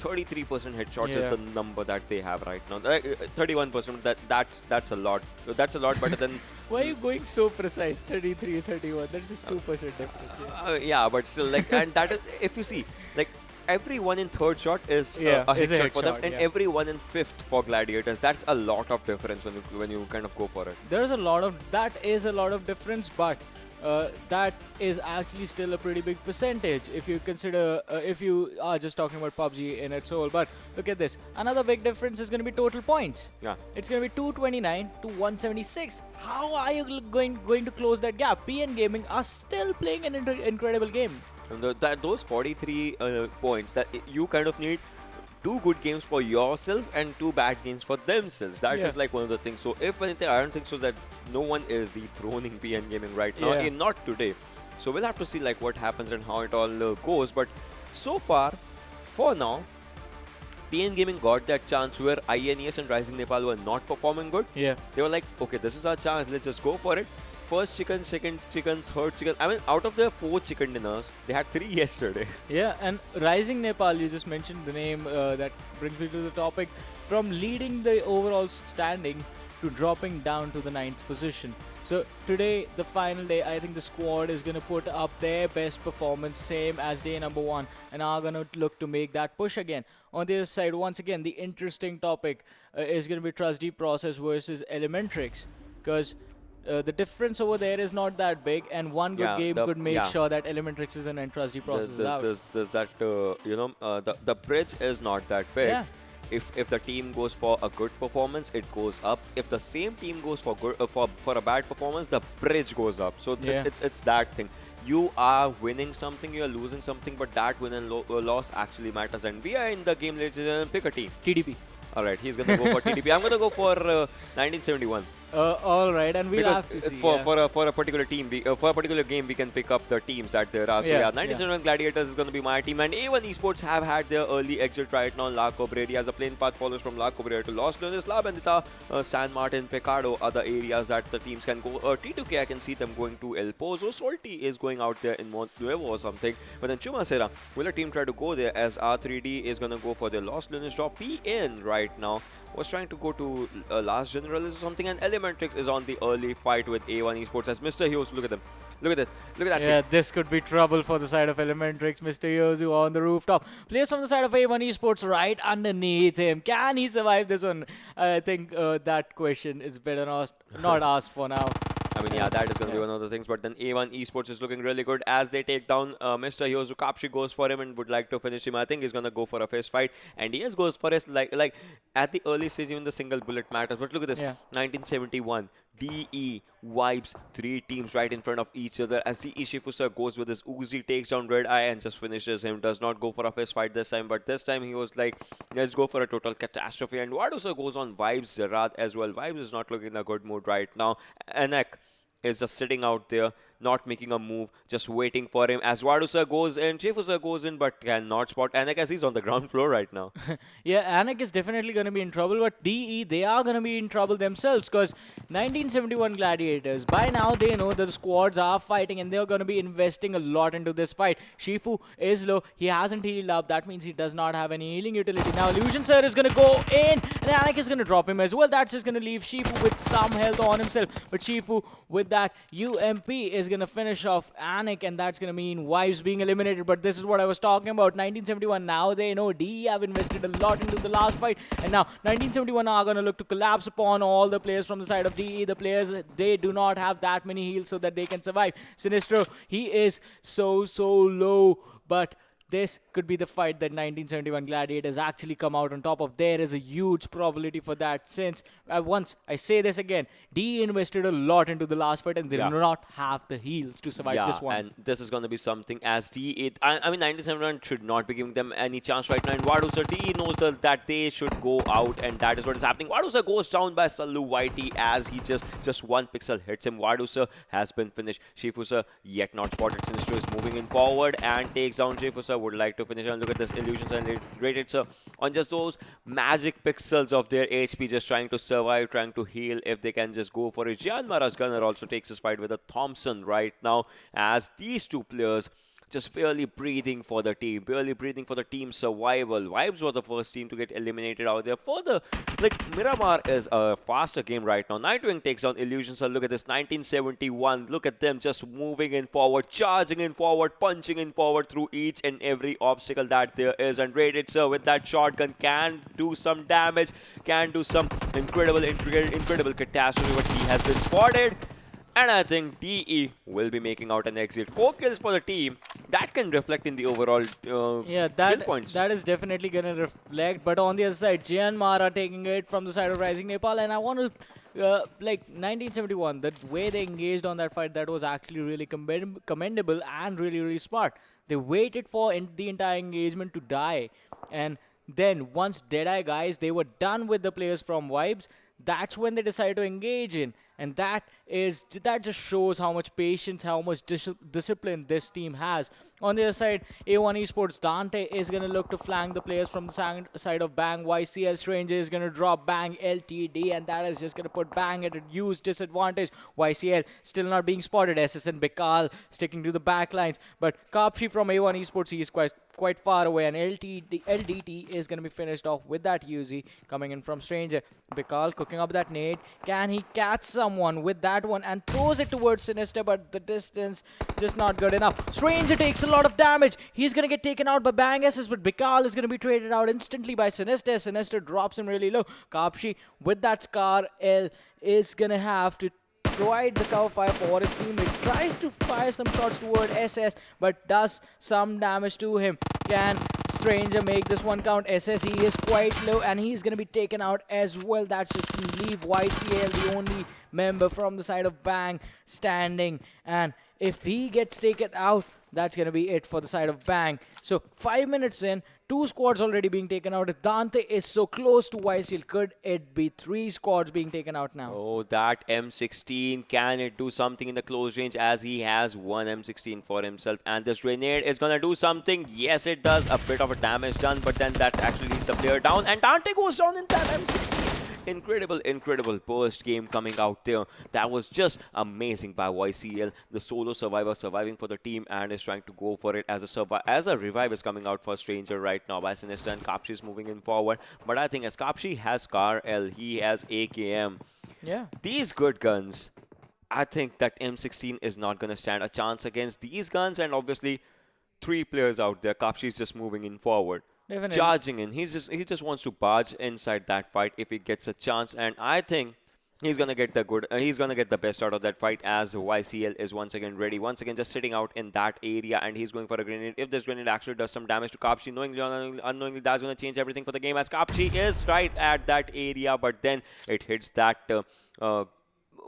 33% headshots is the number that they have right now. 31%. That's a lot. That's a lot better than. Why are you going so precise? 33, 31. That's just 2% difference. Yeah, but still, like, and that is, if you see, like, every 1 in 3rd shot is a headshot for them, and every 1 in 5th for Gladiators. That's a lot of difference when you kind of go for it. There's a lot of difference, but that is actually still a pretty big percentage if you consider if you are just talking about PUBG in its whole. But look at this. Another big difference is going to be total points. Yeah. It's going to be 229 to 176. How are you going to close that gap? PN Gaming are still playing an incredible game. And those 43 points, that you kind of need 2 good games for yourself and 2 bad games for themselves. That is like one of the things. So if anything, I don't think so that no one is dethroning PN Gaming right now. Not today. So we'll have to see like what happens and how it all goes. But so far, for now, PN Gaming got that chance where INES and Rising Nepal were not performing good. Yeah. They were like, okay, this is our chance. Let's just go for it. First chicken, second chicken, third chicken. I mean, out of the 4 chicken dinners, they had 3 yesterday. Yeah, and Rising Nepal, you just mentioned the name, that brings me to the topic. From leading the overall standings to dropping down to the 9th position. So today, the final day, I think the squad is going to put up their best performance, same as day number 1, and are going to look to make that push again. On the other side, once again, the interesting topic is going to be Trusty Process versus Elementrix, because the difference over there is not that big, and one good game could make sure that Elementrix is in and Trusty Process is out. There's that, the bridge is not that big. Yeah. If the team goes for a good performance, it goes up. If the same team goes for good for a bad performance, the bridge goes up. So it's that thing. You are winning something, you are losing something, but that win and loss actually matters. And we are in the game, ladies and gentlemen. Pick a team. TDP. All right, he's gonna go for TDP. I'm gonna go for 1971. All right, and we'll have to see. For a particular team, for a particular game, we can pick up the teams that there are. So 1971 Gladiators is going to be my team, and A1 Esports have had their early exit right now. La Cobreri as a plane path follows from La Cobreri to Los Leones, La Bendita, San Martin, Pecado, other areas that the teams can go. T2K, I can see them going to El Pozo. Salty is going out there in Montnuevo or something. But then Chumacera, will a team try to go there as R3D is going to go for the Los Leones drop? PN right now was trying to go to Last General or something, and Elementrix is on the early fight with A1 Esports as Mr. Hughes. Look at them. Look at that. Look at that. Yeah, this could be trouble for the side of Elementrix. Mr. Yozu on the rooftop. Players from the side of A1 Esports right underneath him. Can he survive this one? I think that question is better not asked for now. I mean, yeah, that is going to be one of the things. But then A1 Esports is looking really good as they take down Mr. Hyozu. Kapshi goes for him and would like to finish him. I think he's going to go for a fist fight. And he goes for his, like at the early stage, even the single bullet matters. But look at this, 1971. DE wipes 3 teams right in front of each other as DE Shifusa goes with his Uzi, takes down Red Eye and just finishes him. Does not go for a fist fight this time, but this time he was like, let's go for a total catastrophe. And Wadusa goes on Vibes Zerat as well. Vibes is not looking in a good mood right now. Anek is just sitting out there, not making a move, just waiting for him as Wadusa goes in, Shifusa goes in, but cannot spot Anek as he's on the ground floor right now. Yeah, Anek is definitely going to be in trouble, but DE, they are going to be in trouble themselves because 1971 Gladiators, by now they know that the squads are fighting and they're going to be investing a lot into this fight. Shifu is low, he hasn't healed up, that means he does not have any healing utility. Now Illusion Sir is going to go in and Anek is going to drop him as well. That's just going to leave Shifu with some health on himself, but Shifu with that UMP is going to finish off Anik, and that's going to mean Wives being eliminated. But this is what I was talking about. 1971, now they know DE have invested a lot into the last fight, and now 1971 are going to look to collapse upon all the players from the side of DE. The players, they do not have that many heals so that they can survive. Sinistro, he is so low, but this could be the fight that 1971 Gladiators actually come out on top of. There is a huge probability for that since, once I say this again, DE invested a lot into the last fight and they do not have the heals to survive this one. And this is going to be something as DE, I mean 1971 should not be giving them any chance right now. And Wadusa, DE knows that they should go out, and that is what is happening. Wadusa goes down by Sallu Whitey as he just 1 pixel hits him. Wadusa has been finished. Shifusa yet not spotted. Sinistro is moving in forward and takes down Shifusa. Would like to finish, and look at this, Illusions and rated so on just those magic pixels of their HP, just trying to survive, trying to heal if they can just go for it. Jyanmaara's gunner also takes his fight with a Thompson right now as these two players just barely breathing for the team, barely breathing for the team's survival. Vibes were the first team to get eliminated out there. Further, like, Miramar is a faster game right now. Nightwing takes down Illusions. So look at this, 1971. Look at them just moving in forward, charging in forward, punching in forward through each and every obstacle that there is. And Rated Sir with that shotgun can do some damage, can do some incredible catastrophe, but he has been spotted. And I think DE will be making out an exit. 4 kills for the team. That can reflect in the overall kill points. That is definitely going to reflect. But on the other side, Jyanmaara taking it from the side of Rising Nepal. And I want to, like 1971, the way they engaged on that fight, that was actually really commendable and really smart. They waited for the entire engagement to die. And then once Deadeye Guys, they were done with the players from Vibes, that's when they decided to engage in. And that just shows how much patience, how much discipline this team has. On the other side, A1 Esports, Dante is going to look to flank the players from the side of Bang. YCL Stranger is going to drop Bang LTD, and that is just going to put Bang at a huge disadvantage. YCL still not being spotted. SSN Bekal sticking to the back lines. But Kapshi from A1 Esports, he is quite far away, and LDT is going to be finished off with that Uzi coming in from Stranger. Bekal cooking up that nade. Can he catch someone with that one and throws it towards Sinister, but the distance just not good enough. Stranger takes a lot of damage. He's going to get taken out by Bang SS, but Bekal is going to be traded out instantly by Sinister. Sinister drops him really low. Kapshi with that Scar L is going to have to provide the cover fire for his teammate. Tries to fire some shots toward SS, but does some damage to him. Can Stranger make this one count? SSE is quite low, and he's going to be taken out as well. That's just going to leave YCL, the only member from the side of Bang, standing. And if he gets taken out, that's going to be it for the side of Bang. So 5 minutes in, 2 squads already being taken out. If Dante is so close to YCL, could it be 3 squads being taken out now? Oh, that M16, can it do something in the close range, as he has one M16 for himself? And this grenade is going to do something. Yes, it does. A bit of a damage done, but then that actually leads the player down. And Dante goes down in that M16. Incredible burst game coming out there. That was just amazing by YCL. The solo survivor surviving for the team and is trying to go for it as a revive is coming out for Stranger right now by Sinister, and Kapshi is moving in forward. But I think as Kapshi has Scar L, he has AKM. Yeah. These good guns, I think that M16 is not going to stand a chance against these guns. And obviously, 3 players out there. Kapshi is just moving in forward. Definitely. Charging in. He just wants to barge inside that fight if he gets a chance. And I think He's gonna get the good. He's gonna get the best out of that fight as YCL is once again ready. Once again, just sitting out in that area, and he's going for a grenade. If this grenade actually does some damage to Kapshi, knowingly or unknowingly, that's gonna change everything for the game. As Kapshi is right at that area, but then it hits that.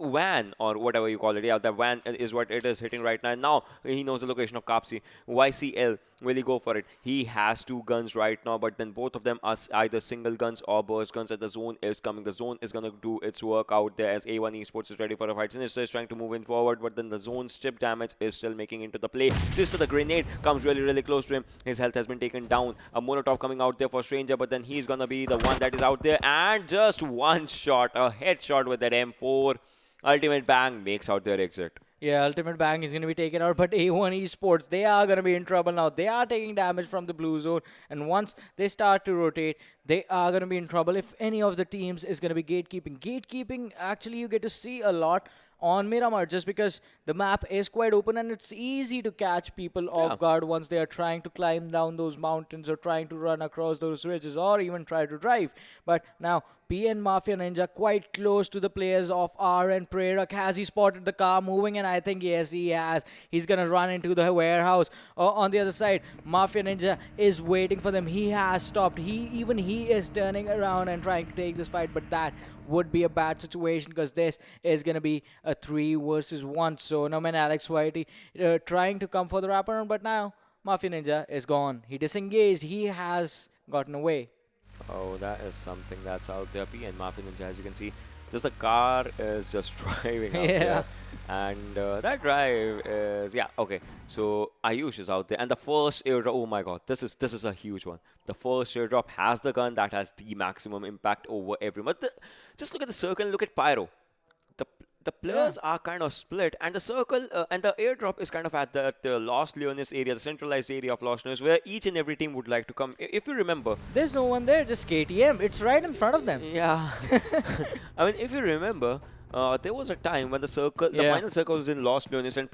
Van or whatever you call it. Yeah, the van is what it is hitting right now. Now he knows the location of Kapsi. YCL, will he go for it? He has two guns right now, but then both of them are either single guns or burst guns. As the zone is coming, the zone is going to do its work out there as A1 Esports is ready for a fight. Sinister is trying to move in forward, but then the zone's chip damage is still making into the play. Sister, the grenade comes really close to him. His health has been taken down. A Molotov coming out there for Stranger, but then he's going to be the one that is out there. And just one shot, a headshot with that M4. Ultimate Bang makes out their exit. Yeah, Ultimate Bang is going to be taken out, but A1 Esports, they are going to be in trouble now. They are taking damage from the blue zone, and once they start to rotate, they are going to be in trouble if any of the teams is going to be gatekeeping. Gatekeeping, actually, you get to see a lot on Miramar just because the map is quite open and it's easy to catch people off guard once they are trying to climb down those mountains or trying to run across those ridges or even try to drive. But now PN Mafia Ninja quite close to the players of R and Prerak. Has he spotted the car moving? And I think yes, he has. He's gonna run into the warehouse. On the other side, Mafia Ninja is waiting for them. He has stopped. He is turning around and trying to take this fight, but that would be a bad situation because this is going to be a 3 versus 1. So, no man, Alex Whitey trying to come for the wraparound, but now Mafia Ninja is gone. He disengaged. He has gotten away. Oh, that is something that's out there. PN Mafia Ninja, as you can see, just the car is just driving out there. And that drive is, yeah, okay. So Ayush is out there. And the first airdrop, oh my god, this is a huge one. The first airdrop has the gun that has the maximum impact over everyone. Just look at the circle and look at Pyro. The players are kind of split, and the circle and the airdrop is kind of at the Los Leones area, the centralized area of Los Leones, where each and every team would like to come. If you remember, there's no one there, just KTM. It's right in front of them. Yeah. I mean, if you remember, there was a time when the final circle was in Los Leones and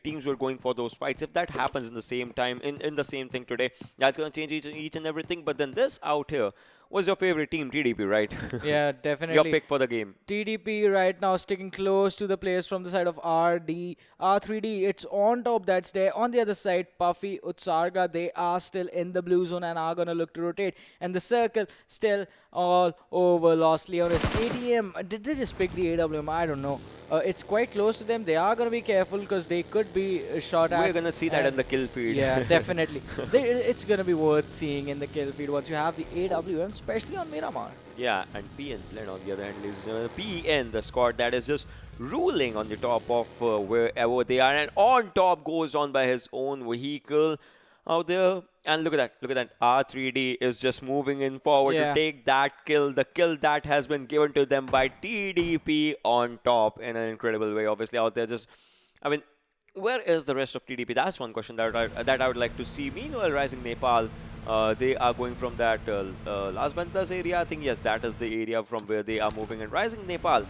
teams were going for those fights. If that happens in the same time, in the same thing today, that's going to change each and everything. But then this out here was your favorite team, TDP, right? Yeah, definitely. Your pick for the game. TDP right now sticking close to the players from the side of R3D. It's on top, that's there. On the other side, Puffy, Utsarga, they are still in the blue zone and are going to look to rotate. And the circle still all over Los Leones. ATM, did they just pick the AWM? I don't know. It's quite close to them. They are going to be careful because they could be shot at. We're going to see that in the kill feed. Yeah, definitely. It's going to be worth seeing in the kill feed once you have the AWM, especially on Miramar. Yeah, and PN Blend on the other hand is PN, the squad that is just ruling on the top of wherever they are, and on top goes on by his own vehicle out there. And look at that. R3D is just moving in forward to take that kill. The kill that has been given to them by TDP on top in an incredible way. Obviously out there I mean, where is the rest of TDP? That's one question that I would like to see. Meanwhile, Rising Nepal, they are going from that Las Ventas area. I think, yes, that is the area from where they are moving. And Rising Nepal,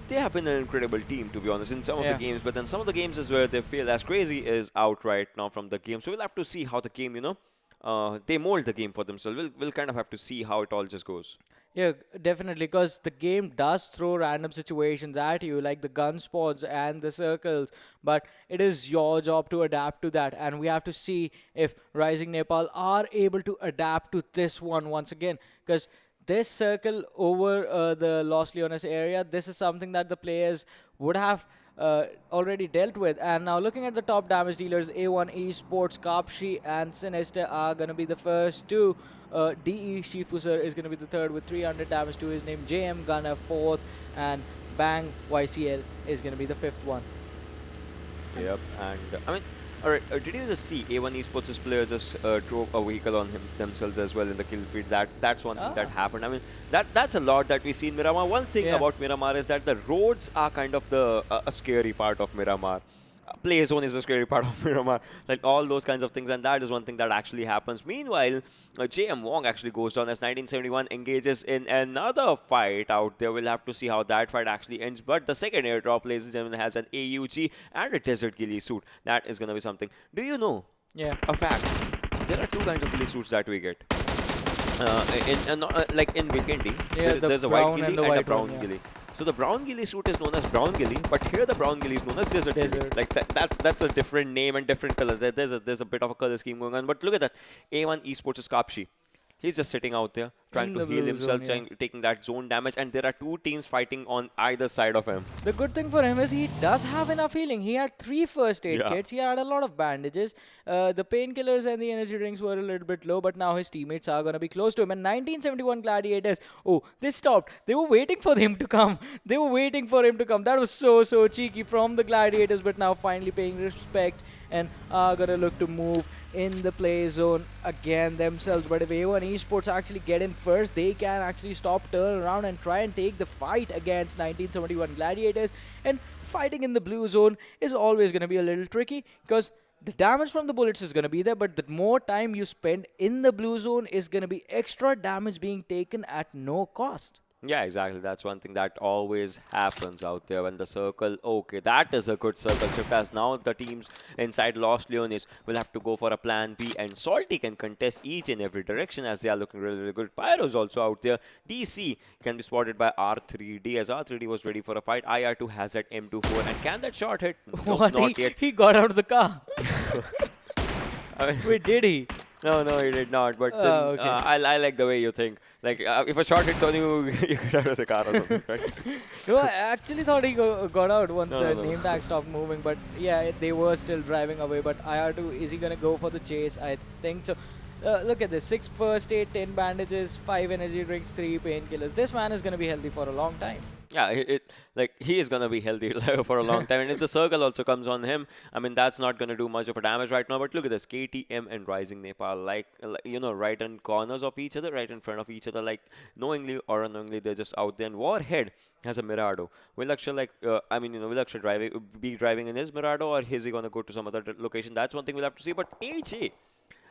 they have been an incredible team, to be honest, in some of the games. But then some of the games is where they fail. As Crazy is out right now from the game. So we'll have to see how the game, they mold the game for themselves. We'll kind of have to see how it all just goes. Yeah, definitely, because the game does throw random situations at you, like the gun spots and the circles, but it is your job to adapt to that, and we have to see if Rising Nepal are able to adapt to this one once again, because this circle over the Los Leones area, this is something that the players would have already dealt with. And now looking at the top damage dealers, A1 Esports, Kapshi and Sinister are going to be the first two. DE Shifusar is going to be the third with 300 damage to his name. JM Gunner fourth, and Bang YCL is going to be the fifth one. Yep, and I mean, alright, did you just see A1 Esports' player just drove a vehicle on themselves as well in the kill feed? That's one thing that happened. I mean, that's a lot that we see in Miramar. One thing about Miramar is that the roads are kind of the a scary part of Miramar. Play zone is a scary part of Miramar, like all those kinds of things, and that is one thing that actually happens. Meanwhile, JM Wong actually goes down as 1971 engages in another fight out there. We'll have to see how that fight actually ends. But the second airdrop, ladies and gentlemen, has an AUG and a Desert Ghillie suit. That is going to be something. Do you know? Yeah. A fact. There are two kinds of ghillie suits that we get. Like in Vikendi, there's a white ghillie and a brown ghillie. So the brown ghillie suit is known as brown ghillie, but here the brown ghillie is known as desert ghillie. Desert. Like that's a different name and different color. There's a bit of a color scheme going on. But look at that. A1 Esports is Kapshi. He's just sitting out there trying In to the heal blue himself, zone, taking that zone damage, and there are two teams fighting on either side of him. The good thing for him is he does have enough healing. He had 3 first aid Yeah. kits. He had a lot of bandages. The painkillers and the energy drinks were a little bit low, but now his teammates are going to be close to him. And 1971 Gladiators, oh, they stopped. They were waiting for him to come. They were waiting for him to come. That was so cheeky from the Gladiators, but now finally paying respect and are going to look to move in the play zone again themselves. But if A1 Esports actually get in first, they can actually stop, turn around and try and take the fight against 1971 Gladiators. And fighting in the blue zone is always going to be a little tricky because the damage from the bullets is going to be there, but the more time you spend in the blue zone is going to be extra damage being taken at no cost. Yeah, exactly. That's one thing that always happens out there when the circle. Okay, that is a good circle shift, as now the teams inside Los Leones will have to go for a plan B, and Salty can contest each and every direction as they are looking really good. Pyro's also out there. DC can be spotted by R3D as R3D was ready for a fight. IR2 has that M24, and can that shot hit? No, What? not yet. He got out of the car. I mean, Wait, did he? no, he did not. But then, Oh, okay. I like the way you think. Like, if a shot hits on you, you get out of the car or something, right? No, I actually thought he got out once No, the no. name tag stopped moving. But yeah, they were still driving away. But IR2, is he going to go for the chase? I think so. Look at this. 6 first aid, 10 bandages, 5 energy drinks, 3 painkillers. This man is going to be healthy for a long time. Yeah, like he is gonna be healthy for a long time, and if the circle also comes on him, I mean that's not gonna do much of a damage right now. But look at this, KTM and Rising Nepal, like you know, right in corners of each other, right in front of each other, like knowingly or unknowingly they're just out there. And Warhead has a Mirado. Will Akshay will Akshay be driving in his Mirado, or is he gonna go to some other location? That's one thing we'll have to see. But AJ,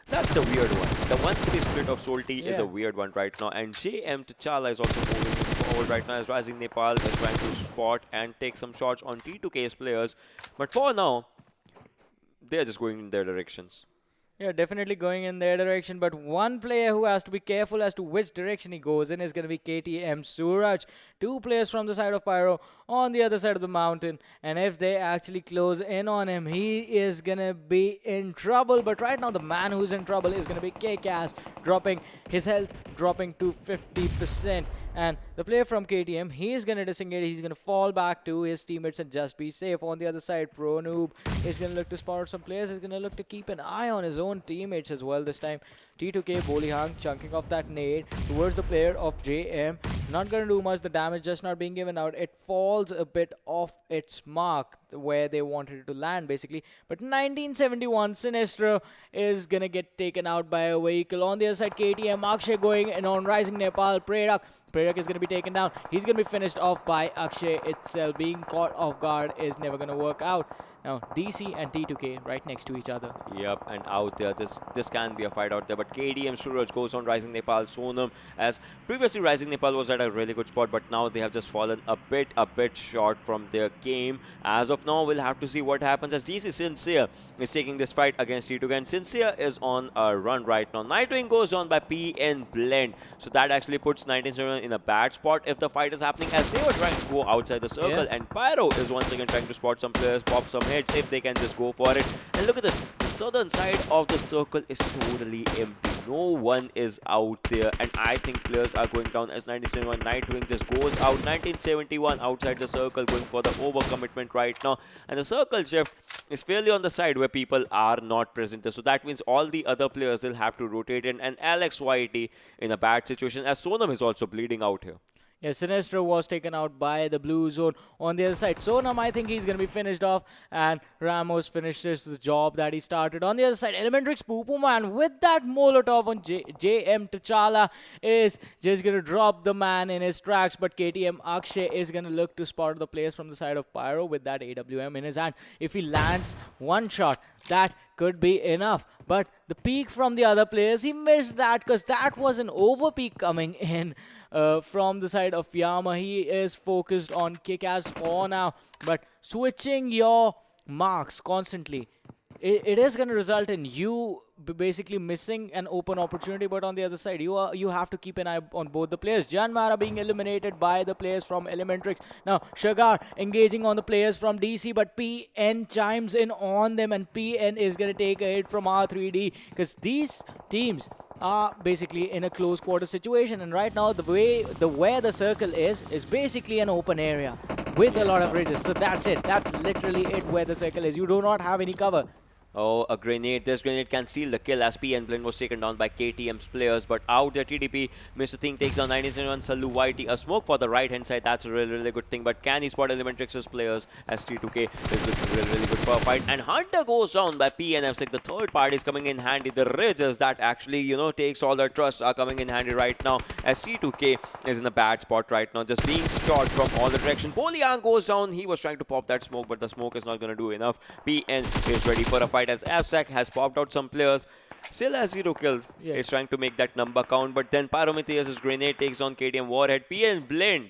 that's a weird one. The 1-3 split of Salty is Yeah. a weird one right now, and JM T'Challa is also moving forward right now as Rising Nepal is trying to spot and take some shots on T2K's players. But for now, they're just going in their directions. Yeah, definitely going in their direction. But one player who has to be careful as to which direction he goes in is going to be KTM Suraj. 2 players from the side of Pyro on the other side of the mountain. And if they actually close in on him, he is going to be in trouble. But right now, the man who's in trouble is going to be K-Cas, dropping his health, dropping to 50%. And the player from KTM, he is going to disengage. He's going to fall back to his teammates and just be safe. On the other side, Pro Noob is going to look to spot some players. He's going to look to keep an eye on his own teammates as well this time. T2K, Bolihang chunking off that nade towards the player of JM. Not going to do much. The damage just not being given out. It falls a bit off its mark where they wanted it to land basically. But 1971 Sinestro is going to get taken out by a vehicle. On the other side, KTM, Akshay going in on Rising Nepal. Prerak is going to be taken down. He's going to be finished off by Akshay itself. Being caught off guard is never going to work out. Now, DC and T2K right next to each other. Yep, and out there, this can be a fight out there. But KDM Suraj goes on Rising Nepal Sonam, as previously Rising Nepal was at a really good spot, but now they have just fallen a bit short from their game. As of now, we'll have to see what happens as DC Sincere is taking this fight against T2K, and Sincere is on a run right now. Nightwing goes on by PN Blend, so that actually puts 1971 in a bad spot if the fight is happening, as they were trying to go outside the circle. Yeah. And Pyro is once again trying to spot some players, pop some hits if they can just go for it. And look at this, the southern side of the circle is totally empty. No one is out there, and I think players are going down as 1971 Nightwing just goes out. 1971 outside the circle going for the overcommitment right now, and the circle shift is fairly on the side where people are not present there. So that means all the other players will have to rotate in, and Alex YT in a bad situation as Sonam is also bleeding out here. Yeah, Sinestro was taken out by the blue zone. On the other side, Sonam, I think he's going to be finished off, and Ramos finishes the job that he started. On the other side, Elementrix Poo Man with that Molotov on JM T'Challa is just going to drop the man in his tracks, but KTM Akshay is going to look to spot the players from the side of Pyro with that AWM in his hand. If he lands one shot, that could be enough. But the peak from the other players, he missed that because that was an over peak coming in. From the side of Yama, he is focused on kick-ass for now, but switching your marks constantly it is going to result in you basically missing an open opportunity. But on the other side, you have to keep an eye on both the players. Jyanmaara being eliminated by the players from Elementrix. Now Shagar engaging on the players from DC, but PN chimes in on them, and PN is going to take a hit from R3D, because these teams are basically in a close quarter situation, and right now where the circle is basically an open area with a lot of bridges. So that's it. That's literally it where the circle is. You do not have any cover. Oh, a grenade. This grenade can seal the kill as PN Blend was taken down by KTM's players. But out there, TDP, Mr. Thing takes down 1971, Salu YT. A smoke for the right-hand side. That's a really good thing. But can he spot Elementrix's players as T2K is looking really good for a fight. And Hunter goes down by PNF6. The third party is coming in handy. The ridges that actually, takes all the trust are coming in handy right now as T2K is in a bad spot right now. Just being shot from all the direction. Boliang goes down. He was trying to pop that smoke, but the smoke is not going to do enough. PN is ready for a fight as FSAC has popped out some players. Still has 0 kills. Yes. He's trying to make that number count. But then Pyrometheus' grenade takes on KTM Warhead. PN Blend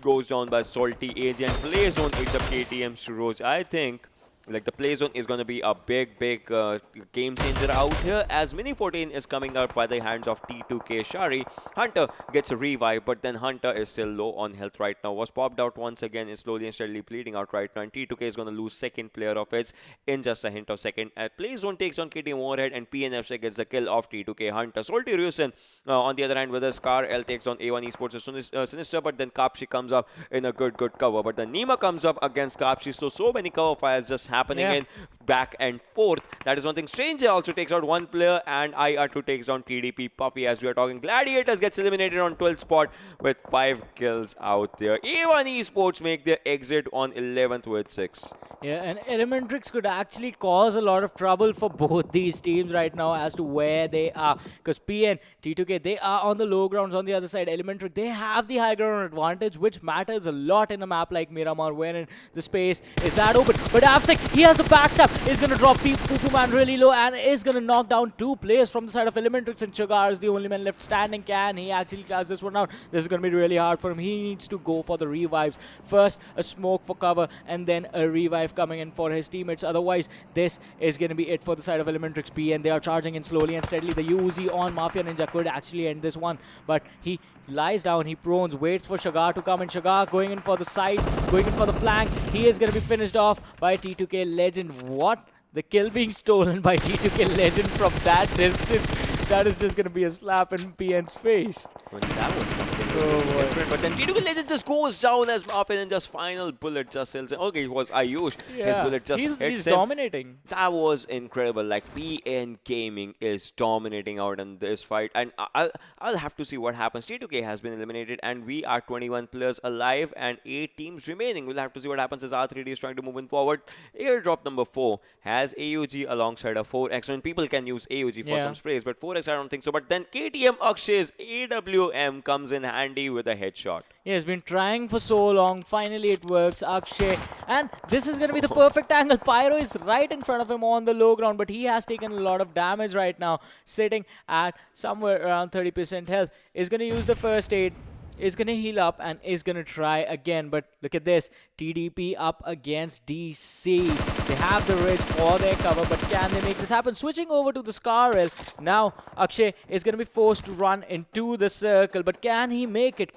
goes down by Salty AG, and Play Zone eats up KTM's Rose. I think the play zone is going to be a big game changer out here, as Mini 14 is coming out by the hands of T2K Shari. Hunter gets a revive, but then Hunter is still low on health right now. Was popped out once again, is slowly and steadily bleeding out right now, and T2K is going to lose second player of its in just a hint of second. Play zone takes on KTM Warhead, and PNFC gets the kill of T2K Hunter. Salty Ryusen on the other hand with a Scar L takes on A1 Esports Sinister, but then Kapshi comes up in a good cover. But then Nima comes up against Kapshi, so many cover fires just happening in back and forth. That is one thing. Stranger also takes out one player, and IR2 takes down TDP Puffy. As we are talking, Gladiators gets eliminated on 12th spot with 5 kills out there. A1 Esports make their exit on 11th with 6. Yeah, and Elementrix could actually cause a lot of trouble for both these teams right now as to where they are. Because PN, T2K, they are on the low grounds. On the other side, Elementrix, they have the high ground advantage, which matters a lot in a map like Miramar, wherein the space is that open. But Afsek, he has the backstab, is going to drop Poo Man really low, and is going to knock down 2 players from the side of Elementrix, and Sugar is the only man left standing. Can he actually close this one out? This is going to be really hard for him. He needs to go for the revives. First, a smoke for cover, and then a revive coming in for his teammates. Otherwise, this is going to be it for the side of Elementrix P, and they are charging in slowly and steadily. The Uzi on Mafia Ninja could actually end this one, but he lies down, he prones, waits for Shagar to come in. Shagar going in for the side, going in for the flank. He is going to be finished off by T2K Legend. What? The kill being stolen by T2K Legend from that distance. That is just going to be a slap in PN's face. Well, that was something different. But then T2K Legend just goes down as Mafia Ninja's final bullet just kills him. Okay, it was Ayush. Yeah, his bullet just hits he's him. dominating. That was incredible. Like, PN Gaming is dominating out in this fight. And I'll have to see what happens. T2K has been eliminated, and we are 21 players alive and 8 teams remaining. We'll have to see what happens as R3D is trying to move in forward. Airdrop number 4 has AUG alongside a 4X. And people can use AUG for some sprays, but 4X I don't think so. But then KTM Akshay's AWM comes in handy with a headshot. Yeah, he's been trying for so long. Finally, it works. Akshay. And this is going to be the perfect angle. Pyro is right in front of him on the low ground, but he has taken a lot of damage right now, sitting at somewhere around 30% health. Is going to use the first aid, is going to heal up, and is going to try again. But look at this. TDP up against DC. They have the ridge for their cover, but can they make this happen? Switching over to the Scarrel. Now, Akshay is going to be forced to run into the circle, but can he make it?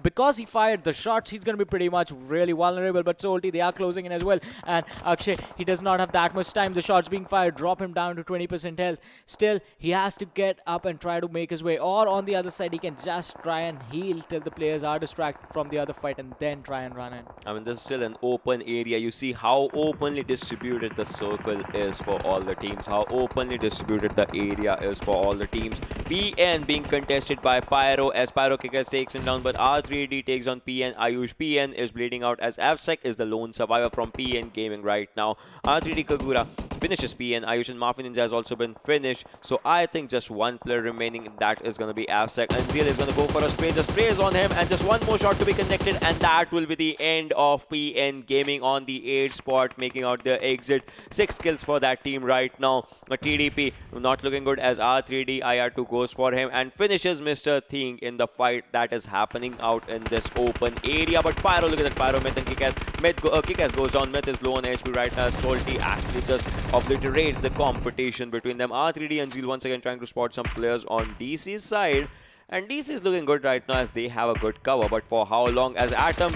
Because he fired the shots, he's going to be pretty much really vulnerable. But Salty, they are closing in as well. And Akshay, he does not have that much time. The shots being fired drop him down to 20% health. Still, he has to get up and try to make his way. Or on the other side, he can just try and heal till the players are distracted from the other fight, and then try and run in. I mean, this is still an open area. You see how openly distributed the circle is for all the teams, how openly distributed the area is for all the teams. PN being contested by Pyro as Pyro Kickers takes him down, but R3D takes on PN. Ayush PN is bleeding out as Avsec is the lone survivor from PN Gaming right now. R3D Kagura finishes PN. Ayush and Mafia Ninja has also been finished, so I think just one player remaining, that is going to be Avsec. Erangel is going to go for a spray, just sprays on him, and just one more shot to be connected, and that will be the end of PN Gaming on the 8th spot, making out their player exit. 6 kills for that team right now. A TDP not looking good as R3D IR2 goes for him and finishes Mr. Thing in the fight that is happening out in this open area. But Pyro, look at that Pyro, Myth and Kick-Ass. Kick-Ass goes down. Myth is low on HP right now. Salty actually just obliterates the competition between them. R3D and Zeal once again trying to spot some players on DC's side. And DC is looking good right now as they have a good cover. But for how long? As Atom,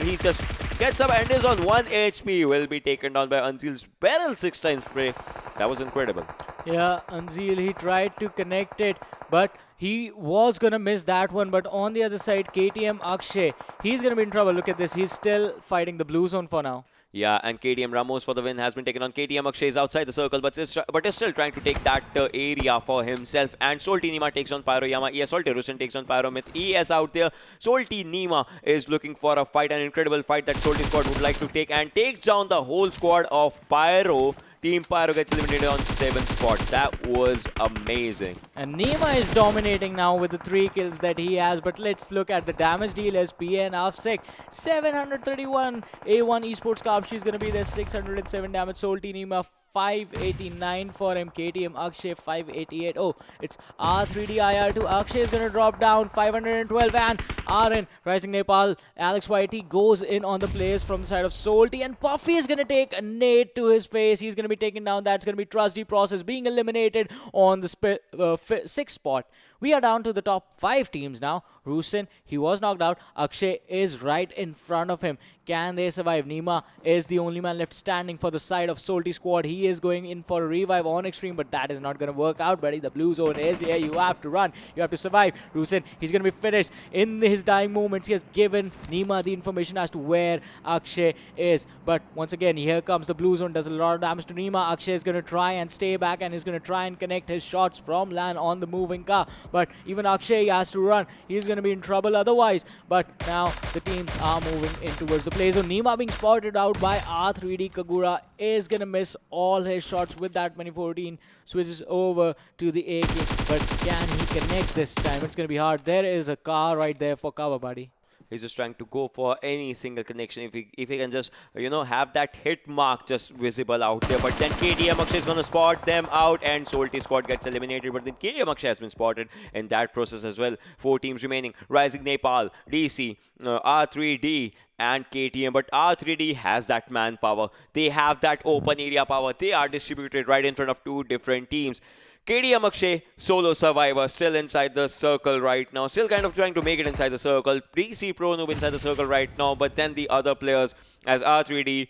he just gets up and is on 1 HP. Will be taken down by Unseal's barrel 6 times spray. That was incredible. Yeah, Unseal, he tried to connect it, but he was going to miss that one. But on the other side, KTM Akshay, he's going to be in trouble. Look at this. He's still fighting the blue zone for now. Yeah, and KTM Ramos for the win has been taken on. KTM Akshay is outside the circle, but is still trying to take that area for himself. And Salty Nima takes on Pyro Yama. ES Salty Rusin takes on Pyro Myth. ES out there. Salty Nima is looking for a fight, an incredible fight that Salty squad would like to take, and takes down the whole squad of Pyro. Team Pyro gets eliminated on 7th spot. That was amazing. And Nima is dominating now with the 3 kills that he has. But let's look at the damage dealers. PN Afsek, 731. A1 Esports Cup, she's going to be there. 607 damage. Salty Nima, 589 for him. KTM Akshay, 588. Oh, it's R3D IR2. Akshay is going to drop down, 512. And RN, Rising Nepal, Alex YT goes in on the players from the side of Salty. And Puffy is going to take a nade to his face. He's going to be taken down. That's going to be Trusty Process being eliminated on the 6th spot. We are down to the top 5 teams now. Rusin, he was knocked out. Akshay is right in front of him. Can they survive? Nima is the only man left standing for the side of Salty squad. He is going in for a revive on Xtreme, but that is not going to work out, buddy. The blue zone is here. You have to run. You have to survive. Rusin, he's going to be finished. In his dying moments, he has given Nima the information as to where Akshay is. But once again, here comes the blue zone. Does a lot of damage to Nima. Akshay is going to try and stay back, and he's going to try and connect his shots from land on the moving car. But even Akshay has to run. He's going to be in trouble otherwise. But now the teams are moving in towards the play zone. Nima being spotted out by R3D. Kagura is going to miss all his shots with that 2014. Switches over to the AK. But can he connect this time? It's going to be hard. There is a car right there for cover, buddy. He's just trying to go for any single connection. If he can just, have that hit mark just visible out there. But then KTM Akshay is going to spot them out and Salty squad gets eliminated. But then KTM Akshay has been spotted in that process as well. 4 teams remaining. Rising Nepal, DC, R3D and KTM. But R3D has that manpower. They have that open area power. They are distributed right in front of 2 different teams. KTM Akshay, solo survivor, still inside the circle right now. Still kind of trying to make it inside the circle. DC Pro Noob inside the circle right now. But then the other players, as R3D,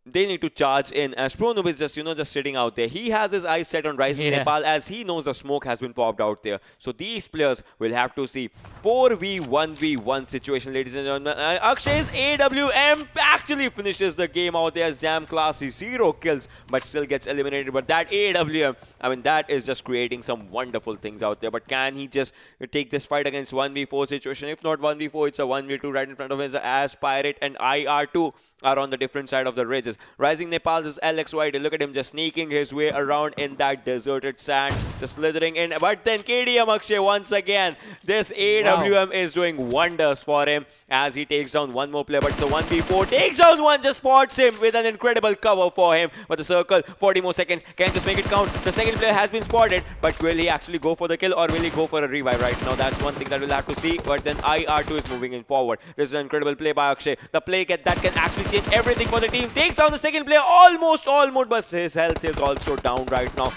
they need to charge in as Pro Noob is just, just sitting out there. He has his eyes set on Rising Nepal as he knows the smoke has been popped out there. So these players will have to see 4v1v1 situation, ladies and gentlemen. Akshay's AWM actually finishes the game out there as damn classy. 0 kills, but still gets eliminated. But that AWM, that is just creating some wonderful things out there. But can he just take this fight against 1v4 situation? If not 1v4, it's a 1v2 right in front of him as Pirate and IR2 are on the different side of the ridges. Rising Nepal's is Alex White. Look at him just sneaking his way around in that deserted sand, just slithering in. But then KTM Akshay once again. This AWM is doing wonders for him as he takes down one more player. But it's a 1v4. Takes down one, just spots him with an incredible cover for him. But the circle, 40 more seconds. Can just make it count. The second player has been spotted. But will he actually go for the kill or will he go for a revive right now? That's one thing that we'll have to see. But then IR2 is moving in forward. This is an incredible play by Akshay. The play that can actually change everything for the team. Takes down the second player almost, but his health is also down right now.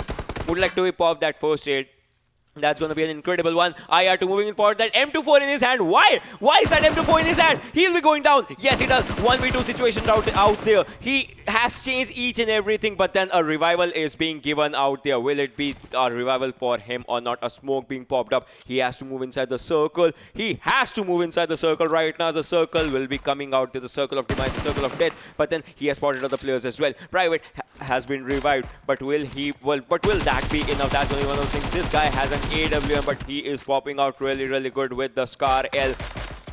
Would like to pop that first aid. That's going to be an incredible one. IR2 moving forward. That M24 in his hand. Why? Why is that M24 in his hand? He'll be going down. Yes, he does. 1v2 situation out there. He has changed each and everything, but then a revival is being given out there. Will it be a revival for him or not? A smoke being popped up. He has to move inside the circle. He has to move inside the circle right now. The circle will be coming out to the circle of demise, the circle of death. But then he has spotted other players as well. Private has been revived, but will that be enough? That's only one of the things. This guy has an AWM, but he is popping out really good with the Scar L.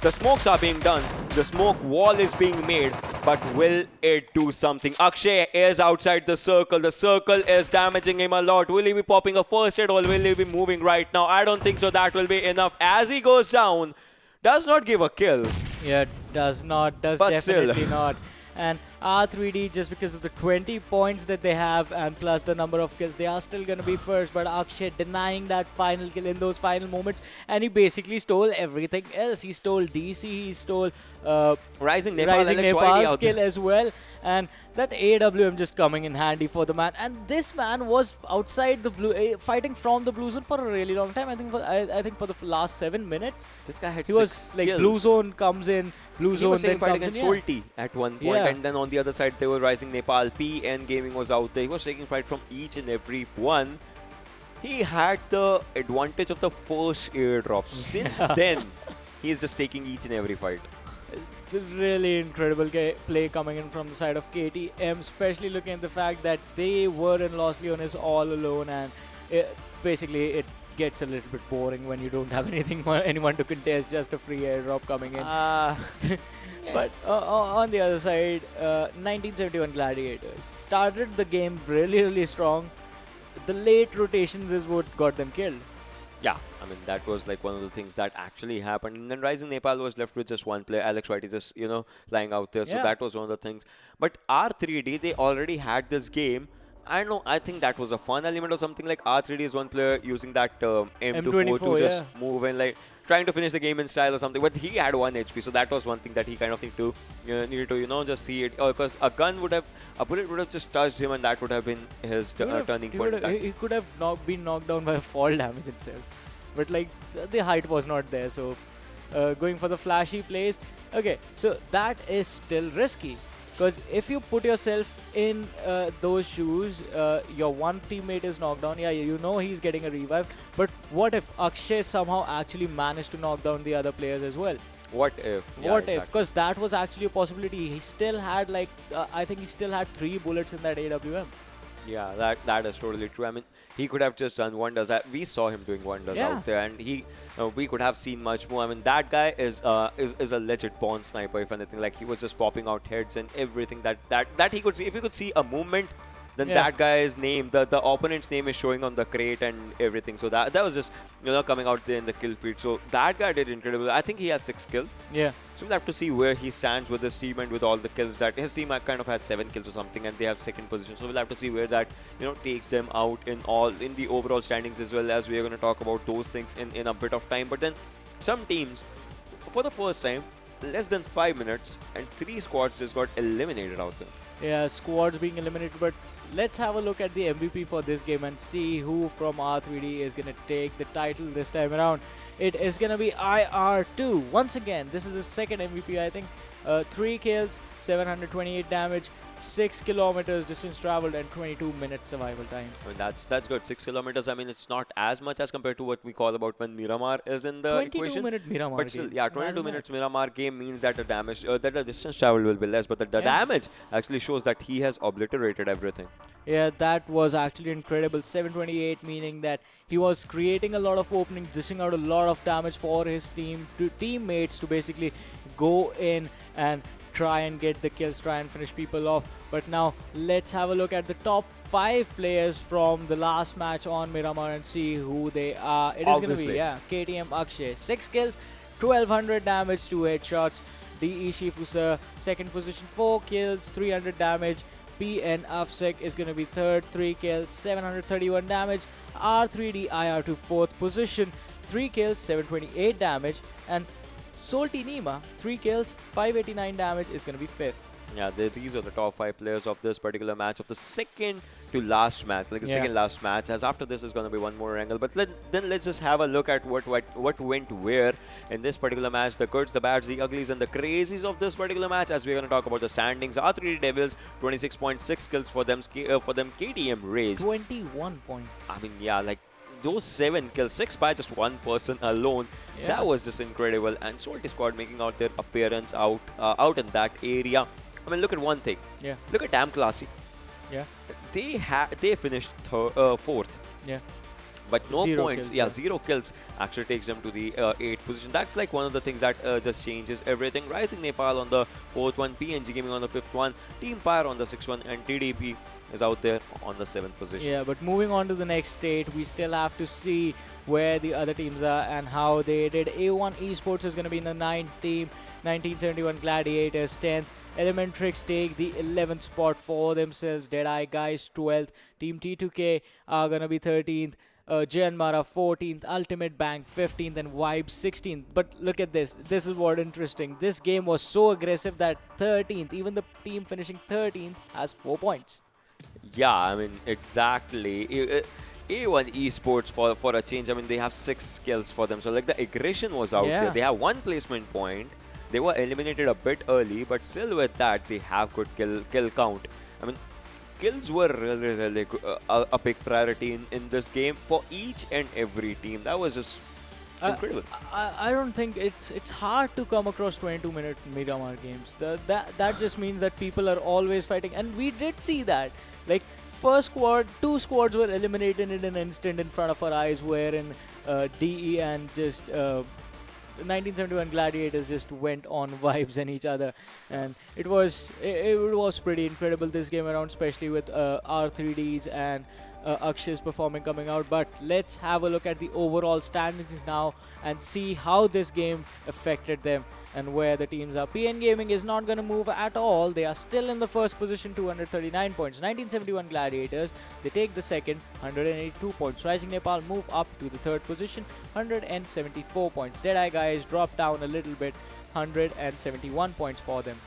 The smokes are being done. The smoke wall is being made, but will it do something? Akshay is outside the circle. The circle is damaging him a lot. Will he be popping a first aid or will he be moving right now? I don't think so. That will be enough as he goes down. Does not give a kill. Yeah, does not. Does but definitely still. not. And R3D, just because of the 20 points that they have and plus the number of kills, they are still going to be first. But Akshay denying that final kill in those final moments, and he basically stole everything else. He stole DC, he stole Rising Nepal Nepal's kill as well, and that AWM just coming in handy for the man. And this man was outside the blue, fighting from the blue zone for a really long time. I think for the last 7 minutes. This guy had He 6 was like kills. blue zone comes in, blue He zone was then taking fight comes against in. Salty at one point, Yeah. and then on the other side there was Rising Nepal. PN Gaming was out there. He was taking fight from each and every one. He had the advantage of the first airdrop. Since then, he's just taking each and every fight. The really incredible play coming in from the side of KTM, especially looking at the fact that they were in Los Leones all alone, and basically it gets a little bit boring when you don't have anyone to contest, just a free airdrop coming in. But on the other side, 1971 Gladiators started the game really strong. The late rotations is what got them killed. Yeah, I mean, that was like one of the things that actually happened. And then Rising Nepal was left with just one player, Alex White, is just, lying out there. So Yeah. that was one of the things. But R3D, they already had this game. I don't know, I think that was a fun element or something. Like R3D is one player using that M24 to just move and like trying to finish the game in style or something. But he had 1 HP, so that was one thing that he kind of needed to just see it. Because a bullet would have just touched him, and that would have been his turning point. He could have been knocked down by fall damage itself. But like the height was not there, so going for the flashy plays. Okay, so that is still risky. Because if you put yourself in those shoes, your one teammate is knocked down. Yeah, you know he's getting a revive. But what if Akshay somehow actually managed to knock down the other players as well? What if? What if? Because that was actually a possibility. He still had like, I think he still had 3 bullets in that AWM. Yeah, that is totally true. I mean, he could have just done wonders. We saw him doing wonders out there, and we could have seen much more. I mean, that guy is a legit born sniper, if anything. Like, he was just popping out heads and everything that he could see. If you could see a movement, then that guy's name, the opponent's name is showing on the crate and everything. So that was just coming out there in the kill feed. So that guy did incredible. I think he has 6 kills. Yeah. So we'll have to see where he stands with his team and with all the kills. That his team kind of has 7 kills or something, and they have 2nd position. So we'll have to see where that takes them out in the overall standings, as well as we are going to talk about those things in a bit of time. But then some teams, for the first time, less than 5 minutes, and 3 squads just got eliminated out there. Yeah, squads being eliminated, but let's have a look at the MVP for this game and see who from R3D is going to take the title this time around. It is going to be IR2. Once again, this is the 2nd MVP, I think. 3 kills, 728 damage, 6 kilometers distance traveled, and 22 minutes survival time. I mean, that's good. 6 kilometers. I mean, it's not as much as compared to what we call about when Miramar is in the equation. 22-minute Miramar But still, game. yeah, 22 minutes Miramar game means that the damage, that the distance travel will be less, but the damage actually shows that he has obliterated everything. Yeah, that was actually incredible. 728, meaning that he was creating a lot of openings, dishing out a lot of damage for his teammates to basically go in and try and get the kills, try and finish people off. But now let's have a look at the top 5 players from the last match on Miramar and see who they are. It is going to be KTM Akshay, 6 kills, 1200 damage, 2 headshots. DE Shifusa, 2nd position, 4 kills, 300 damage. PN Afsek is going to be 3rd, 3 kills, 731 damage. R3D IR2, 4th position, 3 kills, 728 damage. And Salty Nima, 3 kills, 589 damage, is going to be 5th. Yeah, these are the top 5 players of this particular match, of the second to last match, like the second last match, as after this is going to be one more angle. But then let's just have a look at what went where in this particular match. The goods, the bads, the uglies, and the crazies of this particular match, as we're going to talk about the standings. R3D Devils, 26.6 kills for them. KTM Rage, 21 points. I mean, yeah, like those 7 kills, 6 by just one person alone. That was just incredible. And Salty Squad making out their appearance out in that area. I mean, look at one thing. Yeah. Look at Damn Classy. Yeah. They finished 4th. Yeah. But no 0 points. kills, 0 kills actually takes them to the 8th position. That's like one of the things that just changes everything. Rising Nepal on the 4th one, PNG Gaming on the 5th one, Team Pyre on the 6th one, and TDP is out there on the 7th position. Yeah, but moving on to the next state, we still have to see where the other teams are and how they did. A1 Esports is going to be in the 9th team, 1971 Gladiators 10th, Elementrix take the 11th spot for themselves. Deadeye Guys 12th. Team T2K are gonna be 13th. Jyanmaara 14th, Ultimate Bank 15th, and Vibe 16th. But look at this. This is what interesting. This game was so aggressive that 13th, even the team finishing 13th, has 4 points. Yeah, I mean, exactly. A1 Esports, for a change, I mean, they have 6 kills for them. So, like, the aggression was out there. They have 1 placement point. They were eliminated a bit early, but still with that, they have good kill count. I mean, kills were really a big priority in this game for each and every team. That was just incredible. I don't think it's hard to come across 22-minute Miramar games. That just means that people are always fighting, and we did see that. Like, first squad, 2 squads were eliminated in an instant in front of our eyes, wherein DE and just 1971 Gladiators just went on vibes and each other, and it was pretty incredible this game around, especially with R3Ds and Akshay's performing coming out. But let's have a look at the overall standings now and see how this game affected them and where the teams are. PN Gaming is not going to move at all. They are still in the first position, 239 points. 1971 Gladiators, they take the second, 182 points. Rising Nepal move up to the third position, 174 points. Deadeye Guys drop down a little bit, 171 points for them.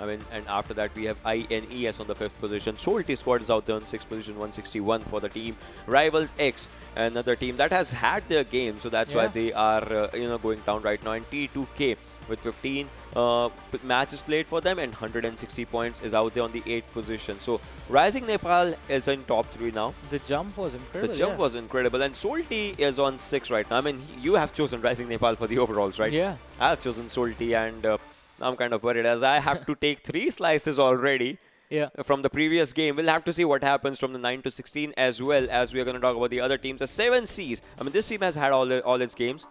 I mean, and after that, we have INES on the 5th position. Salty Squad is out there on 6th position, 161 for the team. Rivals X, another team that has had their game, so that's why they are, going down right now. And T2K with 15 matches played for them and 160 points is out there on the 8th position. So Rising Nepal is in top 3 now. The jump was incredible. The jump was incredible, and Salty is on 6 right now. I mean, you have chosen Rising Nepal for the overalls, right? Yeah. I have chosen Salty, and I'm kind of worried as I have to take 3 slices already. Yeah. From the previous game. We'll have to see what happens from the 9 to 16, as well as we are going to talk about the other teams. The 7 Cs. I mean, this team has had all its games.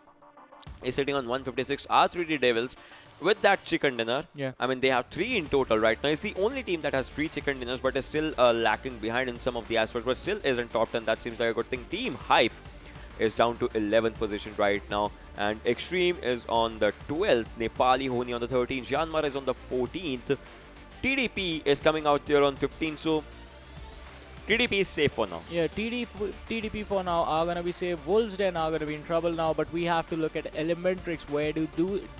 Is sitting on 156 R3D Devils with that chicken dinner. Yeah. I mean, they have 3 in total right now. It's the only team that has 3 chicken dinners, but is still lacking behind in some of the aspects, but still is in top 10. That seems like a good thing. Team Hype is down to 11th position right now, and Xtreme is on the 12th. Nepali Ho Ni on the 13th. Jyanmaara is on the 14th. TDP is coming out there on 15th. So TDP is safe for now. Yeah, TDP for now are going to be safe. Wolves Den are going to be in trouble now, but we have to look at Elementrix. Where do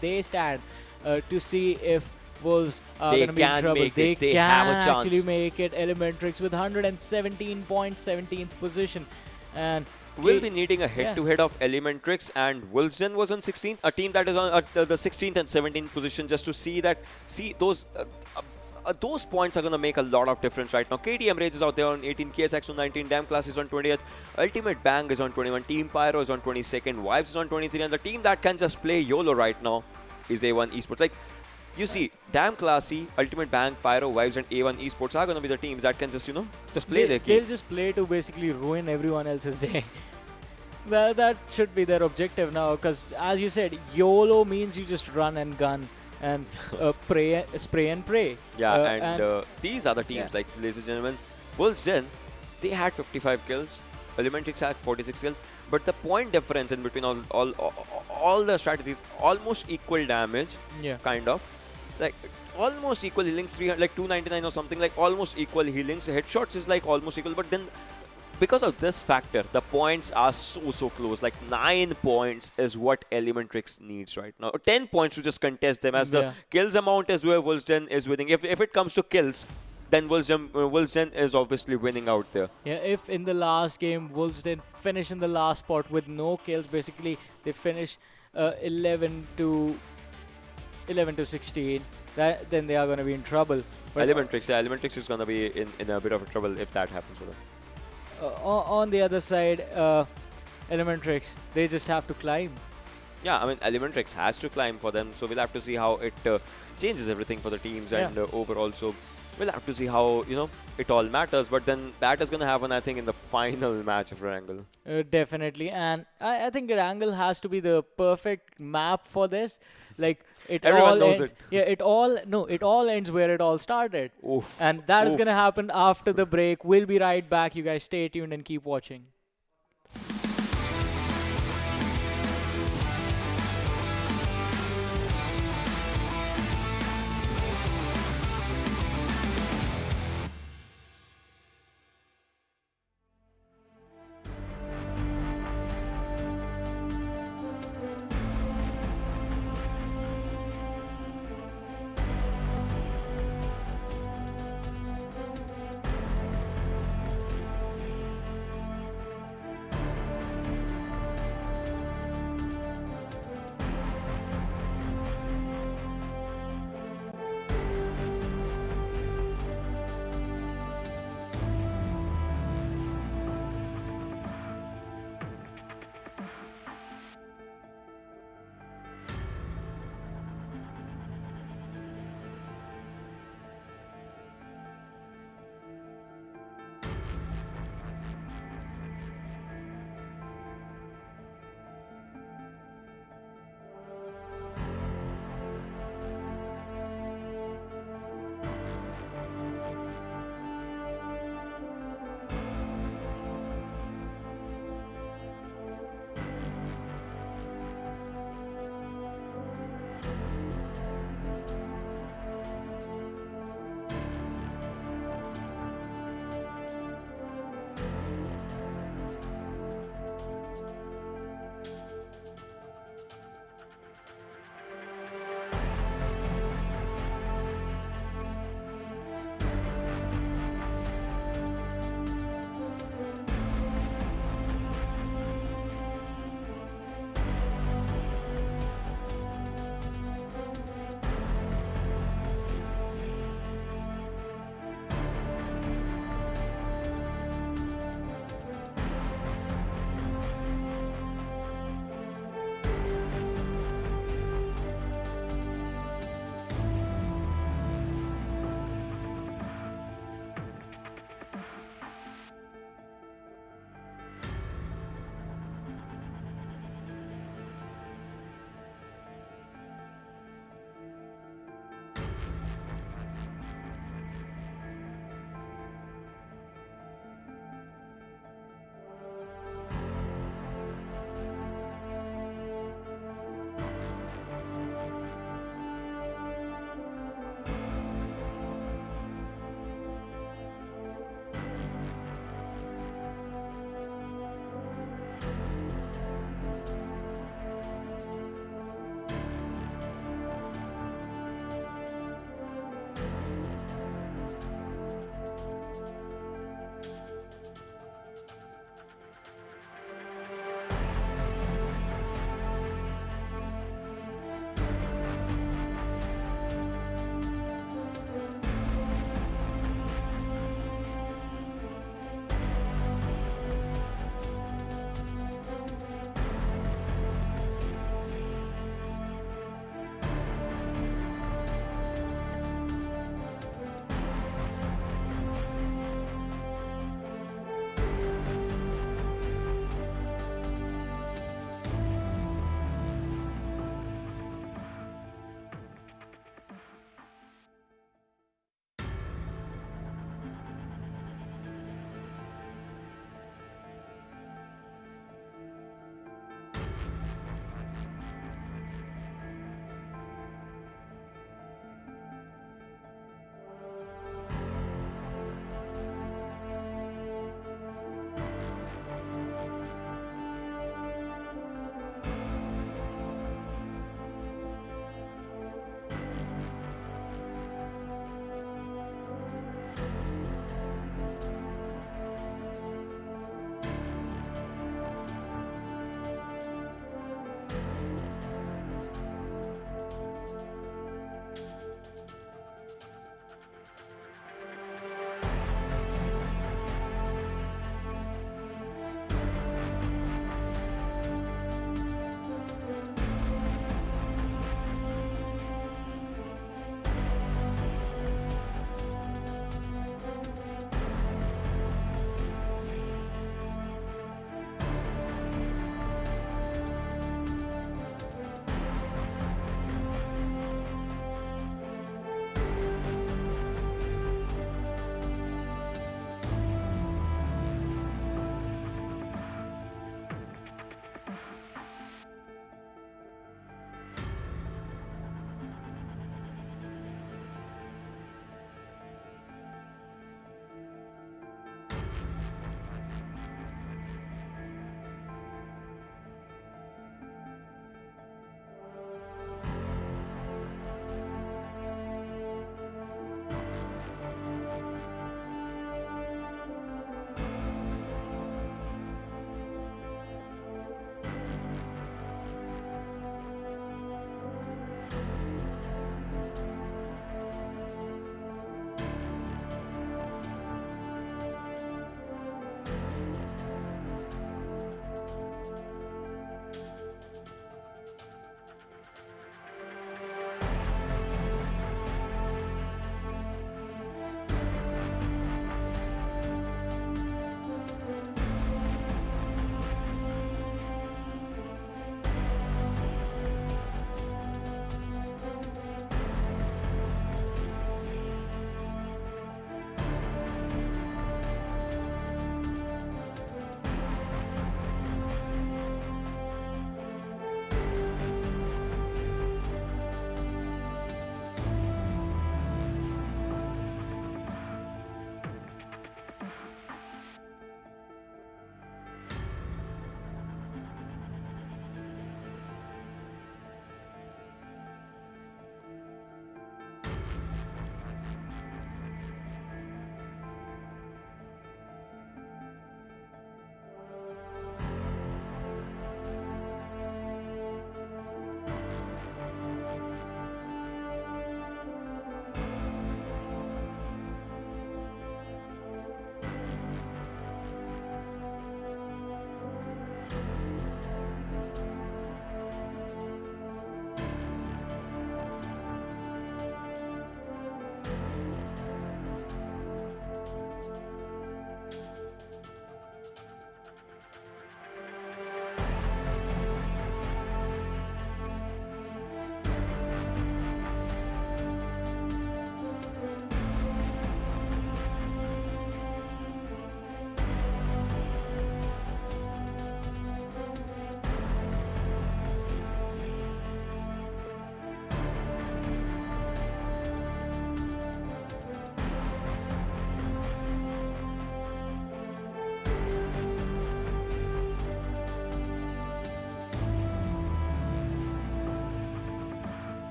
they stand to see if Wolves are going to be in trouble? They can have a chance. Actually make it. Elementrix with 117 points, 17th position. And we'll be needing a head-to-head of Elementrix, and Wolves Den was on 16th, a team that is on the 16th and 17th position, just to see those points are going to make a lot of difference right now. KTM Rage is out there on 18, KSX on 19, Damn Class is on 20th, Ultimate Bang is on 21, Team Pyro is on 22nd, Vibes is on 23, and the team that can just play YOLO right now is A1 Esports. Like, you see, Damn Classy, Ultimate Bang, Pyro, Vibes, and A1 Esports are going to be the teams that can just, just play their game. They'll just play to basically ruin everyone else's day. That should be their objective now, because as you said, YOLO means you just run and gun and spray and pray. Yeah, and these are the teams, like, ladies and gentlemen, Wolves Den, they had 55 kills, Elementrix had 46 kills, but the point difference in between all the strategies, almost equal damage, kind of, like almost equal healings, 300, like 299 or something, like almost equal healings. Headshots is like almost equal, but then because of this factor, the points are so close. Like 9 points is what Elementrix needs right now. 10 points to just contest them, as the kills amount is where Wolves Den is winning. If it comes to kills, then Wolves Den is obviously winning out there. Yeah, if in the last game Wolves Den finish in the last spot with no kills, basically they finish 11 to 16, then they are going to be in trouble. But Elementrix is going to be in a bit of trouble if that happens for them. On the other side, Elementrix, they just have to climb. Yeah, I mean, Elementrix has to climb for them, so we'll have to see how it changes everything for the teams and overall. So we'll have to see how, it all matters. But then that is going to happen, I think, in the final match of Erangel. Definitely. And I think Erangel has to be the perfect map for this. Like, everyone knows it. Yeah, it all ends where it all started. Oof. And that is going to happen after the break. We'll be right back. You guys stay tuned and keep watching.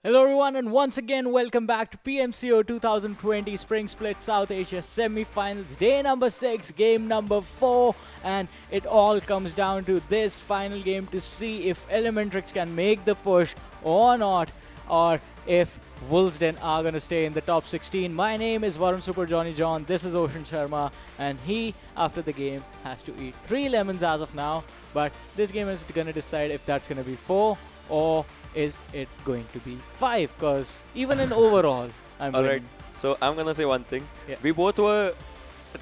Hello everyone and once again welcome back to PMCO 2020 Spring Split South Asia Semi-Finals Day number 6, game number 4, and it all comes down to this final game to see if Elementrix can make the push or not, or if Woolsden are going to stay in the top 16. My name is Varun Super Johnny John, this is Ocean Sharma, and he, after the game, has to eat 3 lemons as of now, but this game is going to decide if that's going to be 4 or is it going to be 5? Because even in overall, I'm Alright, so I'm gonna say one thing. Yeah. We both were,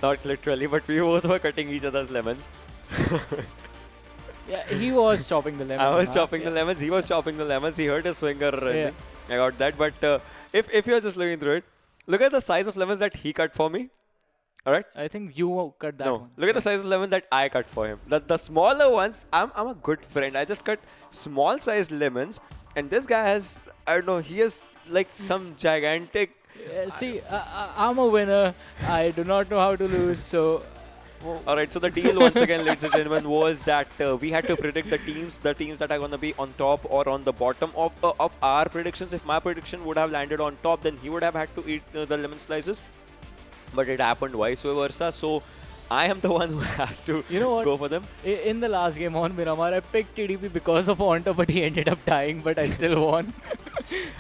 not literally, but we both were cutting each other's lemons. Yeah, he was chopping the lemons. I was chopping the lemons, he was chopping the lemons, he hurt his finger. Yeah. I got that, but if you're just looking through it, look at the size of lemons that he cut for me. Alright? I think you cut that No, one. look at the size of lemon that I cut for him. The smaller ones, I'm a good friend. I just cut small sized lemons, and this guy has, I don't know, he has like some gigantic. See, I'm a winner. I do not know how to lose, so... Alright, so the deal once again, ladies and gentlemen, was that we had to predict the teams that are going to be on top or on the bottom of our predictions. If my prediction would have landed on top, then he would have had to eat the lemon slices. But it happened vice versa, so I am the one who has to go for them. In the last game on Miramar, I picked TDP because of Onto, but he ended up dying, but I still won.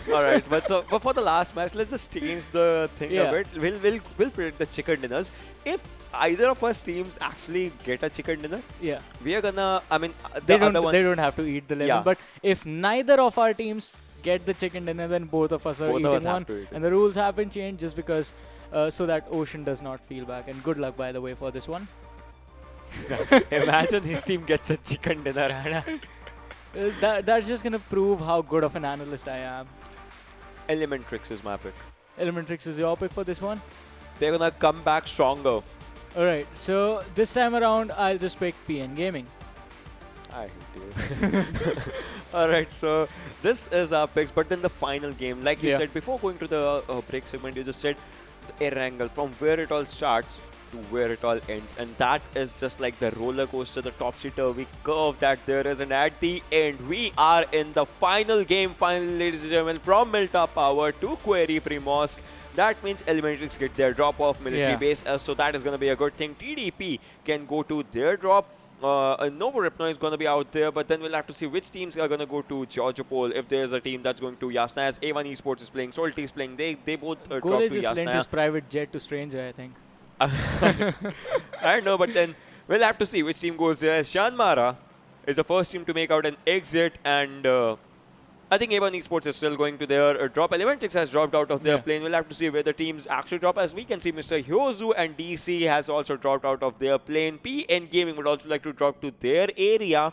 Alright, but for the last match, let's just change the thing a bit. We'll predict the chicken dinners. If either of us teams actually get a chicken dinner, we are gonna, I mean, they don't have to eat the lemon, but if neither of our teams get the chicken dinner, then both of us are eating one. And the rules have been changed just because so that Ocean does not feel back. And good luck, by the way, for this one. Imagine his team gets a chicken dinner. That's just gonna prove how good of an analyst I am. Elementrix is my pick. Elementrix is your pick for this one? They're gonna come back stronger. Alright, so this time around, I'll just pick PN Gaming. I hate you. Alright, so this is our picks, but then the final game, like you said before going to the break segment, you just said the Erangel, from where it all starts to where it all ends, and that is just like the roller coaster, the topsy-turvy curve that there is, and at the end we are in the final game, ladies and gentlemen, from Milta Power to Query Primorsk. That means Elementrix get their drop off military base, so that is going to be a good thing. TDP can go to their drop. Novo Repno is going to be out there, but then we'll have to see which teams are going to go to Georgiopol. If there's a team that's going to Yasna, as A1 Esports is playing, Salty is playing, they both drop to just Yasna. lent his private jet to Stranger, I think. I don't know, but then we'll have to see which team goes there. Jyanmaara is the first team to make out an exit, and I think A1 Esports is still going to their drop. Elementrix has dropped out of their plane. We'll have to see where the teams actually drop. As we can see, Mr. Hyozu and DC has also dropped out of their plane. PN Gaming would also like to drop to their area.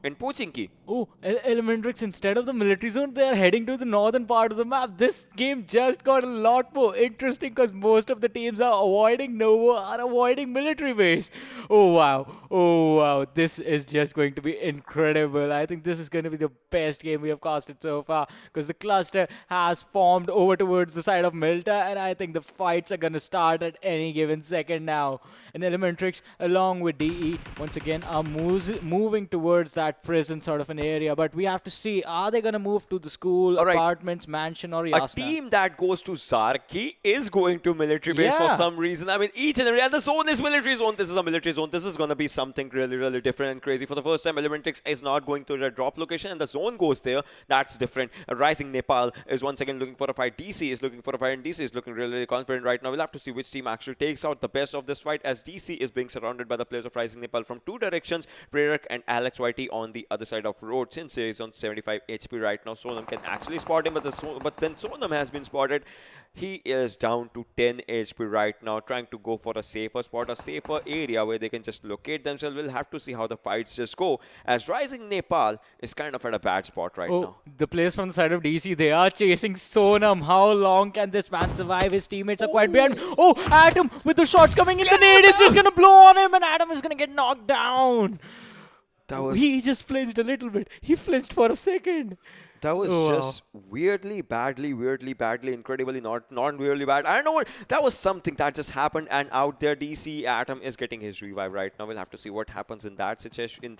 And Pochinki. Oh, Elementrix, instead of the military zone, they are heading to the northern part of the map. This game just got a lot more interesting because most of the teams are avoiding Novo, are avoiding military base. Oh, wow. Oh, wow. This is just going to be incredible. I think this is going to be the best game we have casted so far because the cluster has formed over towards the side of Milta, and I think the fights are going to start at any given second now. And Elementrix, along with DE, once again, are moving towards that prison sort of an area, but we have to see, are they going to move to the school, apartments, mansion, or Yasna? A team that goes to Zarki is going to military base for some reason. I mean, each and every, and the zone is military zone. This is a military zone. This is going to be something really, really different and crazy. For the first time, Elementrix is not going to the drop location, and the zone goes there. That's different. Rising Nepal is once again looking for a fight. DC is looking for a fight, and DC is looking really, really confident right now. We'll have to see which team actually takes out the best of this fight, as DC is being surrounded by the players of Rising Nepal from two directions, Prerak and Alex Whitey on the other side of road. Since he is on 75 HP right now, Sonam can actually spot him, but then Sonam has been spotted. He is down to 10 HP right now, trying to go for a safer spot, a safer area where they can just locate themselves. We'll have to see how the fights just go, as Rising Nepal is kind of at a bad spot right now. The players from the side of DC, they are chasing Sonam. How long can this man survive? His teammates are quite behind. Oh, Atom with the shots coming in. The nade is just going to blow on him, and Atom is going to get knocked down. He just flinched a little bit. He flinched for a second. That was Wow. just weirdly badly, incredibly not really bad. I don't know what that was something that just happened, and out there DC Atom is getting his revive right now. We'll have to see what happens in that situation,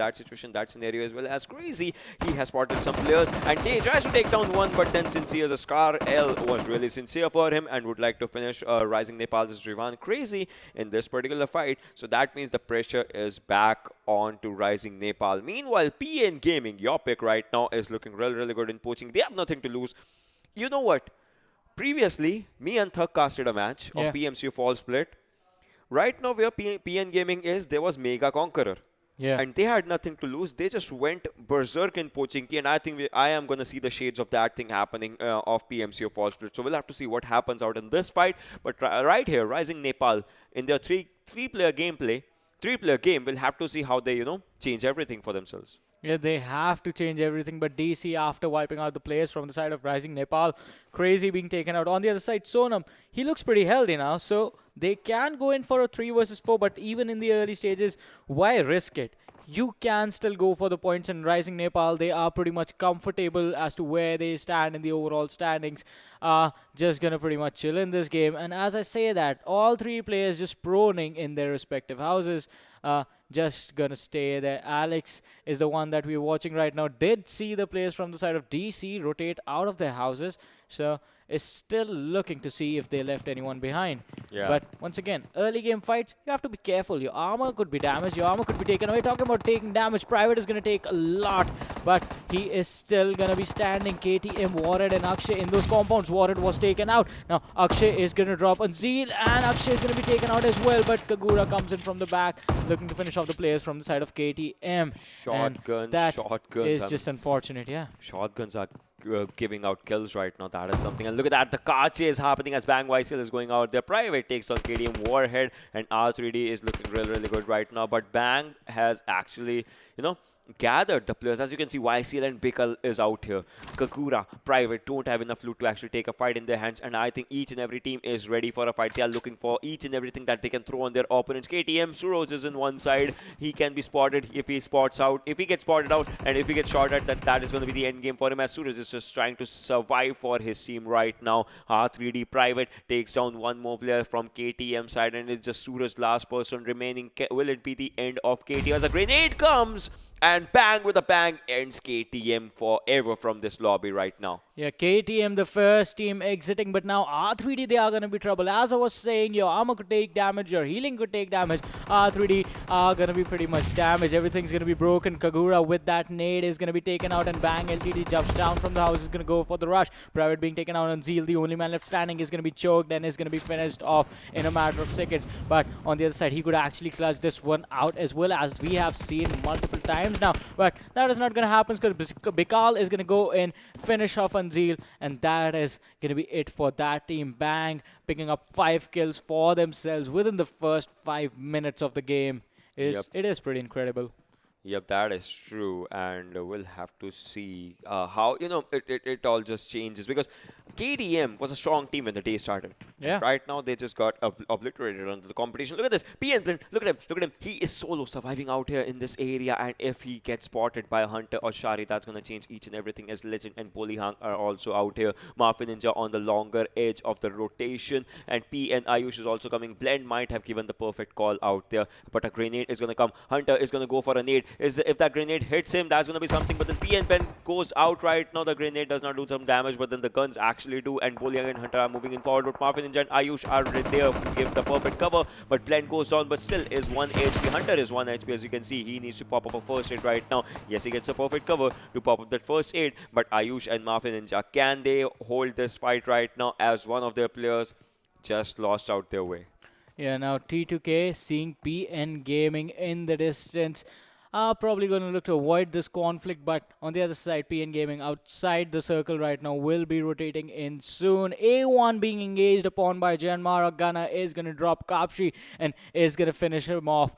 that scenario as well. As crazy, he has spotted some players and he tries to take down one, but then Sincere Scar L was really sincere for him and would like to finish Rising Nepal's Drivan crazy in this particular fight. So that means the pressure is back on to Rising Nepal. Meanwhile, PN Gaming, your pick right now, is looking really good in poaching. They have nothing to lose. You know what? Previously, me and Thug casted a match of Yeah. PMCO Fall Split. Right now, where PN Gaming is, there was Mega Conqueror. Yeah. And they had nothing to lose. They just went berserk in Pochinki, and I think I am going to see the shades of that thing happening of PMCO Fall Split. So we'll have to see what happens out in this fight. But right here, Rising Nepal, in their three-player gameplay, three-player game, we'll have to see how they, change everything for themselves. Yeah, they have to change everything. But DC, after wiping out the players from the side of Rising Nepal, crazy being taken out. On the other side, Sonam, he looks pretty healthy now. So they can go in for a 3 versus 4. But even in the early stages, why risk it? You can still go for the points. And Rising Nepal, they are pretty much comfortable as to where they stand in the overall standings. Just gonna pretty much chill in this game. And as I say that, all 3 players just proning in their respective houses. Just gonna stay there. Alex is the one that we're watching right now. Did see the players from the side of DC rotate out of their houses. So is still looking to see if they left anyone behind. Yeah. But once again, early game fights, you have to be careful. Your armor could be damaged. Your armor could be taken away. Talking about taking damage, Private is going to take a lot. But he is still going to be standing. KTM, Warred and Akshay in those compounds. Warred was taken out. Now Akshay is going to drop on Zeal. And Akshay is going to be taken out as well. But Kagura comes in from the back, looking to finish off the players from the side of KTM. Shotguns, That shotguns. is just unfortunate, yeah. Shotguns are giving out kills right now. That is something. And look at that. The car chase happening as Bang YCL is going out there. Private takes on KDM Warhead. And R3D is looking really good right now. But Bang has actually, gathered the players. As you can see, YCL and Bikal is out here. Kakura, Private don't have enough loot to actually take a fight in their hands. And I think each and every team is ready for a fight. They are looking for each and everything that they can throw on their opponents. KTM, Suroj is in one side. He can be spotted if he spots out. If he gets spotted out and if he gets shot at, that is going to be the end game for him. As Suroj is just trying to survive for his team right now. R3D Private takes down one more player from KTM side. And it's just Suraj last person remaining. Will it be the end of KTM as a grenade comes? And bang with a bang ends KTM forever from this lobby right now. Yeah, KTM, the first team exiting, but now R3D, they are going to be trouble. As I was saying, your armor could take damage, your healing could take damage. R3D are going to be pretty much damaged. Everything's going to be broken. Kagura with that nade is going to be taken out, and bang, LTD jumps down from the house, is going to go for the rush. Private being taken out on Zeal, the only man left standing, is going to be choked and is going to be finished off in a matter of seconds. But on the other side, he could actually clutch this one out as well, as we have seen multiple times now. But that is not going to happen because Bikal is going to go in, finish off on Zeal, and that is going to be it for that team. Bang, picking up 5 kills for themselves within the first 5 minutes of the game. It is pretty incredible. Yep, that is true, and we'll have to see how it all just changes, because KDM was a strong team when the day started. Yeah. Right now they just got obliterated under the competition. Look at this, PN Blend, look at him. He is solo surviving out here in this area, and if he gets spotted by a Hunter or Shari, that's gonna change each and everything. As Legend and Polyhang are also out here. Mafia Ninja on the longer edge of the rotation, and PN Ayush is also coming. Blend might have given the perfect call out there, but a grenade is gonna come. Hunter is gonna go for a nade. If that grenade hits him, that's going to be something. But then PN Pen goes out right now. The grenade does not do some damage, but then the guns actually do. And Bolyang and Hunter are moving in forward. But Mafia Ninja and Ayush are right there to give the perfect cover. But Blend goes down, but still is 1 HP. Hunter is 1 HP, as you can see. He needs to pop up a first aid right now. Yes, he gets a perfect cover to pop up that first aid. But Ayush and Mafia Ninja, can they hold this fight right now, as one of their players just lost out their way? Yeah, now T2K seeing PN Gaming in the distance. Are probably going to look to avoid this conflict, but on the other side, PN Gaming outside the circle right now will be rotating in soon. A1 being engaged upon by Jyanmaara. Gunner is going to drop Kapshi and is going to finish him off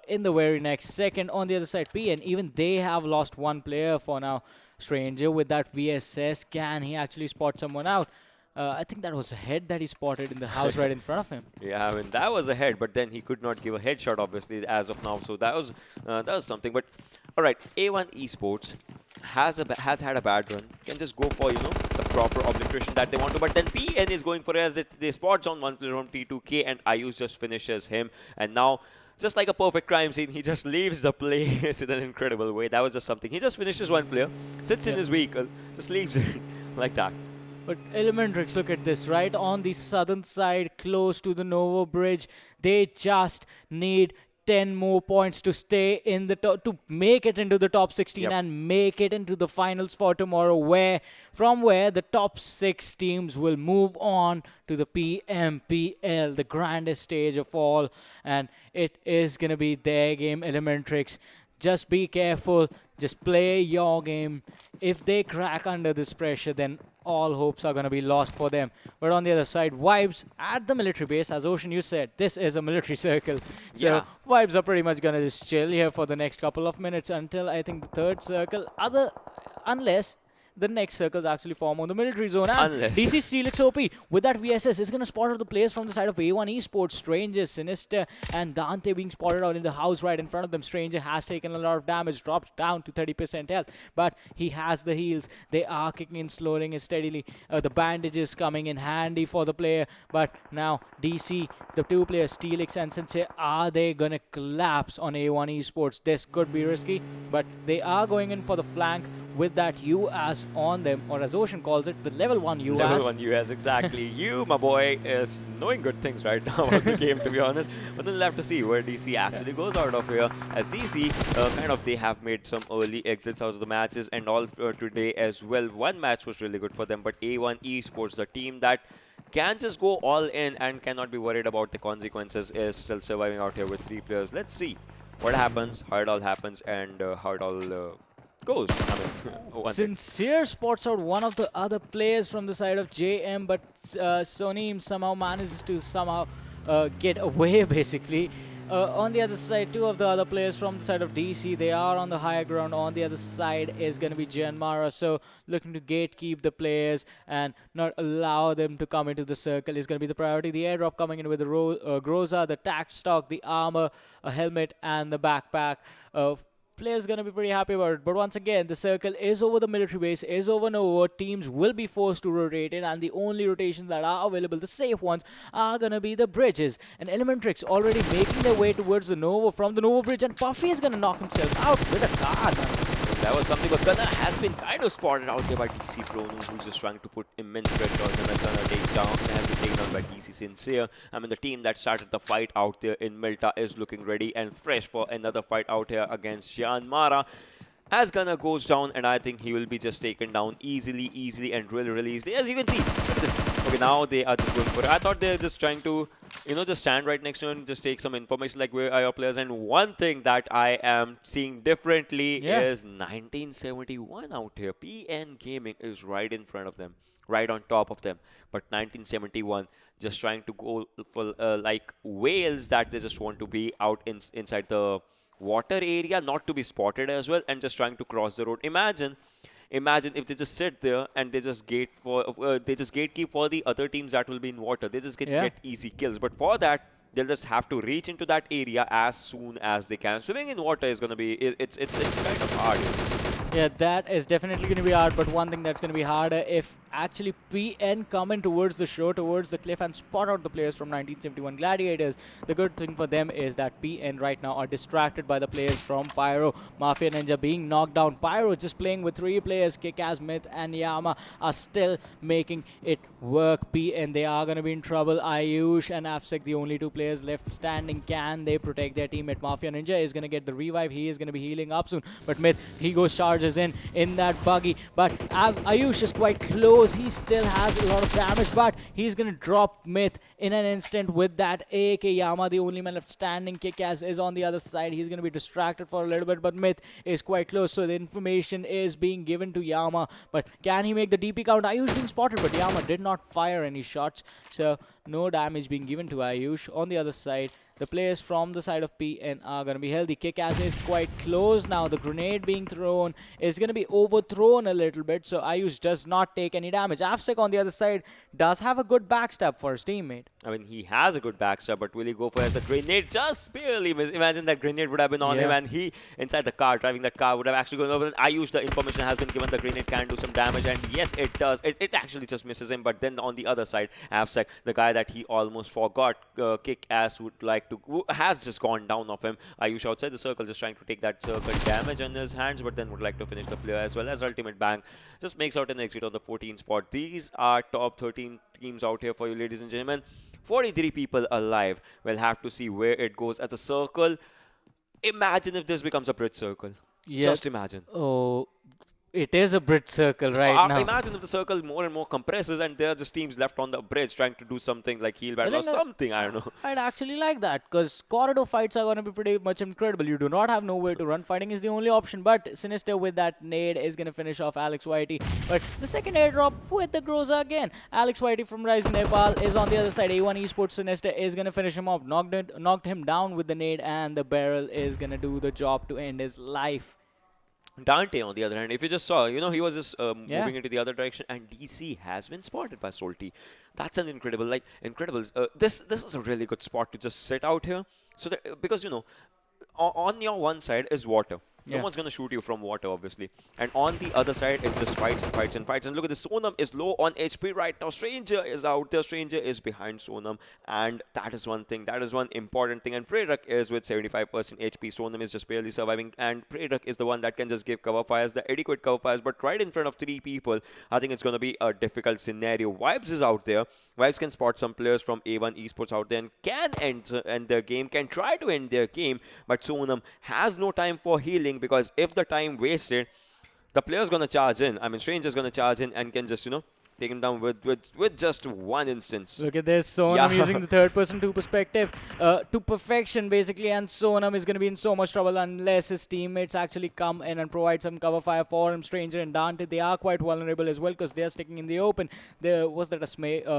in the very next second. On the other side, PN, even they have lost one player for now. Stranger with that VSS, can he actually spot someone out? I think that was a head that he spotted in the house right in front of him. Yeah, I mean, that was a head, but then he could not give a headshot, obviously, as of now. So that was something. But all right, A1 Esports has had a bad run can just go for the proper obliteration that they want to, but then PN is going for it as they spots on one player from T2K and Ayush just finishes him, and now just like a perfect crime scene, he just leaves the place in an incredible way. That was just something. He just finishes one player, sits in his vehicle, just leaves it like that. But Elementrix, look at this, right on the southern side, close to the Novo Bridge. They just need 10 more points to stay in the top, to make it into the top 16 and make it into the finals for tomorrow, from where the top 6 teams will move on to the PMPL, the grandest stage of all, and it is going to be their game. Elementrix, just be careful, just play your game. If they crack under this pressure, then all hopes are going to be lost for them. But on the other side, vibes at the military base, as Ocean, you said, this is a military circle. So vibes are pretty much going to just chill here for the next couple of minutes until I think the third circle, unless the next circles actually form on the military zone. And DC Steelix OP with that VSS is going to spot out the players from the side of A1 Esports. Stranger, Sinister, and Dante being spotted out in the house right in front of them. Stranger has taken a lot of damage, drops down to 30% health, but he has the heals. They are kicking in slowly and steadily. The bandages coming in handy for the player, but now DC, the two players, Steelix and Sensei, are they going to collapse on A1 Esports? This could be risky, but they are going in for the flank with that UAS on them, or as Ocean calls it, the level 1 UAS. Level 1 UAS, exactly. You, my boy, is knowing good things right now about the game, to be honest. But then we'll have to see where DC actually goes out of here. As DC, they have made some early exits out of the matches and all today as well. One match was really good for them, but A1 Esports, the team that can just go all in and cannot be worried about the consequences, is still surviving out here with 3 players. Let's see what happens, how it all happens, and how it all goes. Sincere spots out one of the other players from the side of JM, but Soneem somehow manages to get away, basically. On the other side, 2 of the other players from the side of DC, they are on the higher ground. On the other side is going to be Jyanmaara, so looking to gatekeep the players and not allow them to come into the circle is going to be the priority. The airdrop coming in with the Groza, the tac stock, the armor, a helmet, and the backpack. Players going to be pretty happy about it. But once again, the circle is over the military base, is over Novo. Teams will be forced to rotate it, and the only rotations that are available, the safe ones, are going to be the bridges. And Elementrix already making their way towards the Novo from the Novo bridge, and Puffy is going to knock himself out with a card. That was something, but Gunnar has been kind of spotted out there by DC Frono, who's just trying to put immense pressure on him as Gunnar takes down and has been taken down by DC Sincere. I mean, the team that started the fight out there in Milta is looking ready and fresh for another fight out here against Jyanmaara. As Gunnar goes down, and I think he will be just taken down easily and really easily. As you can see, look at this. Okay, now they are just going for it. I thought they were just trying to, just stand right next to him and just take some information like where are your players. And one thing that I am seeing differently is 1971 out here. PN Gaming is right in front of them, right on top of them. But 1971 just trying to go for like whales that they just want to be out inside the water area, not to be spotted as well, and just trying to cross the road. Imagine if they just sit there and they just gatekeep for the other teams that will be in water. They just get easy kills. But for that, they'll just have to reach into that area as soon as they can. Swimming in water is going to be, it's kind of hard. Yeah, that is definitely going to be hard, but one thing that's going to be harder if actually PN come in towards the shore, towards the cliff, and spot out the players from 1971 Gladiators. The good thing for them is that PN right now are distracted by the players from Pyro. Mafia Ninja being knocked down. Pyro just playing with 3 players. Kikaz, Myth, and Yama are still making it work. PN, they are going to be in trouble. Ayush and Afsek, the only 2 players left standing. Can they protect their teammate? Mafia Ninja is going to get the revive. He is going to be healing up soon. But Myth, he goes charges in that buggy. But Ayush is quite close. He still has a lot of damage, but he's going to drop Myth in an instant with that AK. Yama, the only man left standing. Kikaz is on the other side. He's going to be distracted for a little bit, but Myth is quite close. So the information is being given to Yama. But can he make the DP count? Ayush being spotted, but Yama did not fire any shots. So no damage being given to Ayush. On the other side, the players from the side of PN are going to be healthy. Kick-Ass is quite close now. The grenade being thrown is going to be overthrown a little bit, so Ayush does not take any damage. Afsec on the other side does have a good backstab for his teammate. I mean, he has a good backstab, but will he go for it as the grenade? Just barely miss. Imagine that grenade would have been on him, and he, inside the car, driving that car, would have actually gone over. Ayush, the information has been given, the grenade can do some damage, and yes, it does. It actually just misses him, but then on the other side, Afsec, the guy that he almost forgot, Kick-Ass would like to, has just gone down of him. Ayush outside the circle, just trying to take that circle damage on his hands, but then would like to finish the player as well as Ultimate Bang. Just makes out an exit on the 14th spot. These are top 13 teams out here for you, ladies and gentlemen. 43 people alive. We'll have to see where it goes as a circle. Imagine if this becomes a bridge circle. Yeah. Just imagine. Oh, it is a bridge circle right now. Imagine if the circle more and more compresses and there are just teams left on the bridge trying to do something like heal battle or something, I don't know. I'd actually like that because corridor fights are going to be pretty much incredible. You do not have nowhere to run. Fighting is the only option, but Sinister with that nade is going to finish off Alex Whitey. But the second airdrop with the Groza again. Alex Whitey from Rising Nepal is on the other side. A1 Esports Sinister is going to finish him off. Knocked him down with the nade, and the barrel is going to do the job to end his life. Dante, on the other hand, if you just saw, he was just moving into the other direction, and DC has been spotted by Salty. That's an incredible, incredible. This is a really good spot to just sit out here, so that because on your one side is water. No one's going to shoot you from water, obviously. And on the other side, it's just fights and fights and fights. And look at this, Sonam is low on HP right now. Stranger is out there. Stranger is behind Sonam. And that is one thing. That is one important thing. And Prerak is with 75% HP. Sonam is just barely surviving. And Prerak is the one that can just give cover fires, the adequate cover fires. But right in front of 3 people, I think it's going to be a difficult scenario. Vibes is out there. Vibes can spot some players from A1 Esports out there and can end their game, can try to end their game. But Sonam has no time for healing, because if the time wasted, the player's gonna charge in. I mean, Stranger's gonna charge in and can just, take him down with just one instance. Look at this, Sonam using the third person to perspective to perfection basically, and Sonam is going to be in so much trouble unless his teammates actually come in and provide some cover fire for him. Stranger and Dante, they are quite vulnerable as well because they are sticking in the open. Was that a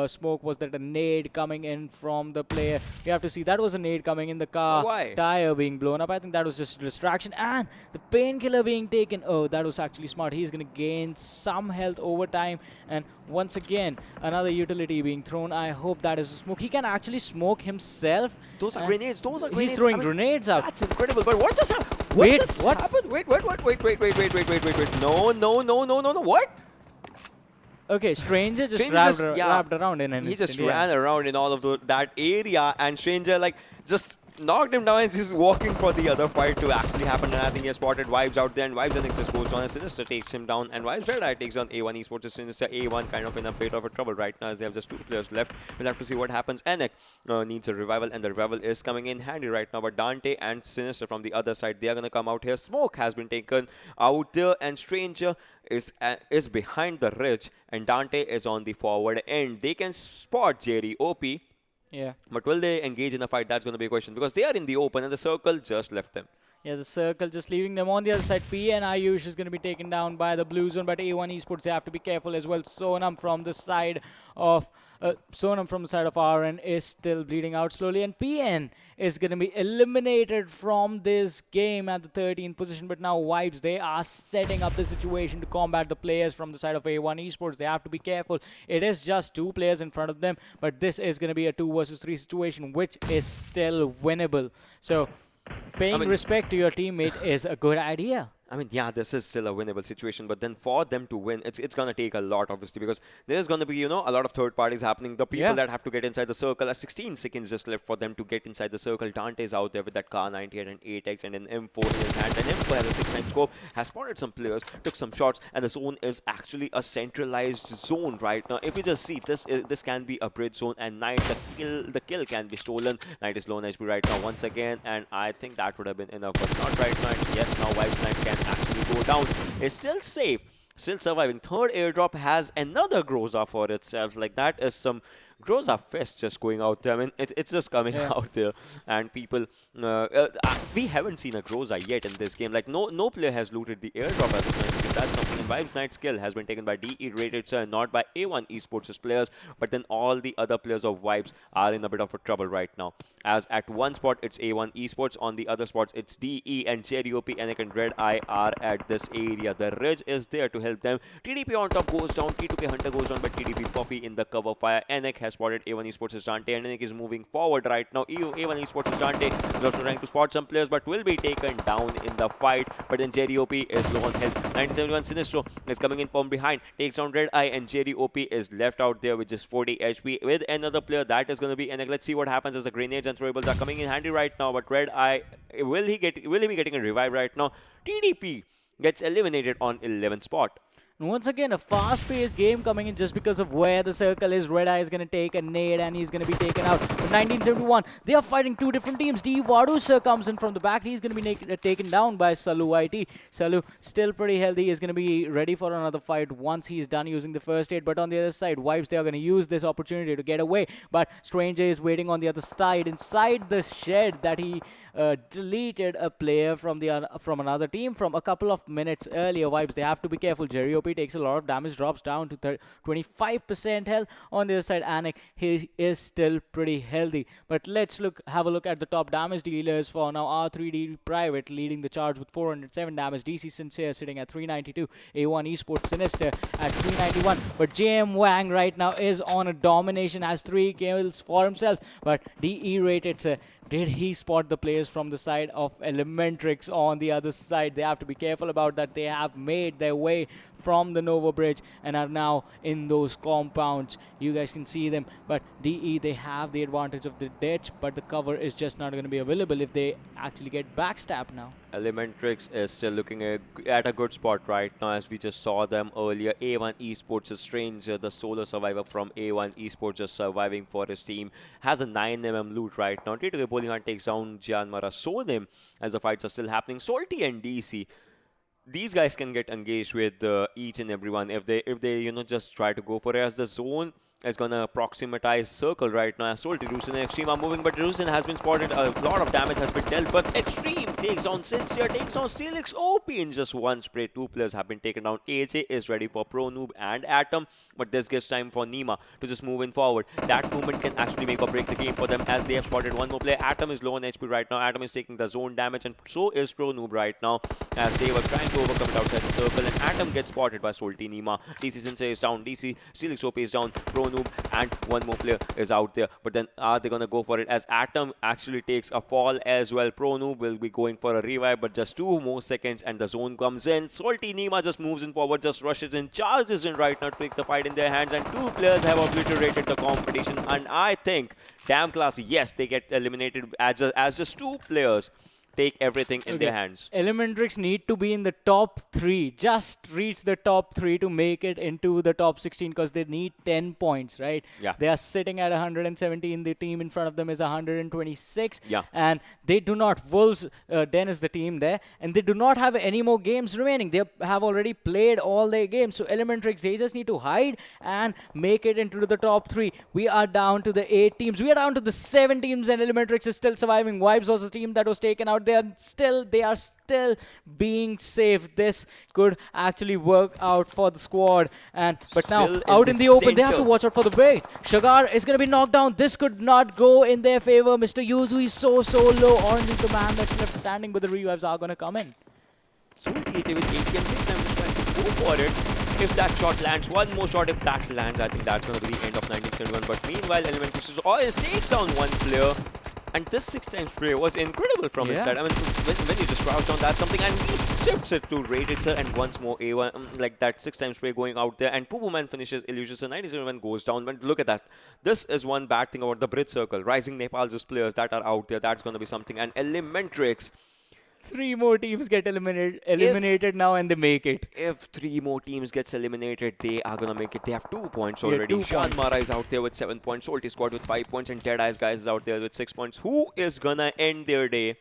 smoke? Was that a nade coming in from the player? You have to see, that was a nade coming in the car. Why? Tire being blown up. I think that was just a distraction, and the painkiller being taken. Oh, that was actually smart. He's going to gain some health over time, and once again, another utility being thrown. I hope that is a smoke. He can actually smoke himself. Those are grenades. Those are grenades. He's throwing grenades out. That's incredible. But what just happened? What happened? Wait. No. What? Okay, Stranger just wrapped around in an instant. He just ran around in all of that area, and Stranger just knocked him down and he's walking for the other fight to actually happen. And I think he has spotted Vibes out there, and Vibes I think just goes on, and Sinister takes him down, and Vibes Red Eye takes on A1 Esports. Sinister A1 kind of in a bit of a trouble right now as they have just 2 players left. We'll have to see what happens. Enek needs a revival, and the revival is coming in handy right now. But Dante and Sinister from the other side, they are going to come out here. Smoke has been taken out there, and Stranger is behind the ridge, and Dante is on the forward end. They can spot Jerry OP. Yeah. But will they engage in a fight? That's going to be a question, because they are in the open and the circle just left them. Yeah, the circle just leaving them on the other side. PN Ayush is going to be taken down by the blue zone, but A1 Esports, they have to be careful as well. Sonam from the side of RN is still bleeding out slowly, and PN is going to be eliminated from this game at the 13th position. But now Vibes, they are setting up the situation to combat the players from the side of A1 Esports. They have to be careful. It is just 2 players in front of them, but this is going to be a 2 versus 3 situation, which is still winnable. So paying respect to your teammate is a good idea. I mean, yeah, this is still a winnable situation, but then for them to win, it's going to take a lot, obviously, because there's going to be, a lot of third parties happening. The people that have to get inside the circle, 16 seconds just left for them to get inside the circle. Dante's out there with that Car 98 and 8x and an M4 in his hand. And M4 has a 6-9 scope, has spotted some players, took some shots, and the zone is actually a centralized zone right now. If you just see, this can be a bridge zone, and Knight, the kill can be stolen. Knight is low on HP right now once again, and I think that would have been enough, but not right now. And yes, now White Knight can actually go down. It's still safe, still surviving. Third airdrop has another Groza for itself. That is some Groza Fest just going out there. I mean, it's just coming out there, and people. We haven't seen a Groza yet in this game. Like no player has looted the airdrop as of now. That's something. And Vibes Knight's skill has been taken by DE rated, sir, not by A1 Esports' players. But then all the other players of Vibes are in a bit of a trouble right now. As at one spot it's A1 Esports, on the other spots it's DE and Cherry OP, and Red Eye are at this area. The Ridge is there to help them. TDP on top goes down. T2K Hunter goes down, but TDP Puffy in the cover fire. Enek has spotted A1 Esports' Dante, and Enek is moving forward right now. A1 Esports' Dante is also trying to spot some players, but will be taken down in the fight. But then Jerry OP is low on health. 1971 Sinistro is coming in from behind, takes down Red Eye, and Jerry OP is left out there with just 40 HP with another player. That is going to be Enek. Let's see what happens as the grenades and throwables are coming in handy right now. But Red Eye, will he be getting a revive right now? TDP gets eliminated on 11th spot. And once again, a fast-paced game coming in just because of where the circle is. Red Eye is going to take a nade and he's going to be taken out. But 1971, they are fighting two different teams. D. Wadu sir comes in from the back. He's going to be taken down by Salu IT. Salu, still pretty healthy, is going to be ready for another fight once he's done using the first aid. But on the other side, Vibes, they are going to use this opportunity to get away. But Stranger is waiting on the other side, inside the shed that he deleted a player from another team from a couple of minutes earlier. Vibes, they have to be careful. Jerry OP takes a lot of damage, drops down to 25% health. On the other side, Anik, he is still pretty healthy. But let's have a look at the top damage dealers for now. R3D Private leading the charge with 407 damage. DC Sincere sitting at 392. A1 Esports Sinister at 391. But JM Wang right now is on a domination, has 3 kills for himself. But DE rated, sir. Did he spot the players from the side of Elementrix on the other side? They have to be careful about that. They have made their way from the Nova Bridge and are now in those compounds. You guys can see them. But DE, they have the advantage of the ditch, but the cover is just not going to be available if they actually get backstabbed now. Elementrix is still looking at a good spot right now, as we just saw them earlier. A1 Esports' Stranger, the solo survivor from A1 Esports, just surviving for his team, has a 9mm loot right now. T2K Bowling Hunt takes down Jyanmaara Sonim as the fights are still happening. Salty and DC, these guys can get engaged with each and everyone if they just try to go for it, as the zone is gonna approximatize circle right now. Salty, Rusin and Xtreme are moving, but Rusin has been spotted. A lot of damage has been dealt, but Xtreme takes on Sincere, takes on Steelix OP in just one spray. 2 players have been taken down. AJ is ready for Pro Noob and Atom, but this gives time for Nima to just move in forward. That movement can actually make or break the game for them, as they have spotted one more player. Atom is low on HP right now. Atom is taking the zone damage, and so is Pro Noob right now, as they were trying to overcome it outside the circle, and Atom gets spotted by Salty. Nima, DC Sincere is down, DC Steelix OP is down, Pro Noob and one more player is out there. But then are they gonna go for it, as Atom actually takes a fall as well? Pro Noob will be going for a revive, but just 2 more seconds and the zone comes in. Salty Nima just moves in forward, just rushes in, charges in right now to take the fight in their hands, and 2 players have obliterated the competition. And I think damn classy, yes, they get eliminated as just 2 players take everything in their hands. Elementrix need to be in the top 3, just reach the top 3 to make it into the top 16, because they need 10 points, right? Yeah. They are sitting at 117. The team in front of them is 126. Yeah. And they do not, Wolves Den is the team there, and they do not have any more games remaining. They have already played all their games. So Elementrix, they just need to hide and make it into the top 3. We are down to the 8 teams. We are down to the 7 teams, and Elementrix is still surviving. Vibes was a team that was taken out. They are still being safe. This could actually work out for the squad. But now out in the open, they have to watch out for the bait. Shagar is going to be knocked down. This could not go in their favor. Mr. Yuzu is so low. Orange is the man that's left standing, but the revives are going to come in. So TJ with ATM 6 times trying to go for it. If that shot lands, one more shot, if that lands, I think that's going to be the end of 1971. But meanwhile, Elementrix always takes down one player. And this 6-time spray was incredible from his side. I mean, when you just crouch down, that's something. And he strips it to rated, sir. And once more, A1, like that 6-time spray going out there. And Poo Man finishes Illusion. So 97 goes down. But look at that. This is one bad thing about the Brit Circle. Rising Nepal's players that are out there. That's going to be something. And Elementrix. 3 more teams get eliminated now, and they make it. If 3 more teams gets eliminated, they are gonna make it. They have 2 points already. Jyanmaara is out there with 7 points. Salty Squad with 5 points, and Deadeyes Guy is out there with 6 points. Who is gonna end their day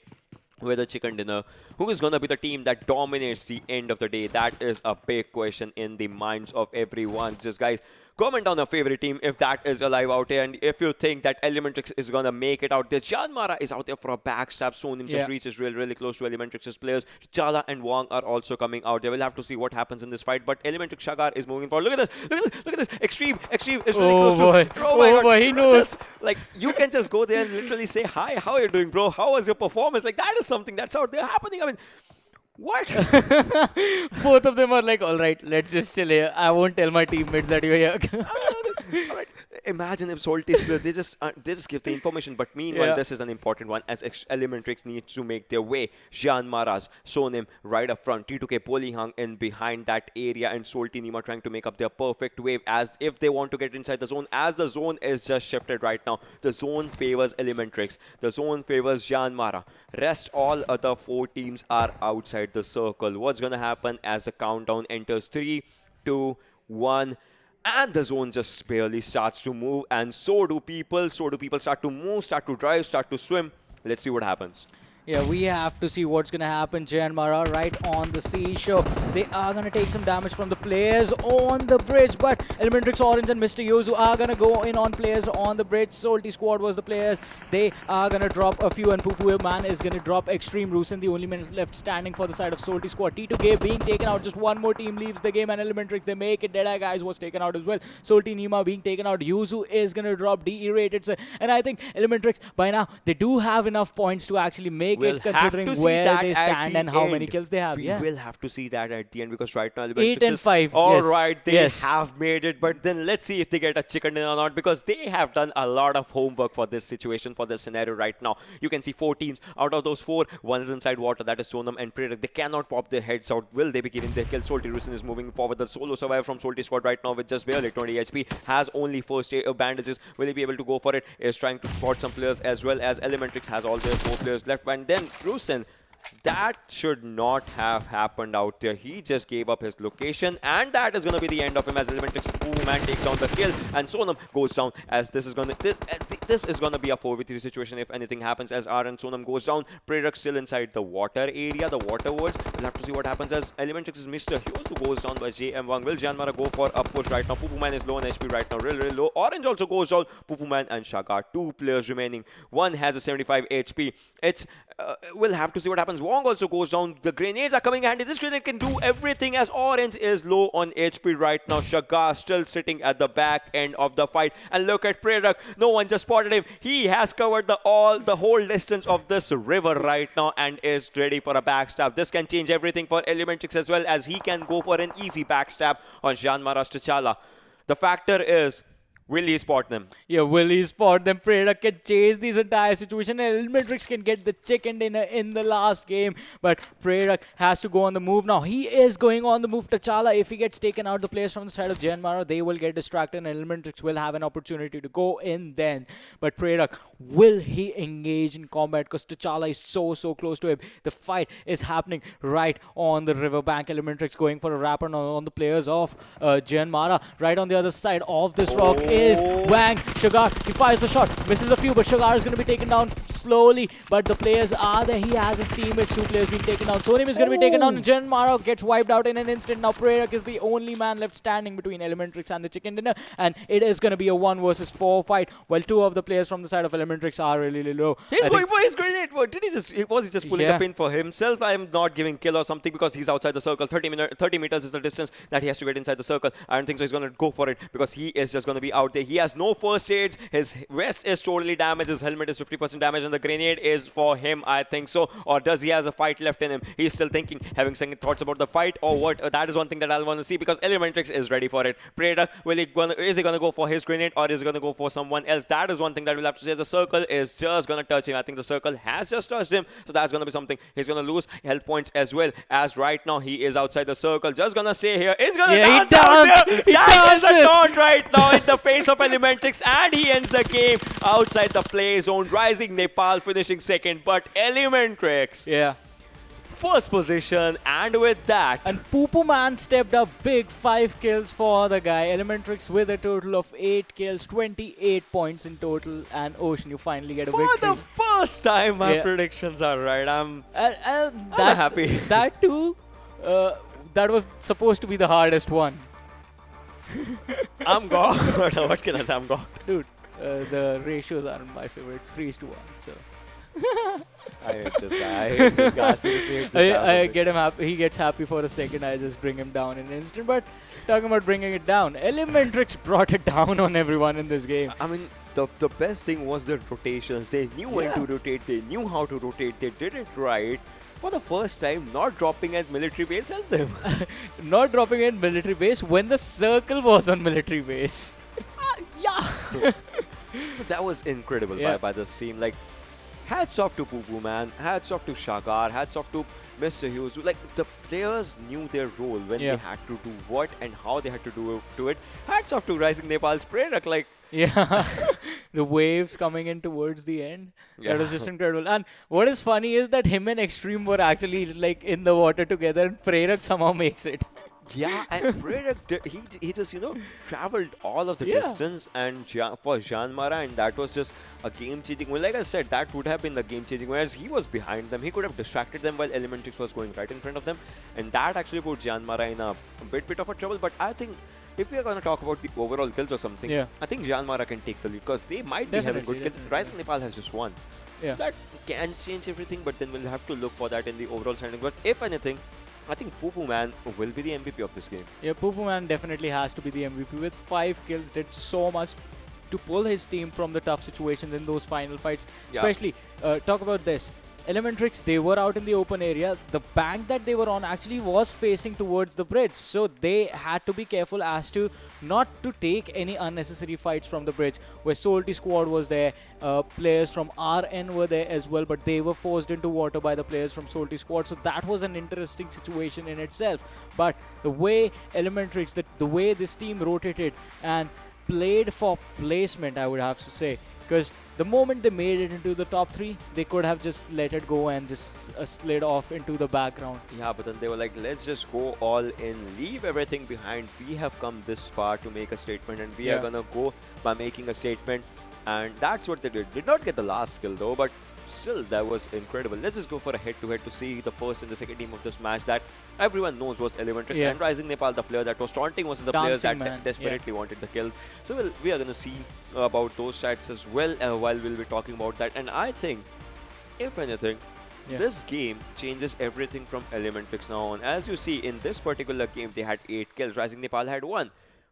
with a chicken dinner? Who is gonna be the team that dominates the end of the day? That is a big question in the minds of everyone. Just guys, Comment down your favorite team if that is alive out here, and if you think that Elementrix is gonna make it out there. Jyanmaara is out there for a backstab. Sonim just reaches really close to Elementrix's players. Chala and Wang are also coming out there. We'll have to see what happens in this fight, but Elementrix Shagar is moving forward. Look at this! Look at this! Xtreme is really close to. Oh my God! He knows. Like, you can just go there and literally say, "Hi, how are you doing, bro? How was your performance?" Like, that is something that's out there happening. I mean, what? Both of them are like, all right, let's just chill here. I won't tell my teammates that you're here. All right. Imagine if Salty's player, they just give the information. But meanwhile, this is an important one as Elementrix needs to make their way. Jyanmaara's Sonim right up front. T2K Polihang in behind that area, and Salty Nima trying to make up their perfect wave as if they want to get inside the zone. As the zone is just shifted right now, the zone favors Elementrix. The zone favors Jyanmaara. Rest all other 4 teams are outside the circle. What's gonna happen as the countdown enters 3, 2, 1? And the zone just barely starts to move, and so do people. So do people start to move, start to drive, start to swim. Let's see what happens. Yeah, we have to see what's going to happen. Jyanmaara right on the seashore. They are going to take some damage from the players on the bridge, but Elementrix Orange and Mr. Yozu are going to go in on players on the bridge. Salty Squad was the players. They are going to drop a few, and Pupu Man is going to drop Xtreme. Rusin, the only man left standing for the side of Salty Squad. T2K being taken out. Just one more team leaves the game, and Elementrix, they make it. Deadeyes Guys was taken out as well. Salty Nima being taken out. Yuzu is going to drop DE-rated. And I think Elementrix, by now, they do have enough points to actually make we'll it, considering where they stand and how many kills they have. We will have to see that at the end, because right now 8 and 5. All right, they have made it, but then let's see if they get a chicken dinner or not, because they have done a lot of homework for this situation, for this scenario right now. You can see 4 teams. Out of those 4, one is inside water. That is Sonam and Prerak. They cannot pop their heads out. Will they be giving their kill? Salty Rusin is moving forward. The solo survivor from Salty Squad right now with just barely 20 HP has only first aid bandages. Will he be able to go for it? Is trying to spot some players, as well as Elementrix has all their 4 players left. And then Rusin, that should not have happened out there. He just gave up his location, and that is going to be the end of him as Elementrix Man takes down the kill, and Sonam goes down as this is going to be a 4v3 situation if anything happens, as R and Sonam goes down. Prerak still inside the water area, the water words. We'll have to see what happens as Elementrix's Mr. Hyosu goes down by JM Wang. Will Jyanmaara go for a push right now? Pupu Man is low on HP right now, real low. Orange also goes down. Pupu Man and Shagar, 2 players remaining. One has a 75 HP. We'll have to see what happens. Wong also goes down. The grenades are coming handy. This grenade can do everything as Orange is low on HP right now. Shagar still sitting at the back end of the fight. And look at Prerak. No one just spotted him. He has covered the whole distance of this river right now and is ready for a backstab. This can change everything for Elementrix as well, as he can go for an easy backstab on Jyanmaara's T'Challa. The factor is, will he spot them? Yeah, will he spot them? Predak can chase this entire situation, and Elementrix can get the chicken dinner in the last game. But Predak has to go on the move now. He is going on the move. T'Challa, if he gets taken out, the players from the side of Jyanmaara, they will get distracted, and Elementrix will have an opportunity to go in then. But Predak, will he engage in combat? Because T'Challa is so close to him. The fight is happening right on the riverbank. Elementrix going for a wrap on the players of Jyanmaara. Right on the other side of this rock is Wang. Shagar, he fires the shot, misses a few, but Shagar is going to be taken down slowly. But the players are there. He has his teammates, 2 players being taken down. Sonim is going to be taken down. Jyanmaara gets wiped out in an instant. Now Prerak is the only man left standing between Elementrix and the chicken dinner, and it is going to be a 1 versus 4 fight, while 2 of the players from the side of Elementrix are really low. He's going for his grenade. What did he just? Was he just pulling the pin for himself? I am not giving kill or something, because he's outside the circle. 30 meters is the distance that he has to get inside the circle. I don't think so. He's going to go for it, because he is just going to be out there. He has no first aids. His vest is totally damaged. His helmet is 50% damaged, and the grenade is for him, I think so. Or does he has a fight left in him? He's still thinking, having second thoughts about the fight, or what? That is one thing that I'll want to see, because Elementrix is ready for it. Predak, is he going to go for his grenade, or is he going to go for someone else? That is one thing that we'll have to say. The circle is just going to touch him. I think the circle has just touched him, so that's going to be something. He's going to lose health points as well, as right now he is outside the circle. Just going to stay here. He's going to dance out there. That is a taunt right now in the face of Elementrix, and he ends the game outside the play zone. Rising Nepal finishing second, but Elementrix, first position, and with that, and Pupu Man stepped up big. 5 kills for the guy. Elementrix with a total of 8 kills, 28 points in total, and Ocean, you finally get a victory. For the first time, my predictions are right. I'm happy. That too, that was supposed to be the hardest one. I'm gone. What can I say? I'm gone. Dude, the ratios aren't my favorite. It's 3:1. So I hate this guy. I hate this guy. Seriously, hate this guy. I get him happy. He gets happy for a second. I just bring him down in an instant. But talking about bringing it down, Elementrix brought it down on everyone in this game. I mean, the best thing was the rotations. They knew when to rotate. They knew how to rotate. They did it right. For the first time, not dropping at military base helped them. Not dropping in military base when the circle was on military base. Yeah. That was incredible by this team. Like, hats off to Poo, man. Hats off to Shagar. Hats off to Mr. Hughes. Like, the players knew their role when they had to do what and how they had to do it. Hats off to Rising Nepal's Prerak. Like, yeah, the waves coming in towards the end. That was just incredible. And what is funny is that him and Xtreme were actually like in the water together, and Prerak somehow makes it. Yeah, and Prerak, he just, traveled all of the distance and for Jyanmaara, and that was just a game-changing win. Like I said, that would have been the game-changing, whereas he was behind them. He could have distracted them while Elementrix was going right in front of them, and that actually put Jyanmaara in a bit of a trouble. But I think if we are going to talk about the overall kills or something, I think Jyanmaara can take the lead because they might be having good kills. Rising Nepal has just won. Yeah. That can change everything, but then we'll have to look for that in the overall standing. But if anything, I think Poo Man will be the MVP of this game. Yeah, Poo Man definitely has to be the MVP. With 5 kills, did so much to pull his team from the tough situations in those final fights. Especially, talk about this. Elementrix, they were out in the open area. The bank that they were on actually was facing towards the bridge. So they had to be careful as to not to take any unnecessary fights from the bridge. Where Salty Squad was there, players from RN were there as well, but they were forced into water by the players from Salty Squad. So that was an interesting situation in itself. But the way Elementrix, the way this team rotated and played for placement, I would have to say. Because the moment they made it into the top 3, they could have just let it go and just slid off into the background. Yeah, but then they were like, let's just go all in, leave everything behind. We have come this far to make a statement, and we are going to go by making a statement. And that's what they did. Did not get the last kill though, but still, that was incredible. Let's just go for a head-to-head to see the first and the second team of this match that everyone knows was Elementrix and Rising Nepal, the player that was taunting versus the players that desperately wanted the kills. So we are going to see about those stats as well while we'll be talking about that. And I think, if anything, this game changes everything from Elementrix now on. As you see, in this particular game, they had 8 kills. Rising Nepal had 1.